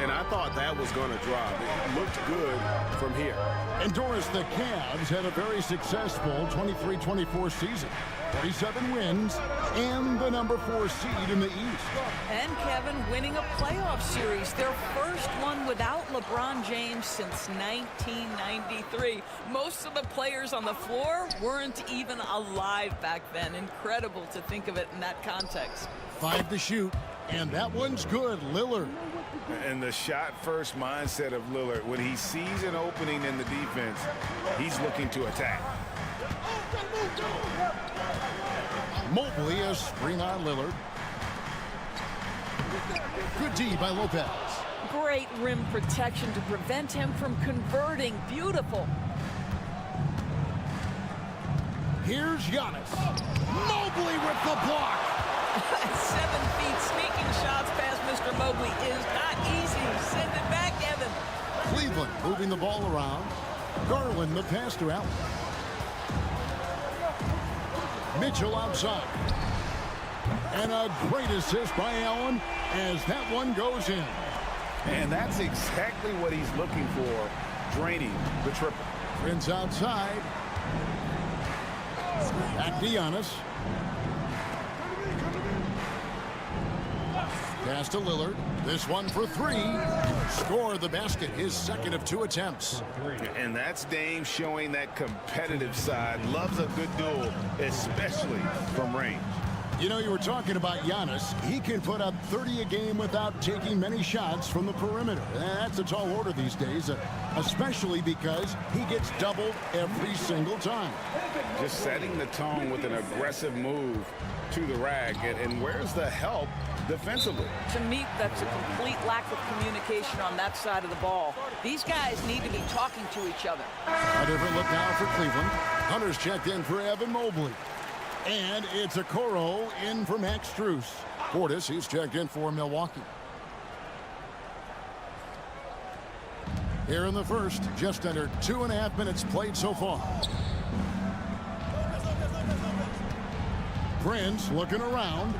And I thought that was going to drop. It looked good from here. And Doris, the Cavs had a very successful 23-24 season. 47 wins and the number 4 seed in the East. And Kevin winning a playoff series, their first one without LeBron James since 1993. Most of the players on the floor weren't even alive back then. Incredible to think of it in that context. 5 to shoot, and that one's good. Lillard. And the shot-first mindset of Lillard, when he sees an opening in the defense, he's looking to attack. Mobley a screen on Lillard. Good D by Lopez. Great rim protection to prevent him from converting. Beautiful. Here's Giannis. Mobley with the block. 7 feet, sneaking shots past Mr. Mobley is not easy. Send it back, Evan. Cleveland moving the ball around. Garland the pass to Allen. Mitchell outside. And a great assist by Allen as that one goes in. And that's exactly what he's looking for, draining the triple. Prince outside. Back to Giannis. Pass to Lillard. This one for 3. Score the basket, his second of 2 attempts. And that's Dame showing that competitive side. Loves a good duel, especially from range. You know, you were talking about Giannis. He can put up 30 a game without taking many shots from the perimeter. That's a tall order these days, especially because he gets doubled every single time. Just setting the tone with an aggressive move to the rack. And where's the help defensively? To me, that's a complete lack of communication on that side of the ball. These guys need to be talking to each other. A different look now for Cleveland. Hunter's checked in for Evan Mobley. And it's a Okoro in for Max Strus. Portis, he's checked in for Milwaukee. Here in the first, just under 2.5 minutes played so far. Prince looking around.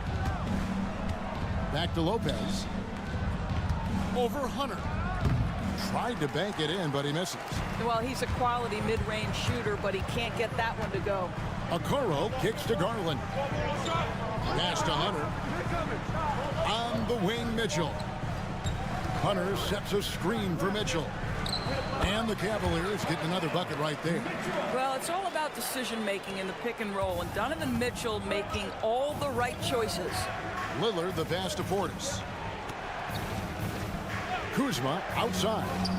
Back to Lopez. Over Hunter. Tried to bank it in, but he misses. Well, he's a quality mid-range shooter, but he can't get that one to go. Okoro kicks to Garland. Pass to Hunter. On the wing, Mitchell. Hunter sets a screen for Mitchell. And the Cavaliers get another bucket right there. Well, it's all about decision-making in the pick and roll, and Donovan Mitchell making all the right choices. Lillard the pass to Portis. Kuzma outside.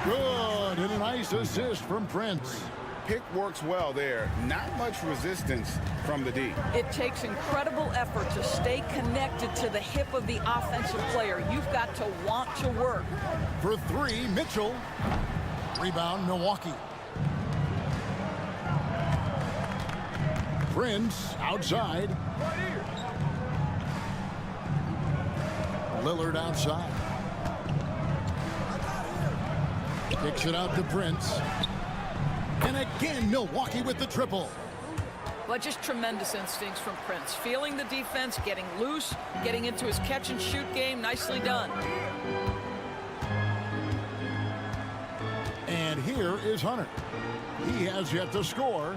Good, and a nice assist from Prince. Pick works well there. Not much resistance from the D. It takes incredible effort to stay connected to the hip of the offensive player. You've got to want to work. For 3, Mitchell. Rebound, Milwaukee. Prince outside. Lillard outside. Kicks it out to Prince. And again, Milwaukee with the triple. But just tremendous instincts from Prince. Feeling the defense, getting loose, getting into his catch-and-shoot game. Nicely done. And here is Hunter. He has yet to score.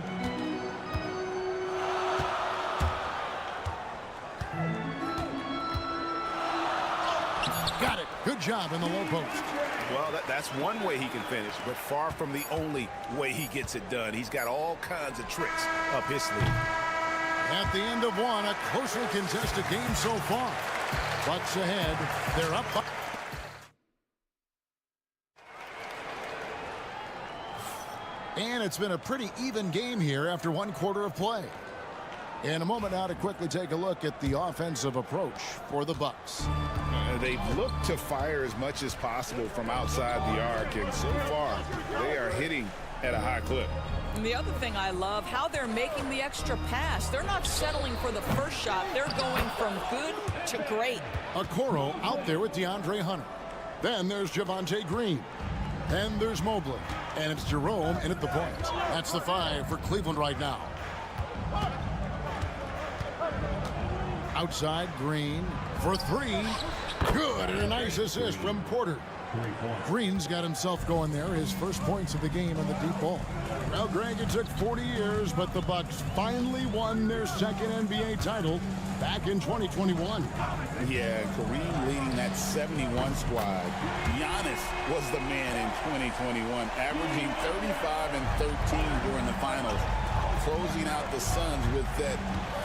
Got it. Good job in the low post. Well, that's one way he can finish, but far from the only way he gets it done. He's got all kinds of tricks up his sleeve. At the end of one, a closely contested game so far. Bucks ahead. They're up. And it's been a pretty even game here after 1 quarter of play. In a moment now to quickly take a look at the offensive approach for the Bucks. They've looked to fire as much as possible from outside the arc, and so far they are hitting at a high clip. And the other thing I love, how they're making the extra pass. They're not settling for the first shot. They're going from good to great. Okoro out there with DeAndre Hunter. Then there's Javonte Green. Then there's Mobley. And it's Jerome in at the point. That's the 5 for Cleveland right now. Outside, Green for three. Good, and a nice assist from Porter. Green's got himself going there, his first points of the game on the deep ball. Now, Greg, it took 40 years, but the Bucks finally won their second NBA title back in 2021. Yeah, Kareem leading that 71 squad. Giannis was the man in 2021, averaging 35 and 13 during the finals, closing out the Suns with that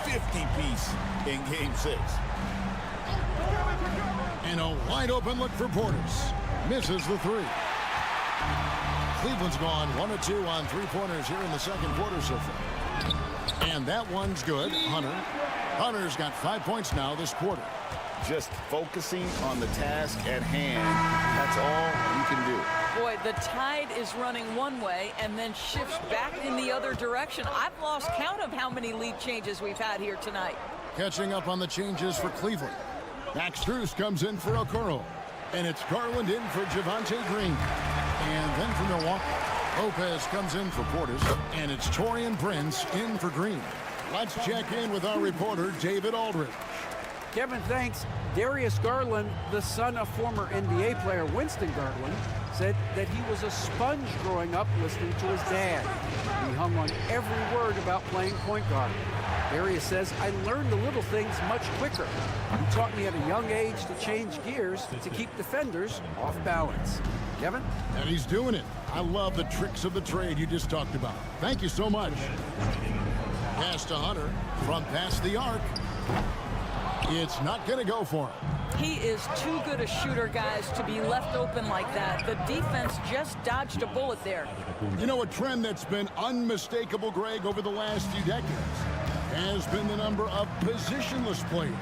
50-piece in Game 6. And a wide-open look for Portis. Misses the three. Cleveland's gone 1 of 2 on three-pointers here in the second quarter so far. And that one's good. Hunter's got 5 points now this quarter. Just focusing on the task at hand, that's all you can do. Boy, the tide is running one way and then shifts back in the other direction. I've lost count of how many lead changes we've had here tonight. Catching up on the changes for Cleveland. Max Strus comes in for Okoro. And it's Garland in for Javonte Green. And then for Milwaukee, Lopez comes in for Portis. And it's Taurean Prince in for Green. Let's check in with our reporter, David Aldridge. Kevin, thanks. Darius Garland, the son of former NBA player Winston Garland, said that he was a sponge growing up listening to his dad. He hung on every word about playing point guard. Darius says, I learned the little things much quicker. He taught me at a young age to change gears to keep defenders off balance. Kevin? And he's doing it. I love the tricks of the trade you just talked about. Thank you so much. Pass to Hunter from past the arc. It's not going to go for him. He is too good a shooter, guys, to be left open like that. The defense just dodged a bullet there. You know, a trend that's been unmistakable, Greg, over the last few decades has been the number of positionless players.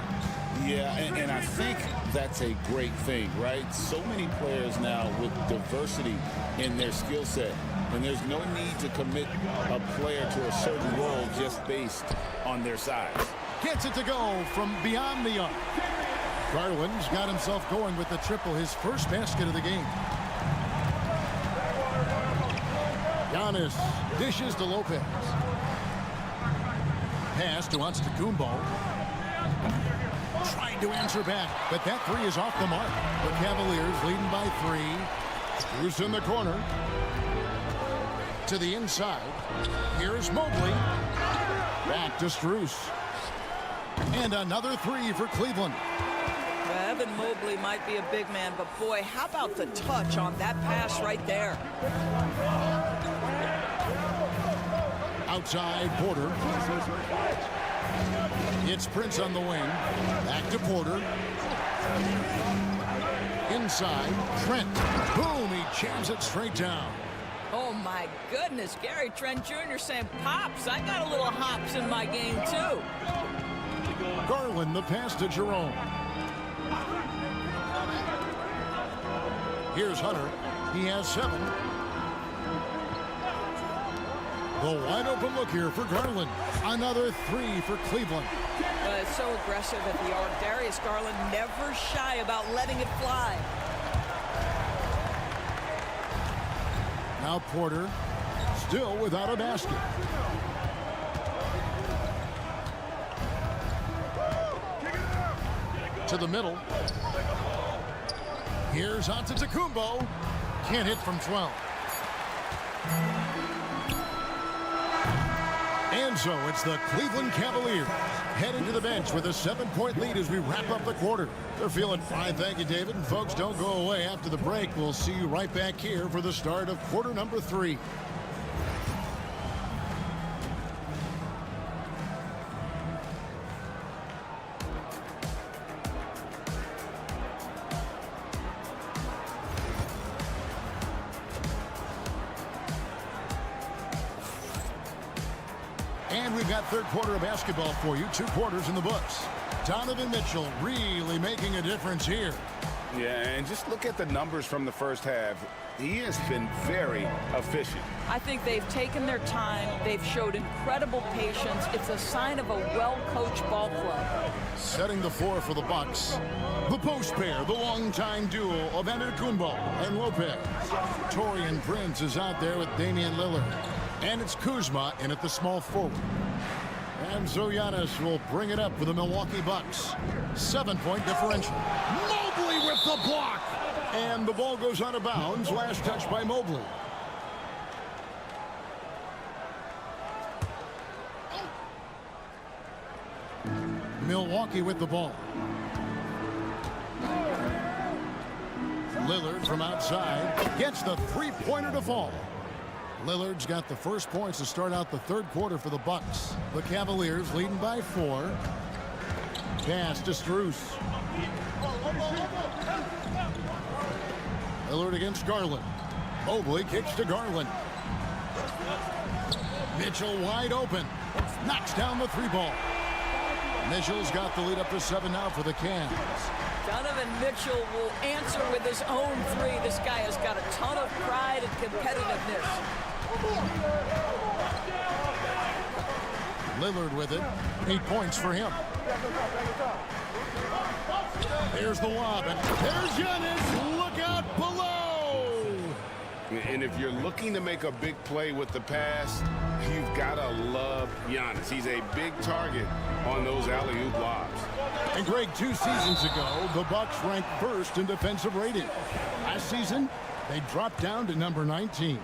Yeah, and I think that's a great thing, right? So many players now with diversity in their skill set, and there's no need to commit a player to a certain role just based on their size. Gets it to go from beyond the arc. Garland's got himself going with the triple, his first basket of the game. Giannis dishes to Lopez. Pass to Antetokounmpo. Trying to answer back, but that three is off the mark. The Cavaliers leading by 3. Strus in the corner. To the inside. Here's Mobley. Back to Strus. And another 3 for Cleveland. Evan Mobley might be a big man, but boy, how about the touch on that pass right there? Outside, Porter. It's Prince on the wing. Back to Porter. Inside, Trent. Boom, he jams it straight down. Oh, my goodness. Gary Trent Jr. saying, Pops, I got a little hops in my game, too. Garland, the pass to Jerome. Here's Hunter. He has 7. The wide open look here for Garland. Another 3 for Cleveland. It's so aggressive at the arc. Darius Garland never shy about letting it fly. Now Porter still without a basket. To the middle. Here's Antetokounmpo. Can't hit from 12. And so it's the Cleveland Cavaliers heading to the bench with a 7-point lead as we wrap up the quarter. They're feeling fine, thank you, David. And folks, don't go away after the break. We'll see you right back here for the start of quarter number 3. And we've got third quarter of basketball for you. 2 quarters in the books. Donovan Mitchell really making a difference here. Yeah, and just look at the numbers from the first half. He has been very efficient. I think they've taken their time. They've showed incredible patience. It's a sign of a well-coached ball club. Setting the floor for the Bucks. The post pair, the longtime duo of Antetokounmpo and Lopez. Taurean Prince is out there with Damian Lillard. And it's Kuzma in at the small forward. And so Giannis will bring it up for the Milwaukee Bucks. 7-point differential. Mobley with the block. And the ball goes out of bounds. Last touch by Mobley. Milwaukee with the ball. Lillard from outside gets the three-pointer to fall. Lillard's got the first points to start out the third quarter for the Bucks. The Cavaliers leading by 4. Pass to Strus. Lillard against Garland. Mobley kicks to Garland. Mitchell wide open. Knocks down the 3-ball. Mitchell's got the lead up to 7 now for the Cavs. Donovan Mitchell will answer with his own 3. This guy has got a ton of pride and competitiveness. Lillard with it. 8 points for him. There's the lob, and there's Giannis. Look out below. And if you're looking to make a big play with the pass, you've got to love Giannis. He's a big target on those alley-oop lobs. And Greg, 2 seasons ago, the Bucks ranked first in defensive rating. Last season, they dropped down to number 19.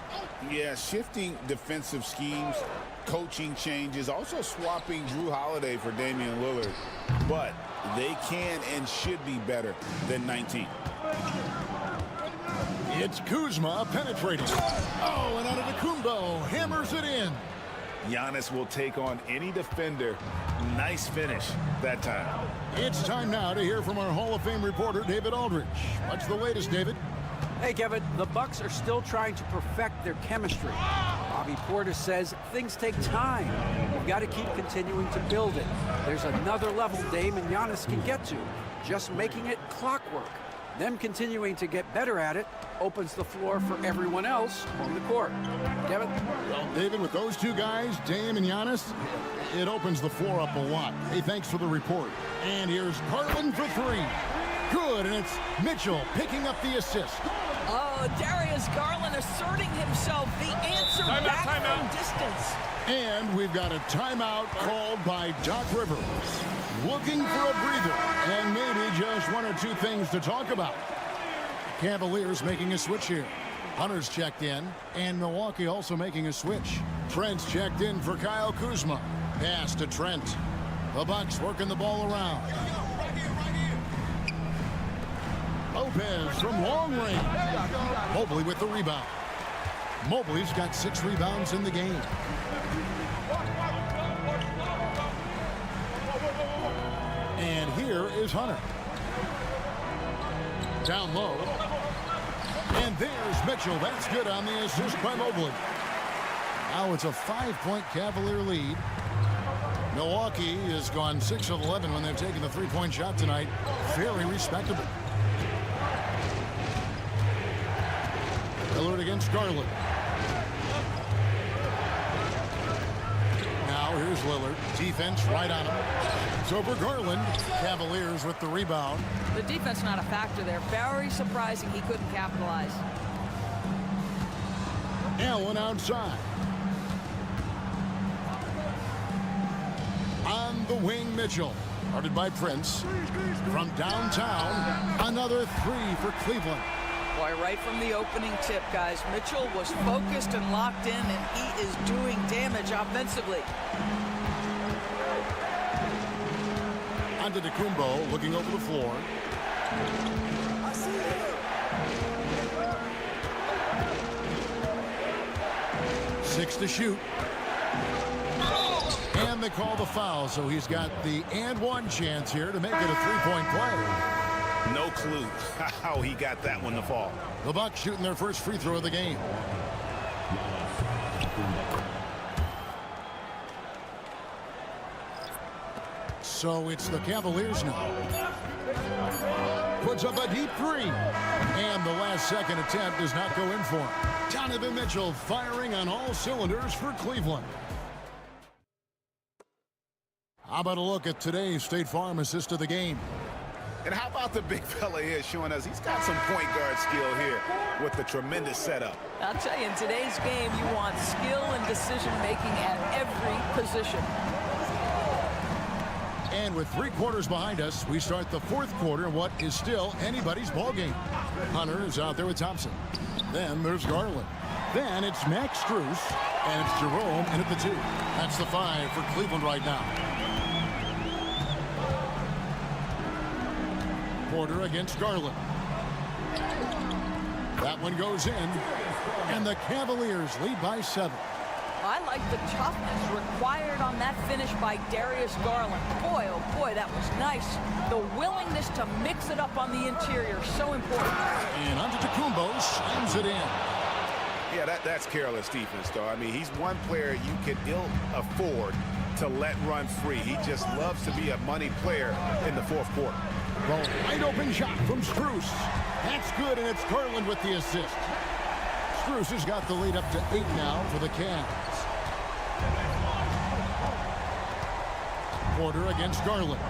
Yeah, shifting defensive schemes, coaching changes, also swapping Drew Holiday for Damian Lillard. But they can and should be better than 19. It's Kuzma penetrating. Oh, and Antetokounmpo hammers it in. Giannis will take on any defender. Nice finish that time. It's time now to hear from our Hall of Fame reporter, David Aldridge. What's the latest, David? Hey, Kevin, the Bucks are still trying to perfect their chemistry. Bobby Portis says things take time. You've got to keep continuing to build it. There's another level Dame and Giannis can get to, just making it clockwork. Them continuing to get better at it opens the floor for everyone else on the court. Kevin? Well, David, with those 2 guys, Dame and Giannis, it opens the floor up a lot. Hey, thanks for the report. And here's Garland for 3. Good, and it's Mitchell picking up the assist. Oh, Darius Garland asserting himself. The answer back from distance. And we've got a timeout called by Doc Rivers. Looking for a breather and maybe just 1 or 2 things to talk about. Cavaliers making a switch here. Hunter's checked in, and Milwaukee also making a switch. Trent's checked in for Kyle Kuzma. Pass to Trent. The Bucks working the ball around. Lopez from long range. Mobley with the rebound. Mobley's got 6 rebounds in the game. And here is Hunter. Down low. And there's Mitchell. That's good on the assist by Mobley. Now it's a 5-point Cavalier lead. Milwaukee has gone 6 of 11 when they've taken the 3-point shot tonight. Very respectable. Lillard against Garland. Now here's Lillard. Defense right on him. It's over Garland. Cavaliers with the rebound. The defense not a factor there. Very surprising he couldn't capitalize. Allen outside. On the wing, Mitchell. Guarded by Prince. From downtown, another 3 for Cleveland. Boy, right from the opening tip, guys, Mitchell was focused and locked in, and he is doing damage offensively. Antetokounmpo looking over the floor. Six to shoot. And they call the foul, so he's got the and 1 chance here to make it a 3-point play. No clue how he got that one to fall. The Bucks shooting their first free throw of the game. So it's the Cavaliers now. Puts up a deep 3. And the last second attempt does not go in for him. Donovan Mitchell firing on all cylinders for Cleveland. How about a look at today's State Farm assist of the game? And how about the big fella here showing us he's got some point guard skill here with the tremendous setup. I'll tell you, in today's game, you want skill and decision-making at every position. And with 3 quarters behind us, we start the 4th quarter in what is still anybody's ball game. Hunter is out there with Thompson. Then there's Garland. Then it's Max Strus, and it's Jerome in at the 2. That's the 5 for Cleveland right now. Porter against Garland. That one goes in, and the Cavaliers lead by 7. I like the toughness required on that finish by Darius Garland. Boy, oh boy, that was nice. The willingness to mix it up on the interior, so important. And Antetokounmpo slams it in. Yeah, that's careless defense, though. I mean, he's one player you can ill afford to let run free. He just loves to be a money player in the 4th quarter. Well, wide open shot from Strus. That's good, and it's Garland with the assist. Strus has got the lead up to 8 now for the Cavs. Porter against Garland.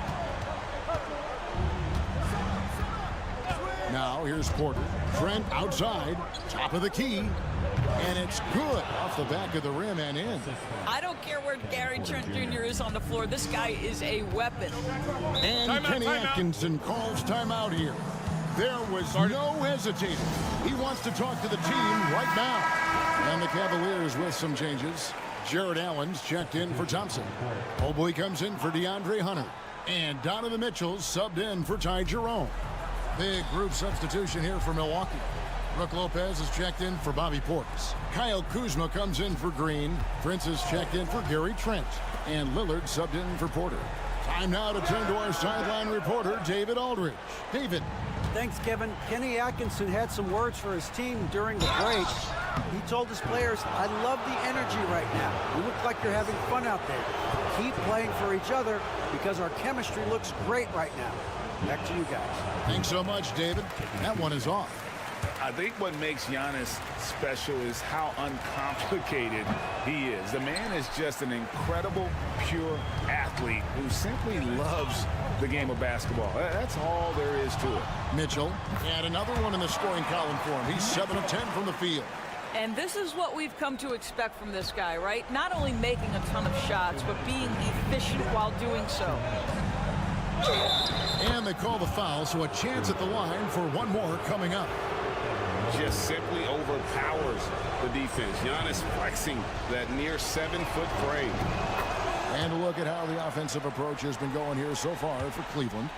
Now here's Porter. Trent outside, top of the key, and it's good off the back of the rim and in. I don't care where Gary Trent Jr. is on the floor. This guy is a weapon. And Kenny Atkinson calls timeout here. There was no hesitating. He wants to talk to the team right now. And the Cavaliers with some changes. Jared Allen's checked in for Thompson. Mobley comes in for DeAndre Hunter. And Donovan Mitchell's subbed in for Ty Jerome. Big group substitution here for Milwaukee. Brook Lopez is checked in for Bobby Portis. Kyle Kuzma comes in for Green. Prince is checked in for Gary Trent. And Lillard subbed in for Porter. Time now to turn to our sideline reporter, David Aldridge. David. Thanks, Kevin. Kenny Atkinson had some words for his team during the break. He told his players, I love the energy right now. You look like you're having fun out there. Keep playing for each other because our chemistry looks great right now. Back to you guys. Thanks so much, David. That one is off. I think what makes Giannis special is how uncomplicated he is. The man is just an incredible, pure athlete who simply loves the game of basketball. That's all there is to it. Mitchell, and another one in the scoring column for him. He's 7 of 10 from the field. And this is what we've come to expect from this guy, right? Not only making a ton of shots, but being efficient while doing so. And they call the foul, so a chance at the line for one more coming up. Just simply overpowers the defense. Giannis flexing that near 7-foot frame. And a look at how the offensive approach has been going here so far for Cleveland.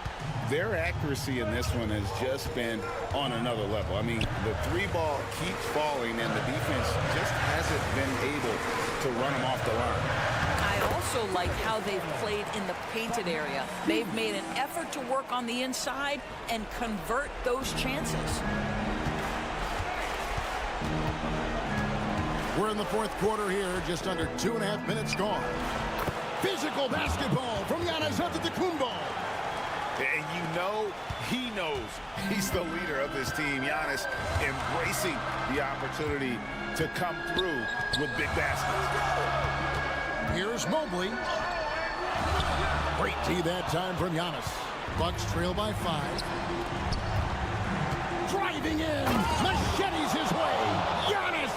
Their accuracy in this one has just been on another level. I mean, the 3-ball keeps falling, and the defense just hasn't been able to run them off the line. I also like how they've played in the painted area. They've made an effort to work on the inside and convert those chances. We're in the 4th quarter here, just under 2.5 minutes gone. Physical basketball from Giannis Antetokounmpo. And you know he knows he's the leader of this team. Giannis embracing the opportunity to come through with big baskets. Here's Mobley. Great tee that time from Giannis. Bucks trail by 5. Driving in. Machetes his way. Giannis.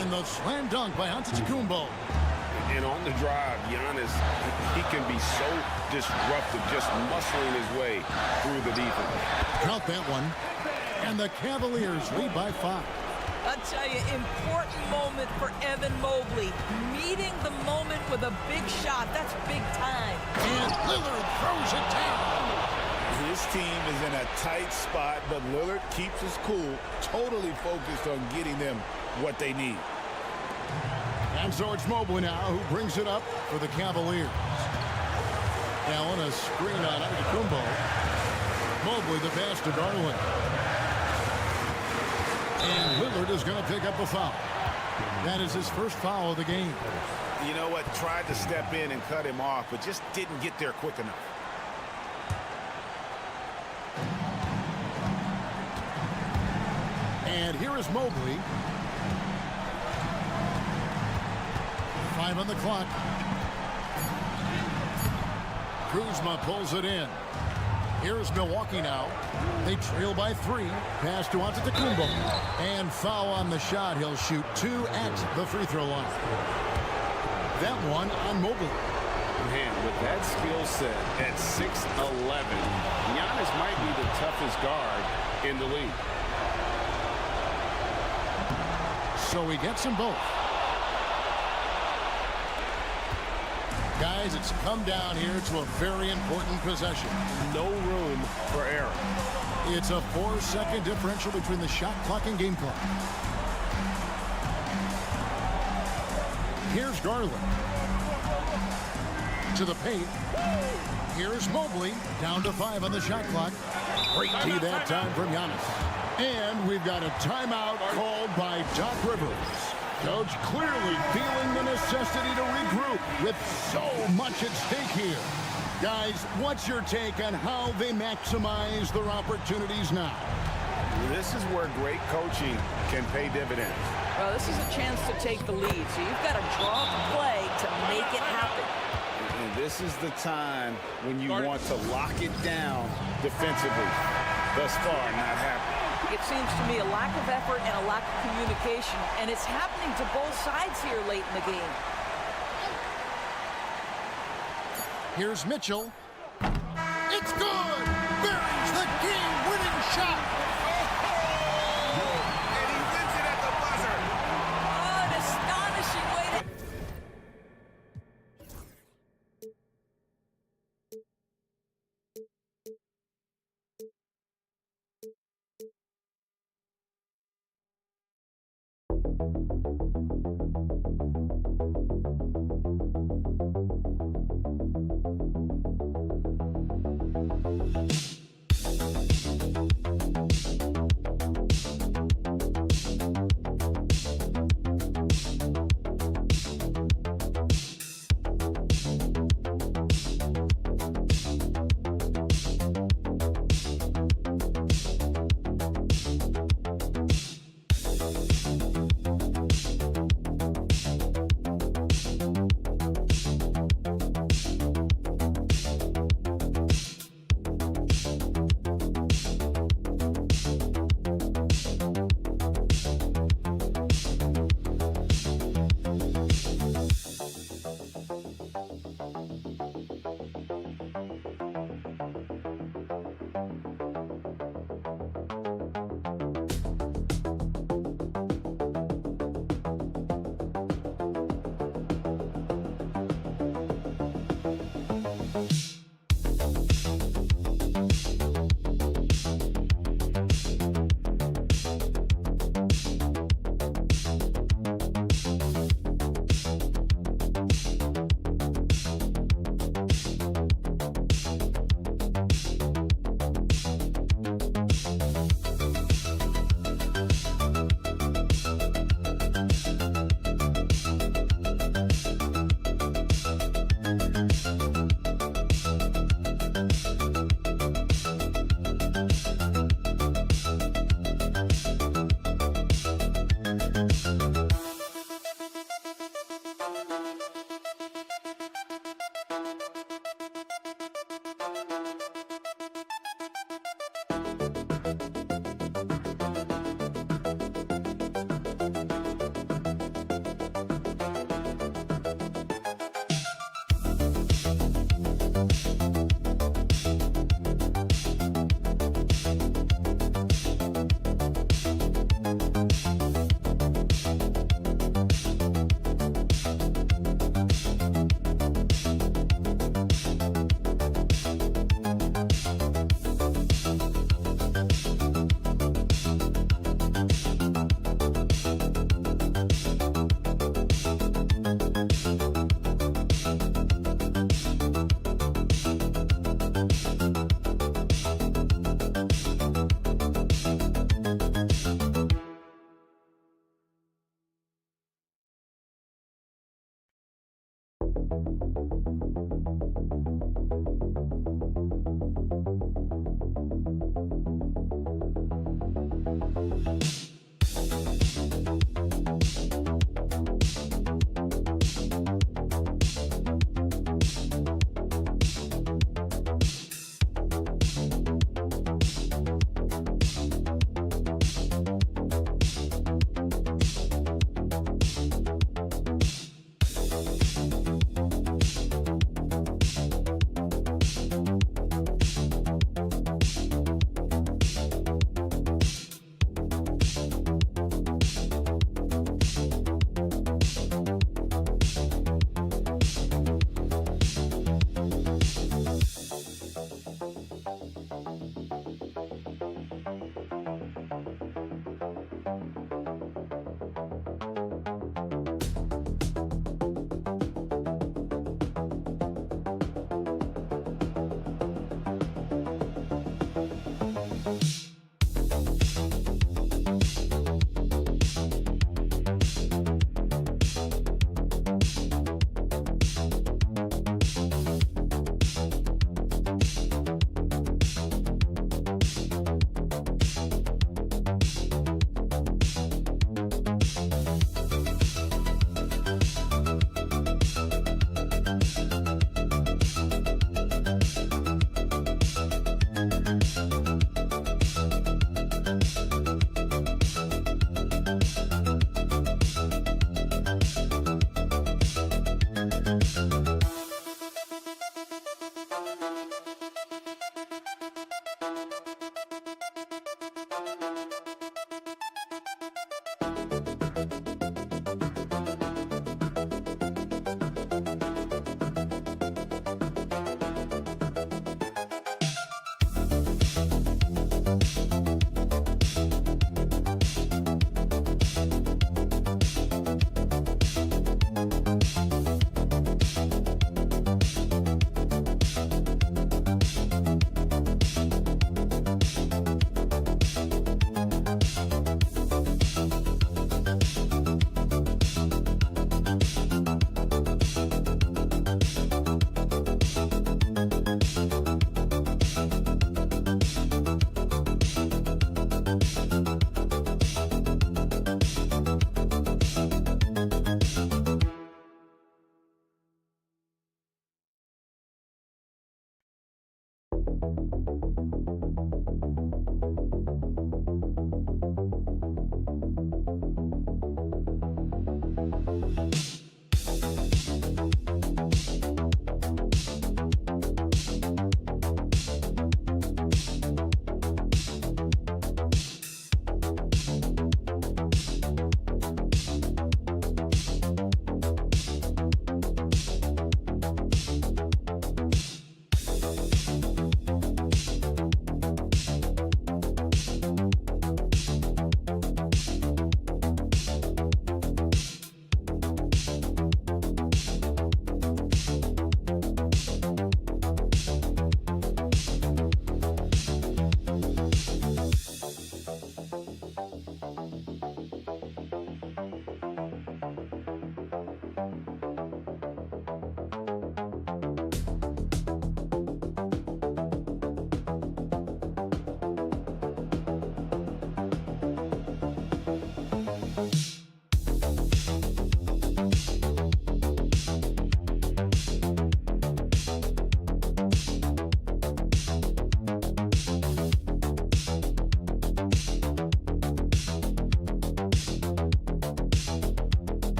And the slam dunk by Antetokounmpo. And on the drive, Giannis, he can be so disruptive, just muscling his way through the defense. Count that one. And the Cavaliers lead by 5. I'll tell you, important moment for Evan Mobley. Meeting the moment with a big shot. That's big time. And Lillard throws it down. His team is in a tight spot, but Lillard keeps his cool, totally focused on getting them what they need. And so it's Mobley now who brings it up for the Cavaliers. Allen, a screen on Antetokounmpo. Mobley the pass to Garland. And Lillard is going to pick up a foul. That is his first foul of the game. You know what? Tried to step in and cut him off, but just didn't get there quick enough. And here is Mobley. 5 on the clock. Kuzma pulls it in. Here's Milwaukee now. They trail by 3. Pass to Antetokounmpo. And foul on the shot. He'll shoot 2 at the free throw line. That one on Mobley. Man, with that skill set at 6'11", Giannis might be the toughest guard in the league. So he gets them both. Guys, it's come down here to a very important possession. No room for error. It's a 4-second differential between the shot clock and game clock. Here's Garland. To the paint. Here's Mobley. Down to 5 on the shot clock. Great D that time from Giannis. And we've got a timeout called by Doc Rivers. Coach clearly feeling the necessity to regroup with so much at stake here. Guys, what's your take on how they maximize their opportunities now? This is where great coaching can pay dividends. Well, this is a chance to take the lead, so you've got to draw the play to make it happen. And this is the time when you want to lock it down defensively. Thus far, not happening. It seems to me a lack of effort and a lack of communication, and it's happening to both sides here late in the game. Here's Mitchell. It's good! Buries the game-winning shot! And he wins it at the buzzer. Oh, an astonishing way to...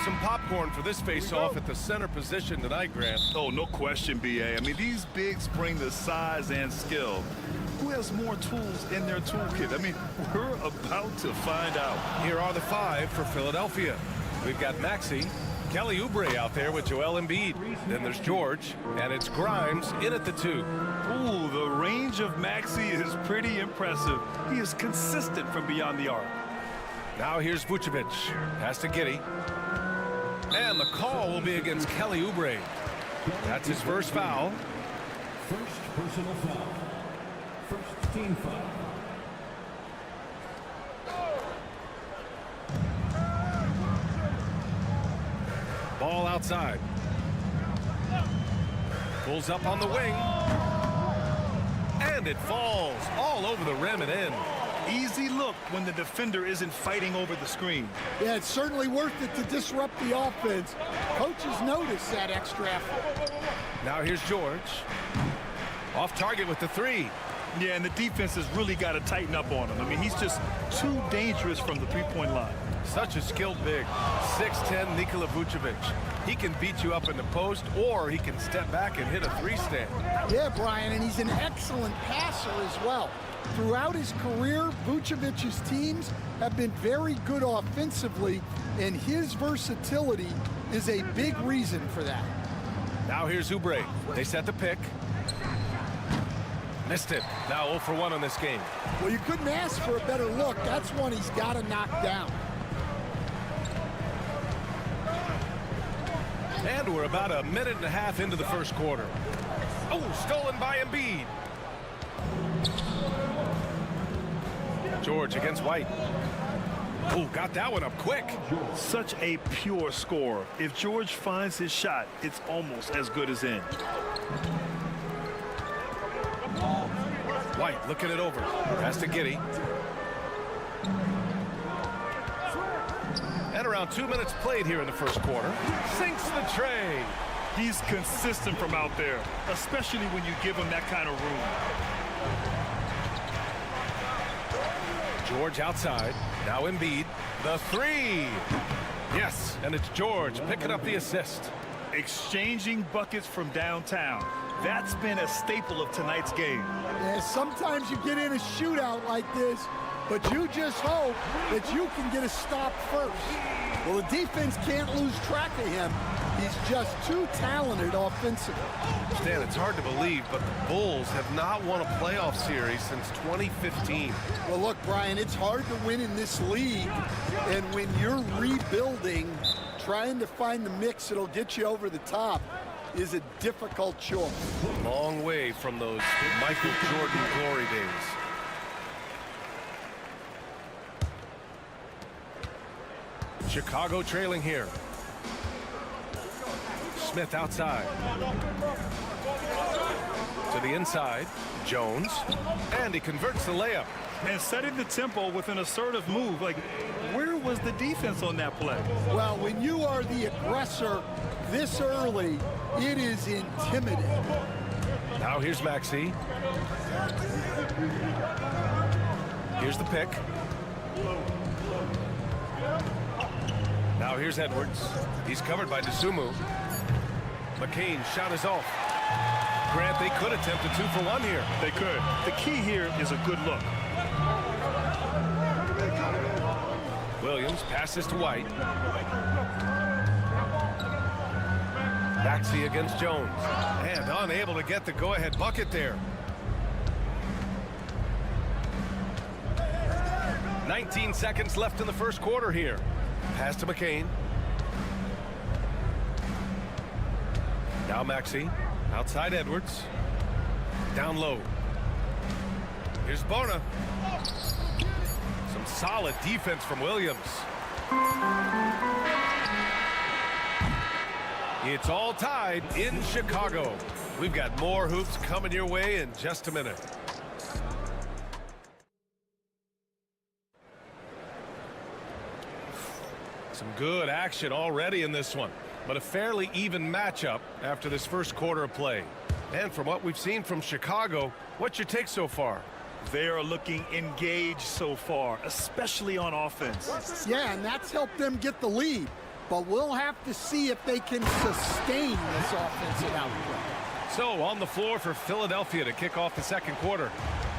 Some popcorn for this face-off at the center position tonight, Grant. Oh, no question, B.A. I mean, these bigs bring the size and skill. Who has more tools in their toolkit? I mean, we're about to find out. Here are the five for Philadelphia. We've got Maxey, Kelly Oubre out there with Joel Embiid. Then there's George, and it's Grimes in at the 2. Ooh, the range of Maxey is pretty impressive. He is consistent from beyond the arc. Now here's Vucevic. Pass to Giddey. And the call will be against Kelly Oubre. That's his first foul. First personal foul. First team foul. Ball outside. Pulls up on the wing. And it falls all over the rim and in. Easy look when the defender isn't fighting over the screen. Yeah, it's certainly worth it to disrupt the offense. Coaches notice that extra effort. Now here's George. Off target with the 3. Yeah, and the defense has really got to tighten up on him. I mean, he's just too dangerous from the three-point line. Such a skilled big. 6'10" Nikola Vucevic. He can beat you up in the post, or he can step back and hit a three-stand. Yeah, Brian, and he's an excellent passer as well. Throughout his career, Vucevic's teams have been very good offensively, and his versatility is a big reason for that. Now here's Oubre. They set the pick. Missed it. Now 0 for 1 on this game. Well, you couldn't ask for a better look. That's one he's got to knock down. And we're about a minute and a half into the first quarter. Oh, stolen by Embiid. George against White. Oh, got that one up quick. Such a pure scorer. If George finds his shot, it's almost as good as in. White looking it over. Pass to Giddey. And around 2 minutes played here in the first quarter. Sinks the tray. He's consistent from out there, especially when you give him that kind of room. George outside. Now Embiid. The three. Yes, and it's George picking up the assist. Exchanging buckets from downtown. That's been a staple of tonight's game. Yeah, sometimes you get in a shootout like this, but you just hope that you can get a stop first. Well, the defense can't lose track of him. He's just too talented offensively. Stan, it's hard to believe, but the Bulls have not won a playoff series since 2015. Well, look, Brian, it's hard to win in this league, and when you're rebuilding, trying to find the mix that'll get you over the top is a difficult choice. Long way from those Michael Jordan glory days. Chicago trailing here. Smith outside. To the inside. Jones. And he converts the layup. And setting the tempo with an assertive move. Like, where was the defense on that play? Well, when you are the aggressor this early, it is intimidating. Now here's Maxey. Here's the pick. Now here's Edwards. He's covered by Dosunmu. McCain's shot is off. Grant, they could attempt a 2 for 1 here. They could. The key here is a good look. Williams passes to White. Maxey against Jones. And unable to get the go-ahead bucket there. 19 seconds left in the first quarter here. Pass to McCain. Now Maxey. Outside Edwards. Down low. Here's Bona. Some solid defense from Williams. It's all tied in Chicago. We've got more hoops coming your way in just a minute. Some good action already in this one, but a fairly even matchup after this first quarter of play. And from what we've seen from Chicago, what's your take so far? They are looking engaged so far, especially on offense. Yeah, and that's helped them get the lead. But we'll have to see if they can sustain this offensive output. So on the floor for Philadelphia to kick off the second quarter,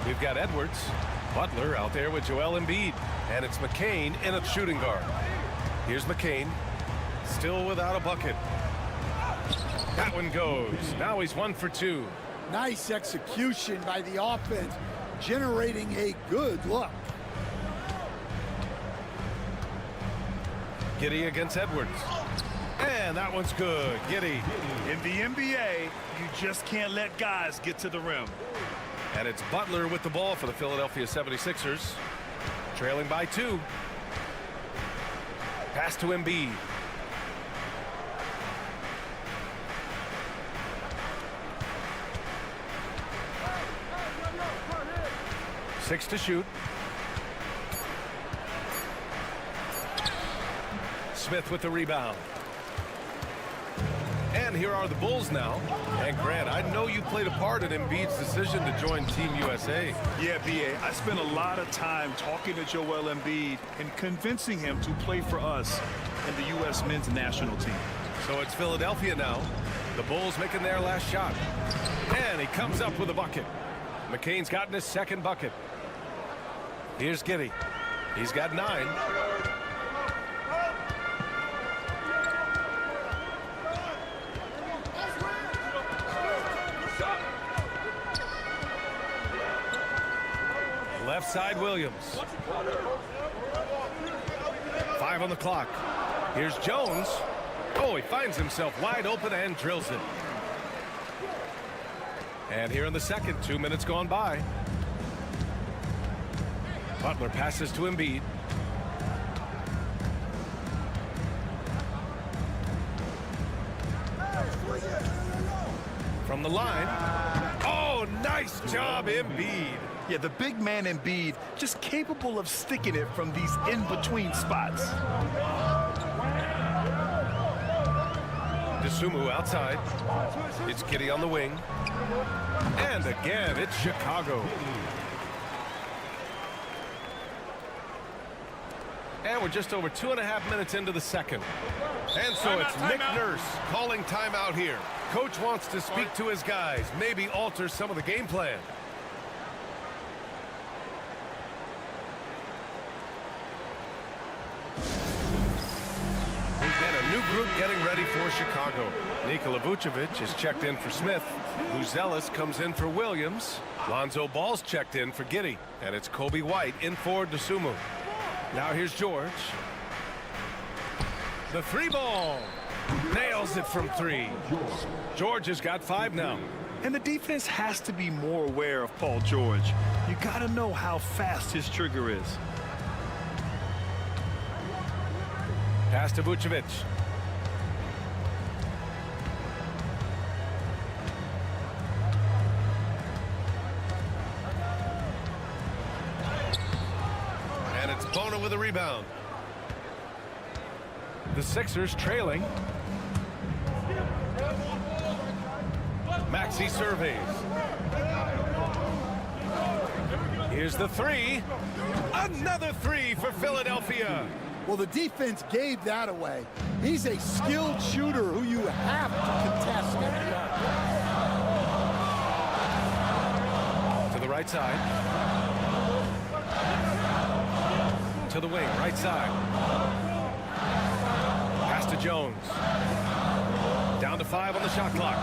we've got Edwards, Butler out there with Joel Embiid, and it's McCain in a shooting guard. Here's McCain, still without a bucket. That one goes. Now he's 1 for 2. Nice execution by the offense, generating a good look. Giddey against Edwards. And that one's good. Giddey. In the NBA, you just can't let guys get to the rim. And it's Butler with the ball for the Philadelphia 76ers. Trailing by 2. Pass to Embiid. Six to shoot. Smith with the rebound. And here are the Bulls now. And Grant, I know you played a part in Embiid's decision to join Team USA. Yeah, B.A., I spent a lot of time talking to Joel Embiid and convincing him to play for us in the U.S. men's national team. So it's Philadelphia now. The Bulls making their last shot. And he comes up with a bucket. McCain's gotten his second bucket. Here's Giddey. He's got 9. Left side, Williams. 5 on the clock. Here's Jones. Oh, he finds himself wide open and drills it. And here in the second, 2 minutes gone by. Butler passes to Embiid. From the line. Oh, nice job, Embiid. Yeah, the big man Embiid just capable of sticking it from these in-between spots. Dosunmu outside. It's Giddey on the wing. And again, it's Chicago. And we're just over 2.5 minutes into the second. And so it's Nick Nurse calling timeout here. Coach wants to speak to his guys, maybe alter some of the game plan. And a new group getting ready for Chicago. Nikola Vucevic is checked in for Smith. Buzelis comes in for Williams. Lonzo Ball's checked in for Giddey. And it's Kobe White in for Dosunmu. Now here's George. The 3 ball. Nails it from 3. George has got 5 now. And the defense has to be more aware of Paul George. You got to know how fast his trigger is. Pass to Vucevic. And it's Bona with a rebound. The Sixers trailing. Maxey surveys. Here's the 3. Another 3 for Philadelphia. Well, the defense gave that away. He's a skilled shooter who you have to contest To the right side. To the wing, right side. Pass to Jones. Down to 5 on the shot clock.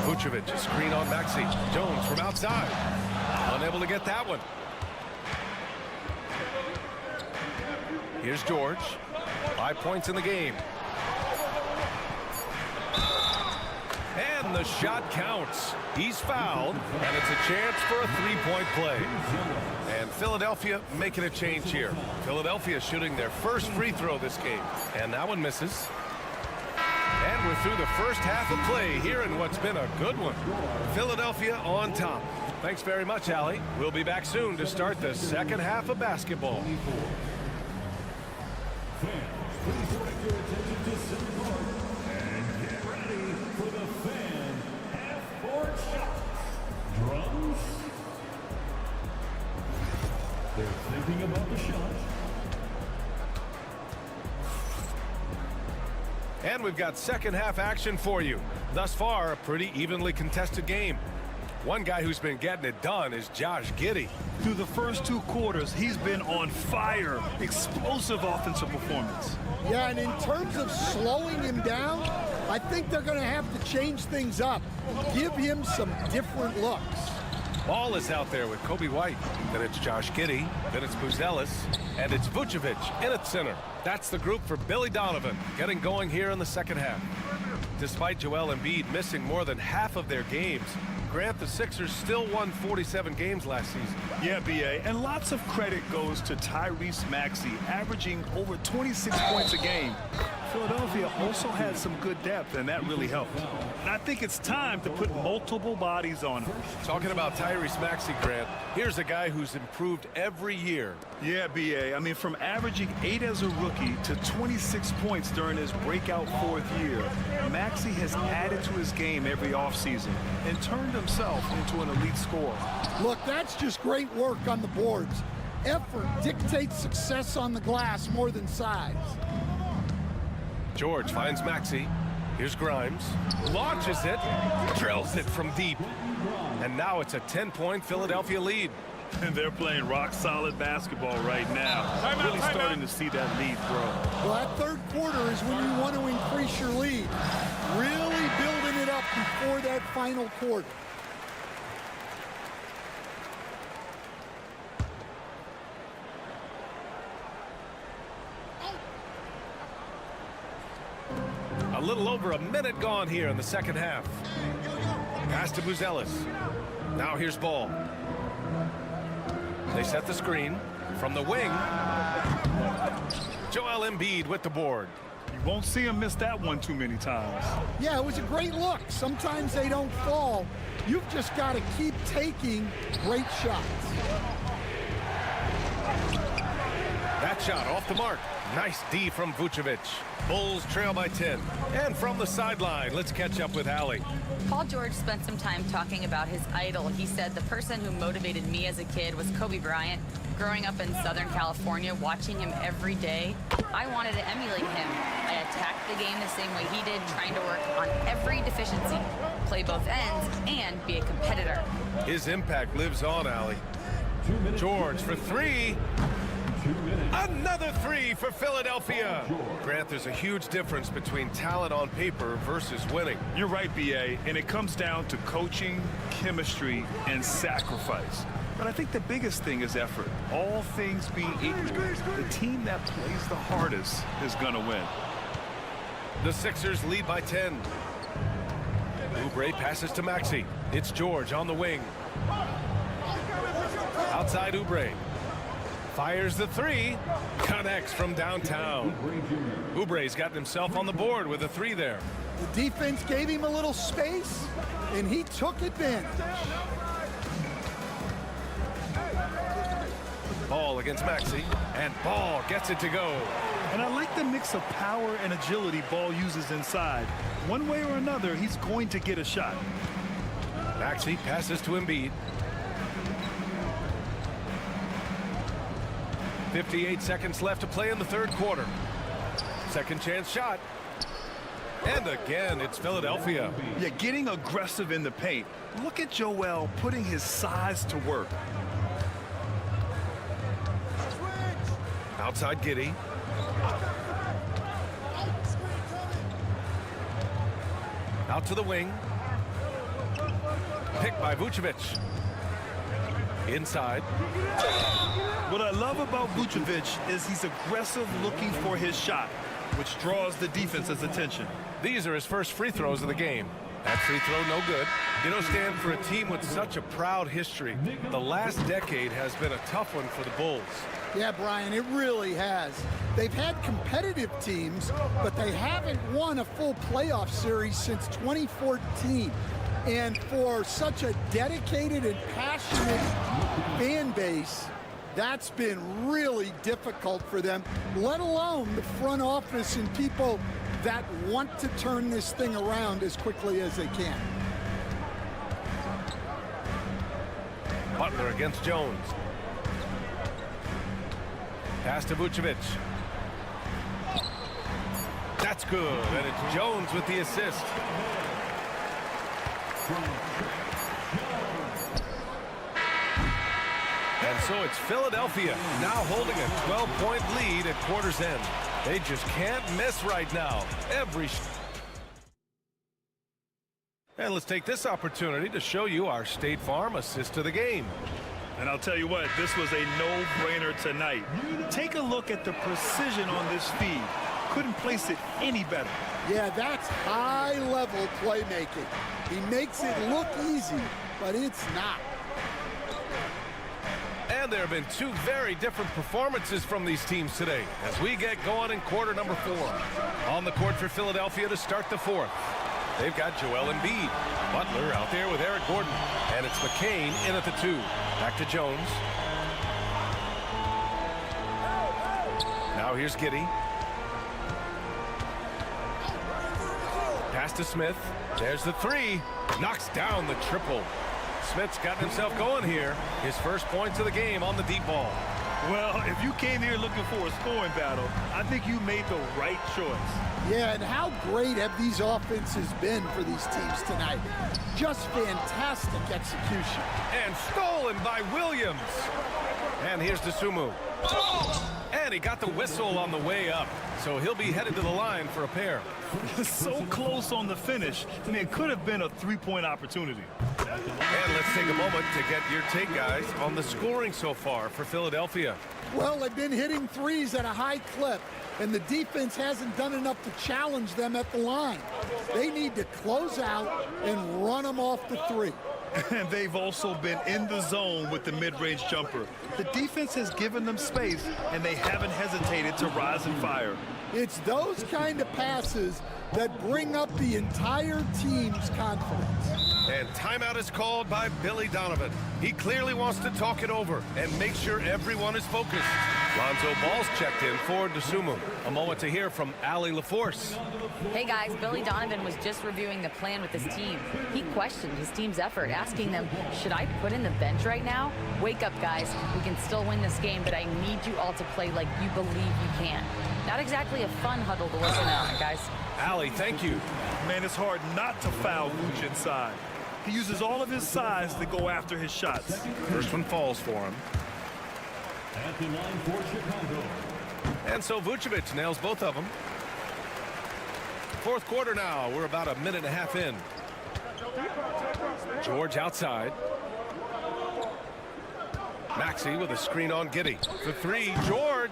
Vucevic, a screen on Maxey. Jones from outside. Unable to get that one. Here's George. 5 points in the game. And the shot counts. He's fouled, and it's a chance for a 3-point play. And Philadelphia making a change here. Philadelphia shooting their first free throw this game. And that one misses. And we're through the first half of play here in what's been a good one. Philadelphia on top. Thanks very much, Allie. We'll be back soon to start the second half of basketball. Please direct your attention to center court and get ready for the fan half-court shots. Drums. They're thinking about the shot. And we've got second half action for you. Thus far, a pretty evenly contested game. One guy who's been getting it done is Josh Giddey. Through the first 2 quarters, he's been on fire. Explosive offensive performance. Yeah, and in terms of slowing him down, I think they're going to have to change things up. Give him some different looks. Ball is out there with Kobe White. Then it's Josh Giddey. Then it's Buzelis. And it's Vucevic in at center. That's the group for Billy Donovan getting going here in the second half. Despite Joel Embiid missing more than half of their games, Grant, the Sixers still won 47 games last season. Yeah, B.A., and lots of credit goes to Tyrese Maxey, averaging over 26 points a game. Philadelphia also had some good depth, and that really helped. And I think it's time to put multiple bodies on him. Talking about Tyrese Maxey, Grant, here's a guy who's improved every year. Yeah, B.A. I mean, from averaging 8 as a rookie to 26 points during his breakout 4th year, Maxey has added to his game every offseason and turned himself into an elite scorer. Look, that's just great work on the boards. Effort dictates success on the glass more than size. George finds Maxey. Here's Grimes. Launches it. Drills it from deep. And now it's a 10-point Philadelphia lead. And they're playing rock-solid basketball right now. Really starting to see that lead grow. Well, that third quarter is when you want to increase your lead. Really building it up before that final quarter. A little over a minute gone here in the second half. Pass to Buzelis. Now here's Ball. They set the screen from the wing. Joel Embiid with the board. You won't see him miss that one too many times. Yeah, it was a great look. Sometimes they don't fall. You've just got to keep taking great shots. That shot off the mark. Nice D from Vucevic. Bulls trail by 10. And from the sideline, let's catch up with Allie. Paul George spent some time talking about his idol. He said, the person who motivated me as a kid was Kobe Bryant. Growing up in Southern California, watching him every day, I wanted to emulate him. I attacked the game the same way he did, trying to work on every deficiency, play both ends, and be a competitor. His impact lives on, Allie. George for 3. Another 3 for Philadelphia. Grant, there's a huge difference between talent on paper versus winning. You're right, B.A., and it comes down to coaching, chemistry, and sacrifice. But I think the biggest thing is effort. All things being equal, the team that plays the hardest is going to win. The Sixers lead by 10. Oubre passes to Maxey. It's George on the wing. Outside Oubre. Fires the 3. Connects from downtown. Oubre's gotten himself on the board with a 3 there. The defense gave him a little space, and he took advantage. Ball against Maxey, and Ball gets it to go. And I like the mix of power and agility Ball uses inside. One way or another, he's going to get a shot. Maxey passes to Embiid. 58 seconds left to play in the third quarter. Second chance shot. And again, it's Philadelphia. Yeah, getting aggressive in the paint. Look at Joel putting his size to work. Outside Giddey. Out to the wing. Picked by Vucevic. Inside. What I love about Vucevic is he's aggressive looking for his shot, which draws the defense's attention. These are his first free throws of the game. That free throw no good. You know, Stan, for a team with such a proud history, the last decade has been a tough one for the Bulls. Yeah, Brian, it really has. They've had competitive teams, but they haven't won a full playoff series since 2014. And for such a dedicated and passionate fan base, that's been really difficult for them, let alone the front office and people that want to turn this thing around as quickly as they can. Butler against Jones. Pass to Vucevic. That's good, and it's Jones with the assist. And so it's Philadelphia now holding a 12-point lead at quarter's end. They just can't miss right now. And let's take this opportunity to show you our State Farm assist to the game. And I'll tell you what, this was a no-brainer tonight. Take a look at the precision on this feed. Couldn't place it any better. Yeah, that's high-level playmaking. He makes it look easy, but it's not. And there have been two very different performances from these teams today as we get going in quarter number 4. On the court for Philadelphia to start the 4th. They've got Joel Embiid. Butler out there with Eric Gordon. And it's McCain in at the 2. Back to Jones. Now here's Giddey. Pass to Smith. There's the 3. Knocks down the triple. Smith's gotten himself going here. His first points of the game on the deep ball. Well, if you came here looking for a scoring battle, I think you made the right choice. Yeah, and how great have these offenses been for these teams tonight? Just fantastic execution. And stolen by Williams. And here's Dosunmu. And he got the whistle on the way up. So he'll be headed to the line for a pair. So close on the finish. I mean, it could have been a three-point opportunity. And let's take a moment to get your take, guys, on the scoring so far for Philadelphia. Well, they've been hitting threes at a high clip, and the defense hasn't done enough to challenge them at the line. They need to close out and run them off the 3. And they've also been in the zone with the mid-range jumper. The defense has given them space, and they haven't hesitated to rise and fire. It's those kind of passes that bring up the entire team's confidence. And timeout is called by Billy Donovan. He clearly wants to talk it over and make sure everyone is focused. Lonzo Ball's checked in for Dosunmu. A moment to hear from Allie LaForce. Hey guys, Billy Donovan was just reviewing the plan with his team. He questioned his team's effort, asking them, should I put in the bench right now? Wake up, guys. We can still win this game, but I need you all to play like you believe you can. Not exactly a fun huddle to listen to, guys. Allie, thank you. Man, it's hard not to foul Vooch inside. He uses all of his size to go after his shots. First one falls for him. At the line for Chicago. And so Vucevic nails both of them. 4th quarter now. We're about a minute and a half in. George outside. Maxey with a screen on Giddey. The 3, George.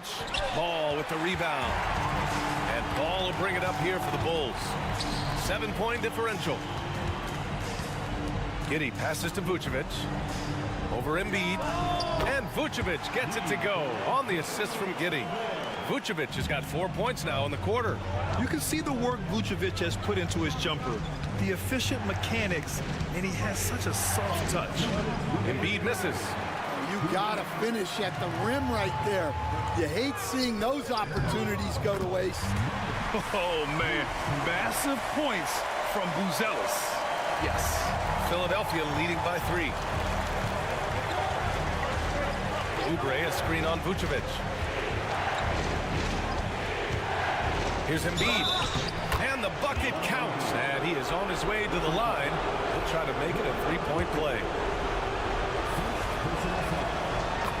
Ball with the rebound. And Ball will bring it up here for the Bulls. 7-point differential. Giddey passes to Vucevic. Over Embiid. And Vucevic gets it to go on the assist from Giddey. Vucevic has got 4 points now in the quarter. You can see the work Vucevic has put into his jumper, the efficient mechanics, and he has such a soft touch. Embiid misses. You gotta finish at the rim right there. You hate seeing those opportunities go to waste. Oh man, massive points from Buzelis. Yes. Philadelphia leading by 3. Oubre, a screen on Vucevic. Here's Embiid. And the bucket counts. And he is on his way to the line. He'll try to make it a 3-point play.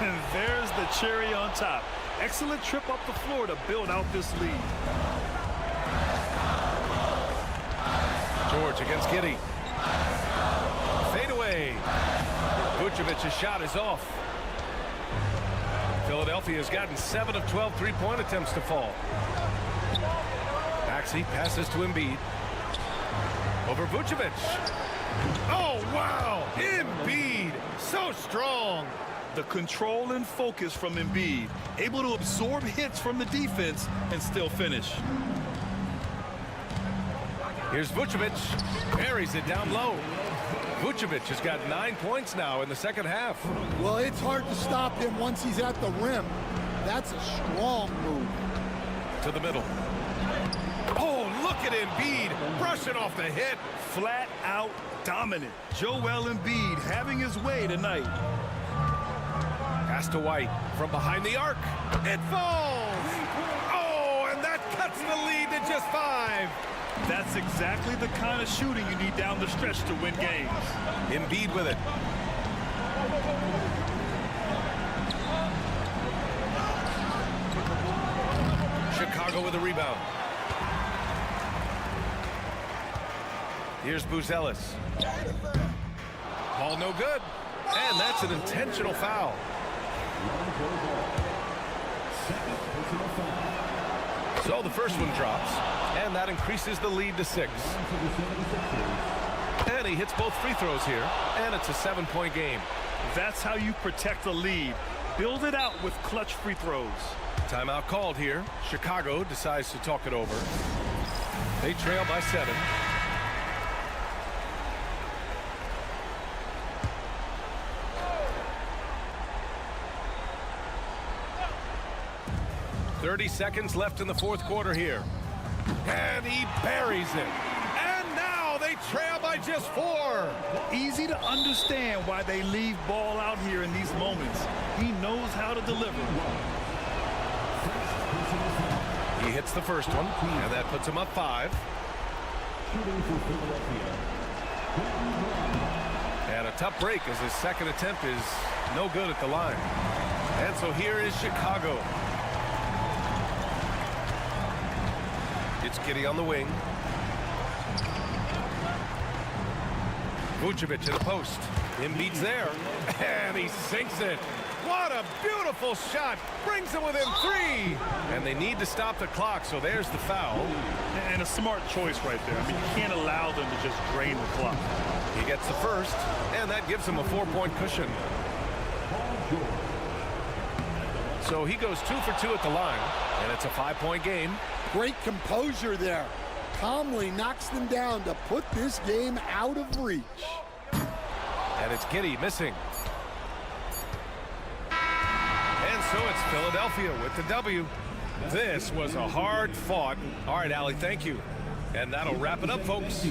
And there's the cherry on top. Excellent trip up the floor to build out this lead. George against Giddey. Fade away. Vucevic's shot is off. Philadelphia has gotten 7 of 12 3-point attempts to fall. Maxey passes to Embiid. Over Vucevic. Oh, wow. Embiid. So strong. The control and focus from Embiid. Able to absorb hits from the defense and still finish. Here's Vucevic. Buries it down low. Vucevic has got 9 points now in the second half. Well, it's hard to stop him once he's at the rim. That's a strong move. To the middle. Oh, look at Embiid brushing off the hit. Flat out dominant. Joel Embiid having his way tonight. Pass to White from behind the arc. It falls. Oh, and that cuts the lead to just 5. That's exactly the kind of shooting you need down the stretch to win games. Embiid with it. Chicago with a rebound. Here's Buzelis. Ball no good. And that's an intentional foul. So the first one drops, and that increases the lead to 6. And he hits both free throws here, and it's a 7-point game. That's how you protect the lead. build it out with clutch free throws. Timeout called here. Chicago decides to talk it over. They trail by 7. "30 seconds left in the fourth quarter here. And he buries it. And now they trail by just 4. Easy to understand why they leave ball out here in these moments. He knows how to deliver. He hits the first one, and that puts him up 5. And a tough break as his second attempt is no good at the line. And so here is Chicago. It's Giddey on the wing. Vucevic to the post. Embiid's there, and he sinks it. What a beautiful shot. Brings them within 3. And they need to stop the clock, so there's the foul. And a smart choice right there. I mean, you can't allow them to just drain the clock. He gets the first, and that gives him a 4-point cushion. So he goes 2 for 2 at the line, and it's a 5-point game. Great composure there. Calmly knocks them down to put this game out of reach. And it's Giddey missing. And so it's Philadelphia with the W. This was a hard-fought. All right, Allie, thank you. And that'll wrap it up, folks.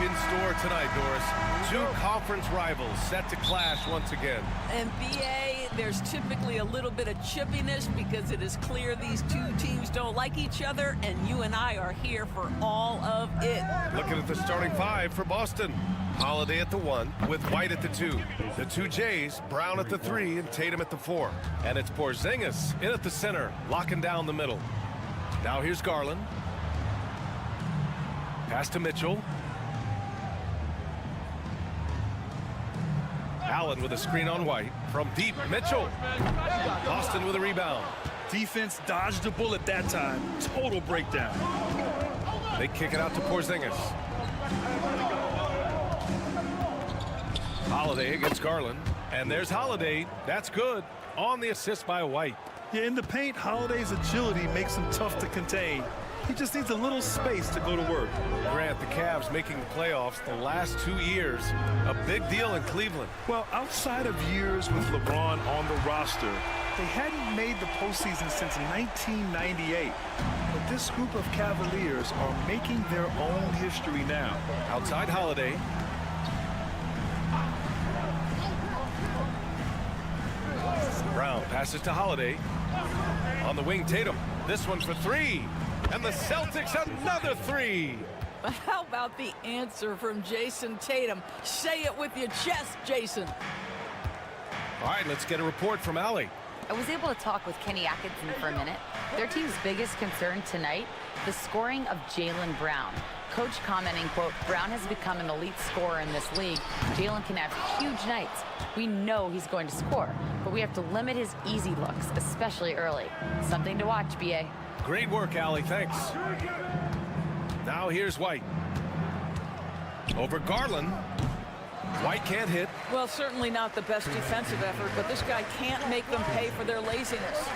In store tonight, Doris. Two conference rivals set to clash once again. And BA, there's typically a little bit of chippiness because it is clear these two teams don't like each other, and you and I are here for all of it. Looking at the starting five for Boston. Holiday at the 1 with White at the 2. The two Jays, Brown at the 3 and Tatum at the 4. And it's Porzingis in at the center, locking down the middle. Now here's Garland. Pass to Mitchell. Allen with a screen on White. From deep, Mitchell. Boston with a rebound. Defense dodged the bullet that time. Total breakdown. They kick it out to Porzingis. Holiday against Garland. And there's Holiday. That's good. On the assist by White. Yeah, in the paint, Holiday's agility makes him tough to contain. He just needs a little space to go to work. Grant, the Cavs making the playoffs the last 2 years. A big deal in Cleveland. Well, outside of years with LeBron on the roster, they hadn't made the postseason since 1998. But this group of Cavaliers are making their own history now. Outside Holiday. Brown passes to Holiday. On the wing, Tatum. This one for 3. And the Celtics another 3. But how about the answer from Jason Tatum? Say it with your chest, Jason. All right, let's get a report from Allie. I was able to talk with Kenny Atkinson for a minute. Their team's biggest concern tonight, the scoring of Jaylen Brown. Coach commenting, quote, Brown has become an elite scorer in this league. Jaylen can have huge nights. We know he's going to score, but we have to limit his easy looks, especially early. Something to watch, BA. Great work, Allie. Thanks. Now here's White. Over Garland. White can't hit. Well, certainly not the best defensive effort, but this guy can't make them pay for their laziness.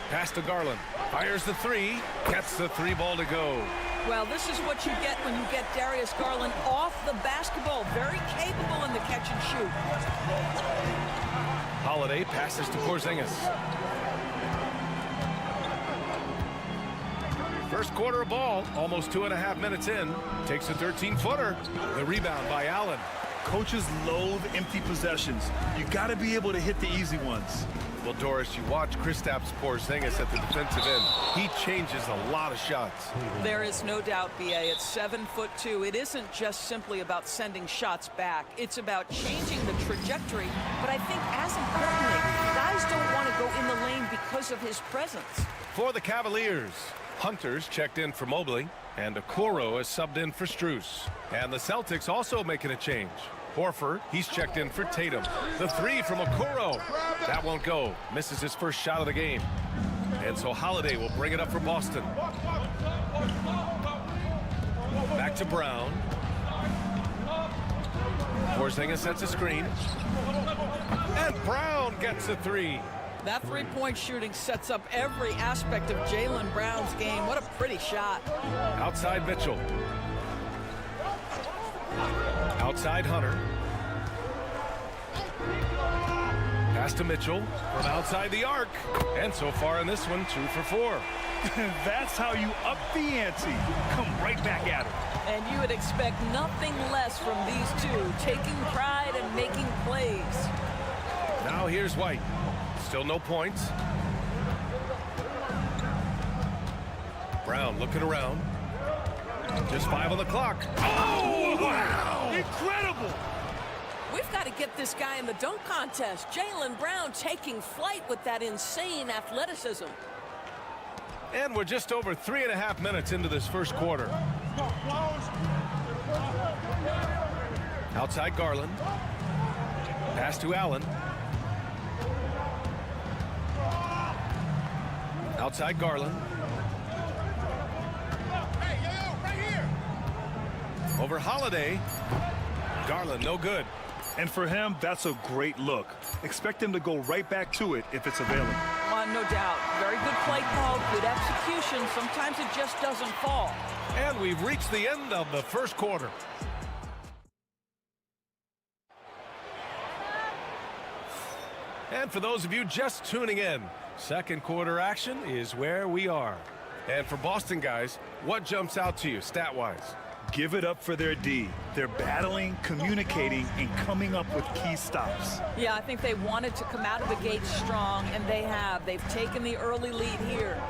Pass to Garland. Fires the 3. Gets the 3 ball to go. Well, this is what you get when you get Darius Garland off the basketball. Very capable in the catch and shoot. Holiday passes to Porzingis. First quarter of ball, almost 2.5 minutes in. Takes a 13-footer. The rebound by Allen. Coaches loathe empty possessions. You got to be able to hit the easy ones. Well, Doris, you watch Kristaps Porzingis at the defensive end. He changes a lot of shots. There is no doubt, BA. It's 7'2". It isn't just simply about sending shots back. It's about changing the trajectory. But I think, as importantly, guys don't want to go in the lane because of his presence. For the Cavaliers, Hunter's checked in for Mobley, and Okoro is subbed in for Strus. And the Celtics also making a change. Horford, he's checked in for Tatum. The 3 from Okoro. That won't go. Misses his first shot of the game. And so Holiday will bring it up for Boston. Back to Brown. Porzingis sets a screen. And Brown gets a three. That three-point shooting sets up every aspect of Jaylen Brown's game. What a pretty shot. Outside Mitchell. Outside Hunter. Pass to Mitchell from outside the arc. And so far in this one, 2 for 4. That's how you up the ante. Come right back at it. And you would expect nothing less from these two, taking pride and making plays. Now here's White. Still no points. Brown looking around. Just 5 on the clock. Oh, wow! Incredible! We've got to get this guy in the dunk contest. Jaylen Brown taking flight with that insane athleticism. And we're just over 3.5 minutes into this first quarter. Outside Garland. Pass to Allen. Outside Garland. Over Holiday. Garland, no good. And for him, that's a great look. Expect him to go right back to it if it's available. No doubt. Very good play call, good execution. Sometimes it just doesn't fall. And we've reached the end of the first quarter. And for those of you just tuning in, second quarter action is where we are. And for Boston guys, what jumps out to you stat-wise? Give it up for their D. They're battling, communicating, and coming up with key stops. Yeah, I think they wanted to come out of the gate strong, and they have. They've taken the early lead here.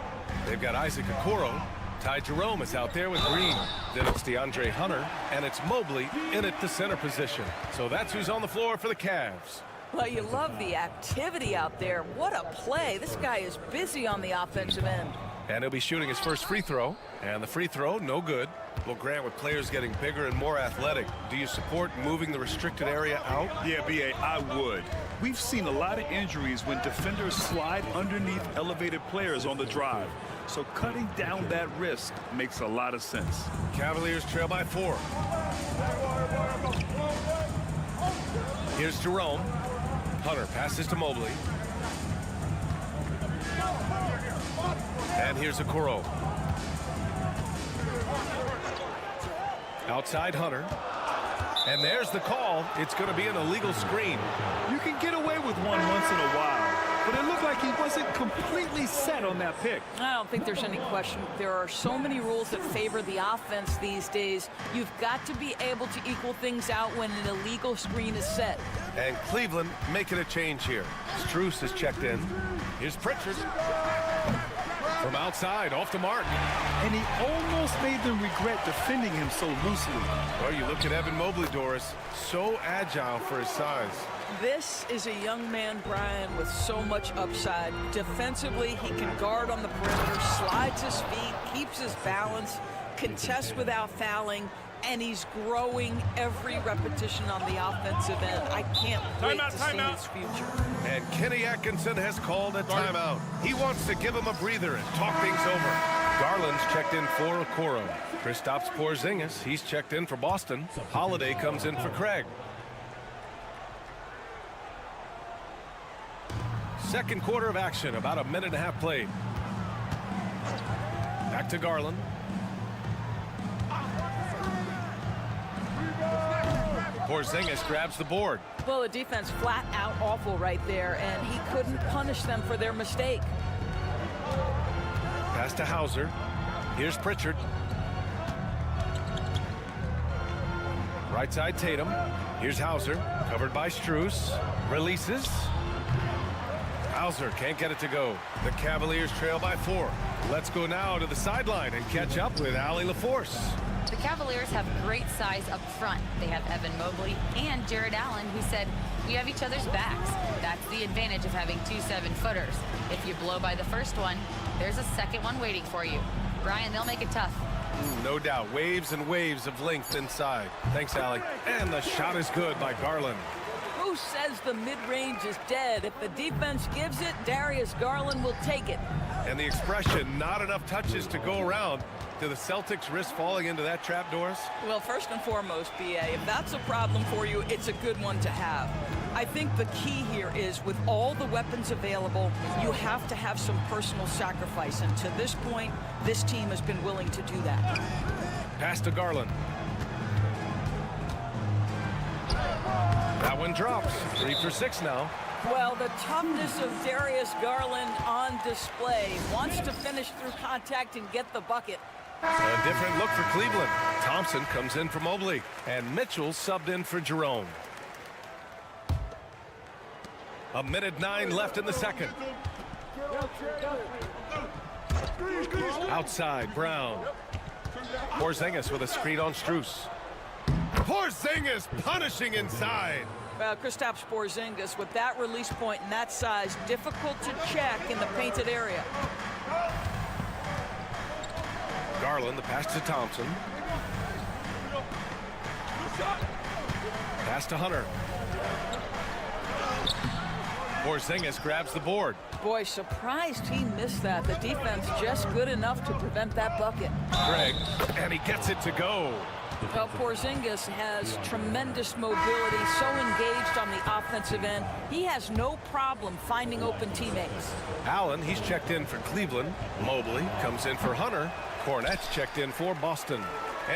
They've got Isaac Okoro. Ty Jerome is out there with Green. Then it's DeAndre Hunter, and it's Mobley in at the center position. So that's who's on the floor for the Cavs. Well, you love the activity out there. What a play. This guy is busy on the offensive end. And he'll be shooting his first free throw. And the free throw, no good. Well, Grant, with players getting bigger and more athletic, do you support moving the restricted area out? Yeah, B.A., I would. We've seen a lot of injuries when defenders slide underneath elevated players on the drive. So cutting down that risk makes a lot of sense. Cavaliers trail by 4. Here's Jerome. Hunter passes to Mobley. And here's Okoro. Outside Hunter. And there's the call. It's going to be an illegal screen. You can get away with one once in a while, but it looked like he wasn't completely set on that pick. I don't think there's any question. There are so many rules that favor the offense these days. You've got to be able to equal things out when an illegal screen is set. And Cleveland making a change here. Strus is checked in. Here's Pritchard. From outside, off the mark. And he almost made them regret defending him so loosely. Well, you look at Evan Mobley, Doris. So agile for his size. This is a young man, Brian, with so much upside. Defensively, he can guard on the perimeter, slides his feet, keeps his balance, contests without fouling, and he's growing every repetition on the offensive end. I can't wait to see his future. And Kenny Atkinson has called a timeout. He wants to give him a breather and talk things over. Garland's checked in for Okoro. Kristaps Porzingis, he's checked in for Boston. Holiday comes in for Craig. Second quarter of action, about a minute and a half played. Back to Garland. Porzingis grabs the board. Well, the defense flat out awful right there, and he couldn't punish them for their mistake. Pass to Hauser. Here's Pritchard. Right side Tatum. Here's Hauser, covered by Strus. Releases. Hauser can't get it to go. The Cavaliers trail by 4. Let's go now to the sideline and catch up with Allie LaForce. The Cavaliers have great size up front. They have Evan Mobley and Jared Allen, who said, we have each other's backs. That's the advantage of having 2 7-footers. If you blow by the first one, there's a second one waiting for you. Brian, they'll make it tough. No doubt. Waves and waves of length inside. Thanks, Allie. And the shot is good by Garland. Who says the mid-range is dead? If the defense gives it, Darius Garland will take it. And the expression, not enough touches to go around. Do the Celtics risk falling into that trap, Doris? Well, first and foremost, BA, if that's a problem for you, it's a good one to have. I think the key here is with all the weapons available, you have to have some personal sacrifice. And to this point, this team has been willing to do that. Pass to Garland. That one drops. 3 for 6 now. Well, the toughness of Darius Garland on display. Wants to finish through contact and get the bucket. A different look for Cleveland. Thompson comes in for Mobley, and Mitchell subbed in for Jerome. 1:09 left in the second. Outside, Brown. Porzingis with a screen on Strus. Porzingis punishing inside. Well, Kristaps Porzingis with that release point and that size, difficult to check in the painted area. Garland, the pass to Thompson. Pass to Hunter. Porzingis grabs the board. Boy, surprised he missed that. The defense just good enough to prevent that bucket. Greg, and he gets it to go. Well, Porzingis has tremendous mobility, so engaged on the offensive end. He has no problem finding open teammates. Allen, he's checked in for Cleveland. Mobley comes in for Hunter. Cornette's checked in for Boston.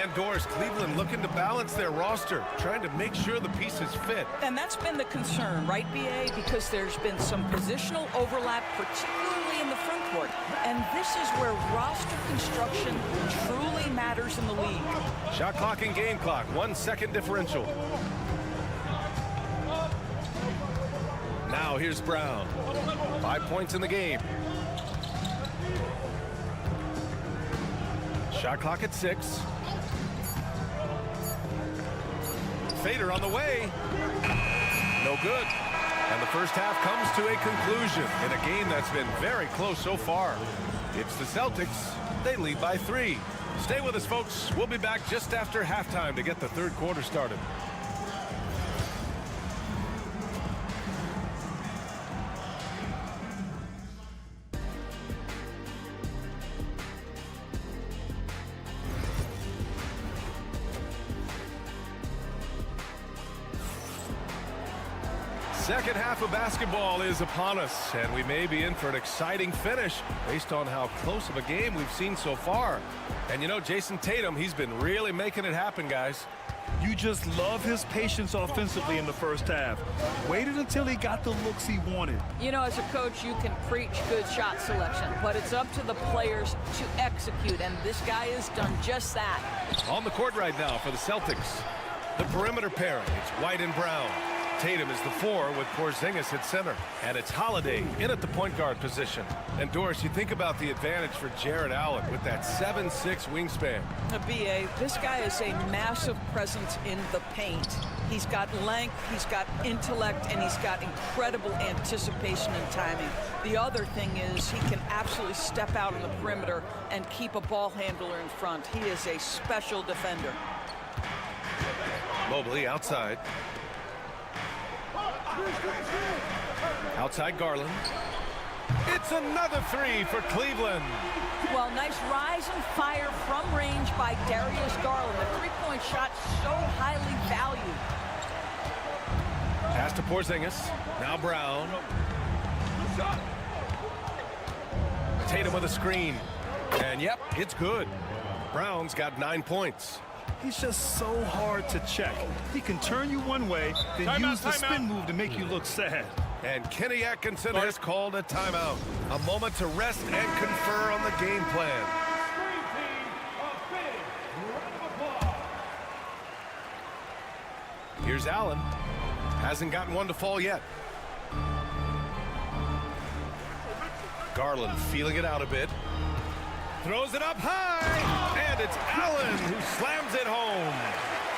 And Doris, Cleveland looking to balance their roster, trying to make sure the pieces fit. And that's been the concern, right, BA? Because there's been some positional overlap, particularly in the front court. And this is where roster construction truly matters in the league. Shot clock and game clock, 1 second differential. Now here's Brown. 5 points in the game. Shot clock at 6. Fader on the way. No good. And the first half comes to a conclusion in a game that's been very close so far. It's the Celtics. They lead by 3. Stay with us, folks. We'll be back just after halftime to get the third quarter started. Second half of basketball is upon us, and we may be in for an exciting finish based on how close of a game we've seen so far. And you know, Jason Tatum, he's been really making it happen, guys. You just love his patience offensively in the first half. Waited until he got the looks he wanted. You know, as a coach, you can preach good shot selection, but it's up to the players to execute, and this guy has done just that. On the court right now for the Celtics, the perimeter pairing, it's White and Brown. Tatum is the 4 with Porzingis at center. And it's Holiday in at the point guard position. And Doris, you think about the advantage for Jarrett Allen with that 7'6" wingspan. BA, this guy is a massive presence in the paint. He's got length, he's got intellect, and he's got incredible anticipation and timing. The other thing is he can absolutely step out on the perimeter and keep a ball handler in front. He is a special defender. Mobley outside. Outside Garland. It's another 3 for Cleveland. Well, nice rise and fire from range by Darius Garland. The three-point shot so highly valued. Pass to Porzingis. Now Brown. Tatum with a screen. And yep, it's good. Brown's got 9 points. He's just so hard to check. He can turn you one way, then use the spin move to make you look sad. And Kenny Atkinson has called a timeout. A moment to rest and confer on the game plan. Here's Allen. Hasn't gotten one to fall yet. Garland feeling it out a bit. Throws it up high, and it's Allen who slams it home.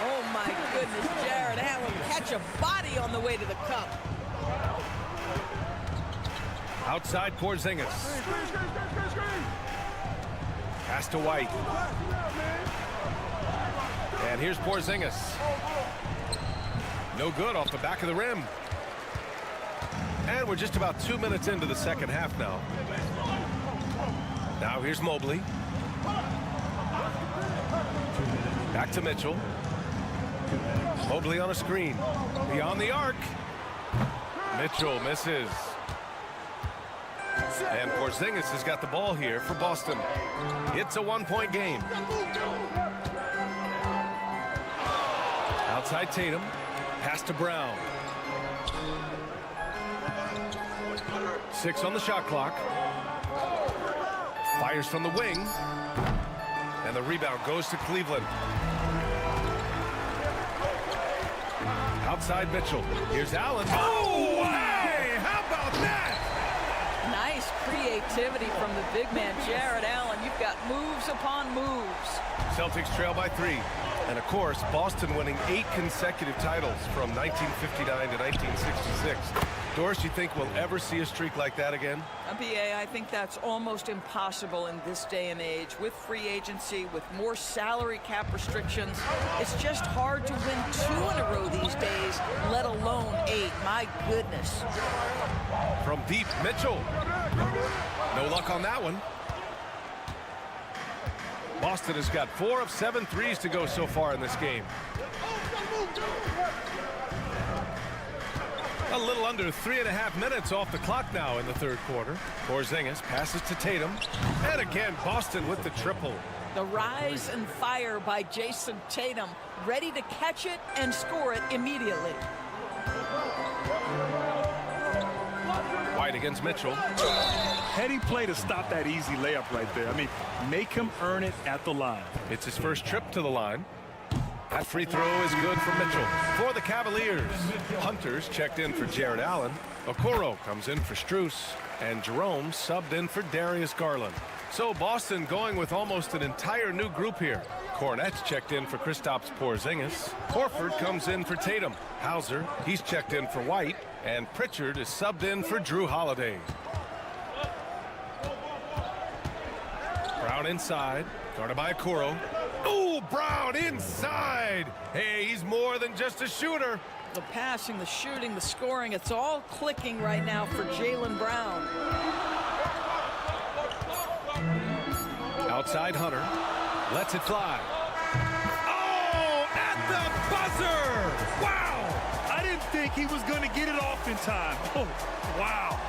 Oh, my goodness, Jarrett Allen catch a body on the way to the cup. Outside Porzingis. Pass to White. And here's Porzingis. No good off the back of the rim. And we're just about 2 minutes into the second half now. Now here's Mobley. Back to Mitchell. Mobley on a screen. Beyond the arc. Mitchell misses. And Porzingis has got the ball here for Boston. It's a one-point game. Outside Tatum. Pass to Brown. 6 on the shot clock. Fires from the wing. And the rebound goes to Cleveland. Outside Mitchell. Here's Allen. Oh, hey! How about that? Nice creativity from the big man, Jared Allen. You've got moves upon moves. Celtics trail by 3. And, of course, Boston winning 8 consecutive titles from 1959 to 1966. Doris, you think we'll ever see a streak like that again? BA, I think that's almost impossible in this day and age. With free agency, with more salary cap restrictions, it's just hard to win 2 in a row these days, let alone 8. My goodness. From deep, Mitchell. No luck on that one. Boston has got 4 of 7 threes to go so far in this game. A little under 3.5 minutes off the clock now in the third quarter. Porzingis passes to Tatum. And again, Boston with the triple. The rise and fire by Jason Tatum, ready to catch it and score it immediately. White against Mitchell. Heady play to stop that easy layup right there. I mean, make him earn it at the line. It's his first trip to the line. That free throw is good for Mitchell. For the Cavaliers, Hunter's checked in for Jared Allen. Okoro comes in for Strus. And Jerome subbed in for Darius Garland. So Boston going with almost an entire new group here. Cornette's checked in for Kristaps Porzingis. Horford comes in for Tatum. Hauser, he's checked in for White. And Pritchard is subbed in for Drew Holiday. Brown inside, guarded by Okoro. Oh, Brown inside. Hey, he's more than just a shooter. The passing, the shooting, the scoring, it's all clicking right now for Jaylen Brown. Outside Hunter. Lets it fly. Oh, at the buzzer. Wow. I didn't think he was going to get it off in time. Oh, wow.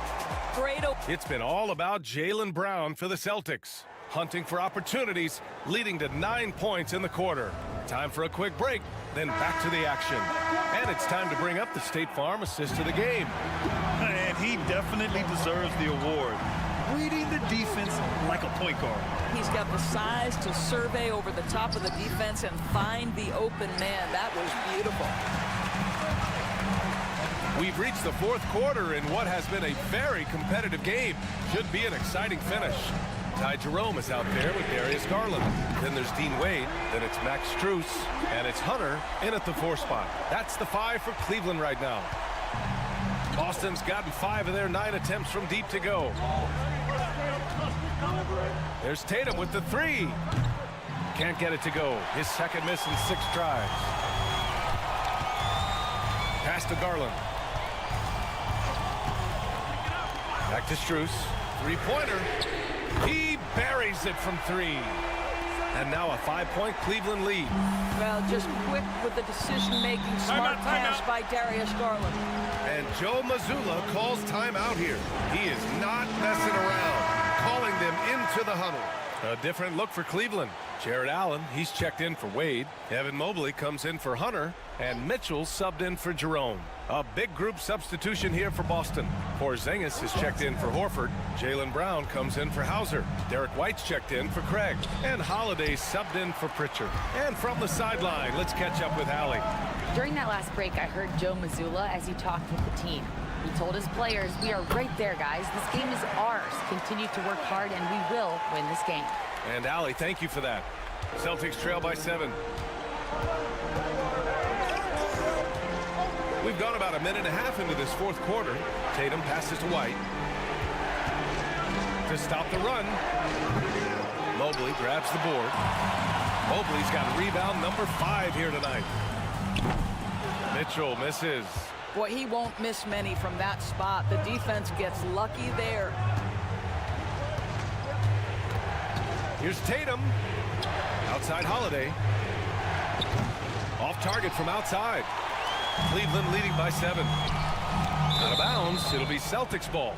Great. It's been all about Jaylen Brown for the Celtics. Hunting for opportunities, leading to 9 points in the quarter. Time for a quick break, then back to the action. And it's time to bring up the State Farm assist of the game. And he definitely deserves the award. Reading the defense like a point guard. He's got the size to survey over the top of the defense and find the open man. That was beautiful. We've reached the fourth quarter in what has been a very competitive game. Should be an exciting finish. Ty Jerome is out there with Darius Garland. Then there's Dean Wade. Then it's Max Strus. And it's Hunter in at the 4 spot. That's the 5 for Cleveland right now. Boston's gotten 5 of their 9 attempts from deep to go. There's Tatum with the 3. Can't get it to go. His second miss in 6 tries. Pass to Garland. Back to Strus. 3-pointer. He buries it from 3. And now a 5-point Cleveland lead. Well, just quick with the decision-making, smart pass by Darius Garland. And Joe Mazzulla calls timeout here. He is not messing around, calling them into the huddle. A different look for Cleveland. Jared Allen, he's checked in for Wade. Evan Mobley comes in for Hunter. And Mitchell subbed in for Jerome. A big group substitution here for Boston. Porzingis is checked in for Horford. Jaylen Brown comes in for Hauser. Derek White's checked in for Craig. And Holiday subbed in for Pritchard. And from the sideline, let's catch up with Allie. During that last break, I heard Joe Mazzulla as he talked with the team. He told his players, we are right there, guys. This game is ours. Continue to work hard, and we will win this game. And Allie, thank you for that. Celtics trail by 7. We've gone about a minute and a half into this fourth quarter. Tatum passes to White. To stop the run. Mobley grabs the board. Mobley's got rebound number 5 here tonight. Mitchell misses. Boy, he won't miss many from that spot. The defense gets lucky there. Here's Tatum. Outside Holiday. Off target from outside. Cleveland leading by 7. Out of bounds. It'll be Celtics ball.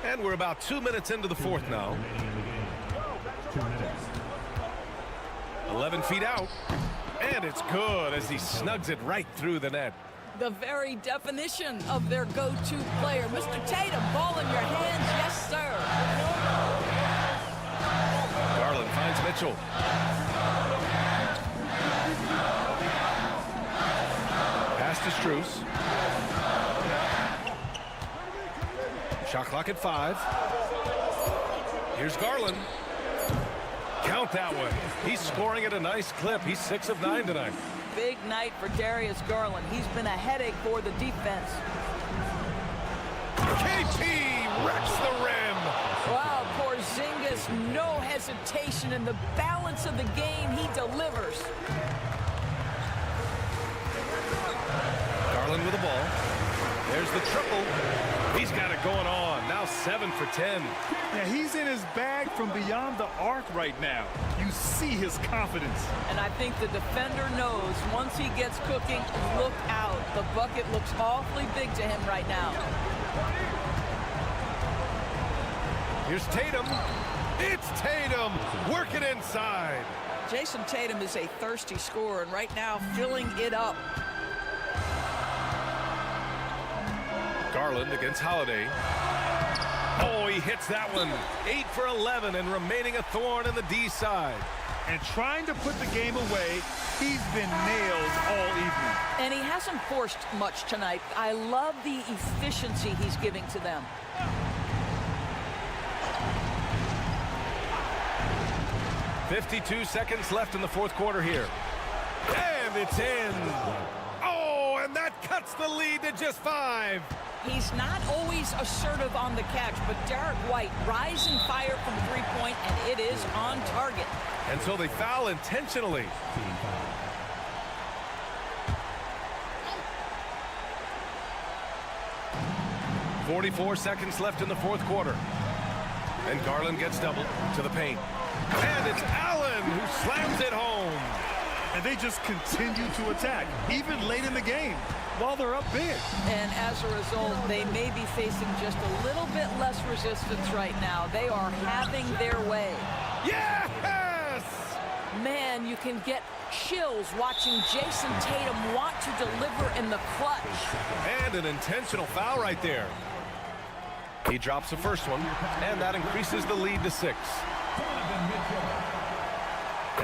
And we're about 2 minutes into the fourth now. 11 feet out. And it's good as he snugs it right through the net. The very definition of their go-to player. Mr. Tatum, ball in your hands. Yes, sir. Garland finds Mitchell. Pass to Strus. Shot clock at 5. Here's Garland. Count that one. He's scoring at a nice clip. He's 6 of 9 tonight. Big night for Darius Garland. He's been a headache for the defense. KP wrecks the rim. Wow, Porzingis, no hesitation in the balance of the game. He delivers. Garland with the ball. There's the triple. He's got it going on. Now 7 for 10. Yeah, he's in his bag from beyond the arc right now. You see his confidence. And I think the defender knows once he gets cooking, look out. The bucket looks awfully big to him right now. Here's Tatum. It's Tatum working inside. Jason Tatum is a thirsty scorer, and right now filling it up. Garland against Holiday. Oh, he hits that one. 8 for 11 and remaining a thorn in the D side. And trying to put the game away, he's been nailed all evening. And he hasn't forced much tonight. I love the efficiency he's giving to them. .52 seconds left in the fourth quarter here. And it's in. Oh, and that cuts the lead to just 5. He's not always assertive on the catch, but Derek White rising fire from three-point, and it is on target. And so they foul intentionally. .44 seconds left in the fourth quarter. And Garland gets doubled to the paint. And it's Allen who slams it home. And they just continue to attack, even late in the game, while they're up big. And as a result, they may be facing just a little bit less resistance right now. They are having their way. Yes! Man, you can get chills watching Jason Tatum want to deliver in the clutch. And an intentional foul right there. He drops the first one, and that increases the lead to 6.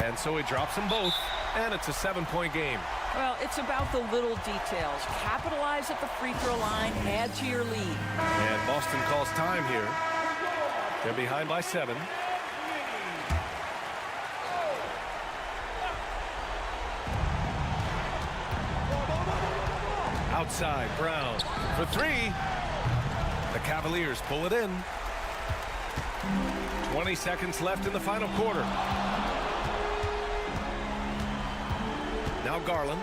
And so he drops them both, and it's a 7-point game. Well, it's about the little details. Capitalize at the free throw line, add to your lead. And Boston calls time here. They're behind by 7. Outside, Brown for 3. The Cavaliers pull it in. 20 seconds left in the final quarter. Now Garland.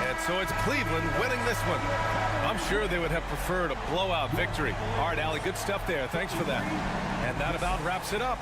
And so it's Cleveland winning this one. I'm sure they would have preferred a blowout victory. All right, Allie, good stuff there. Thanks for that. And that about wraps it up.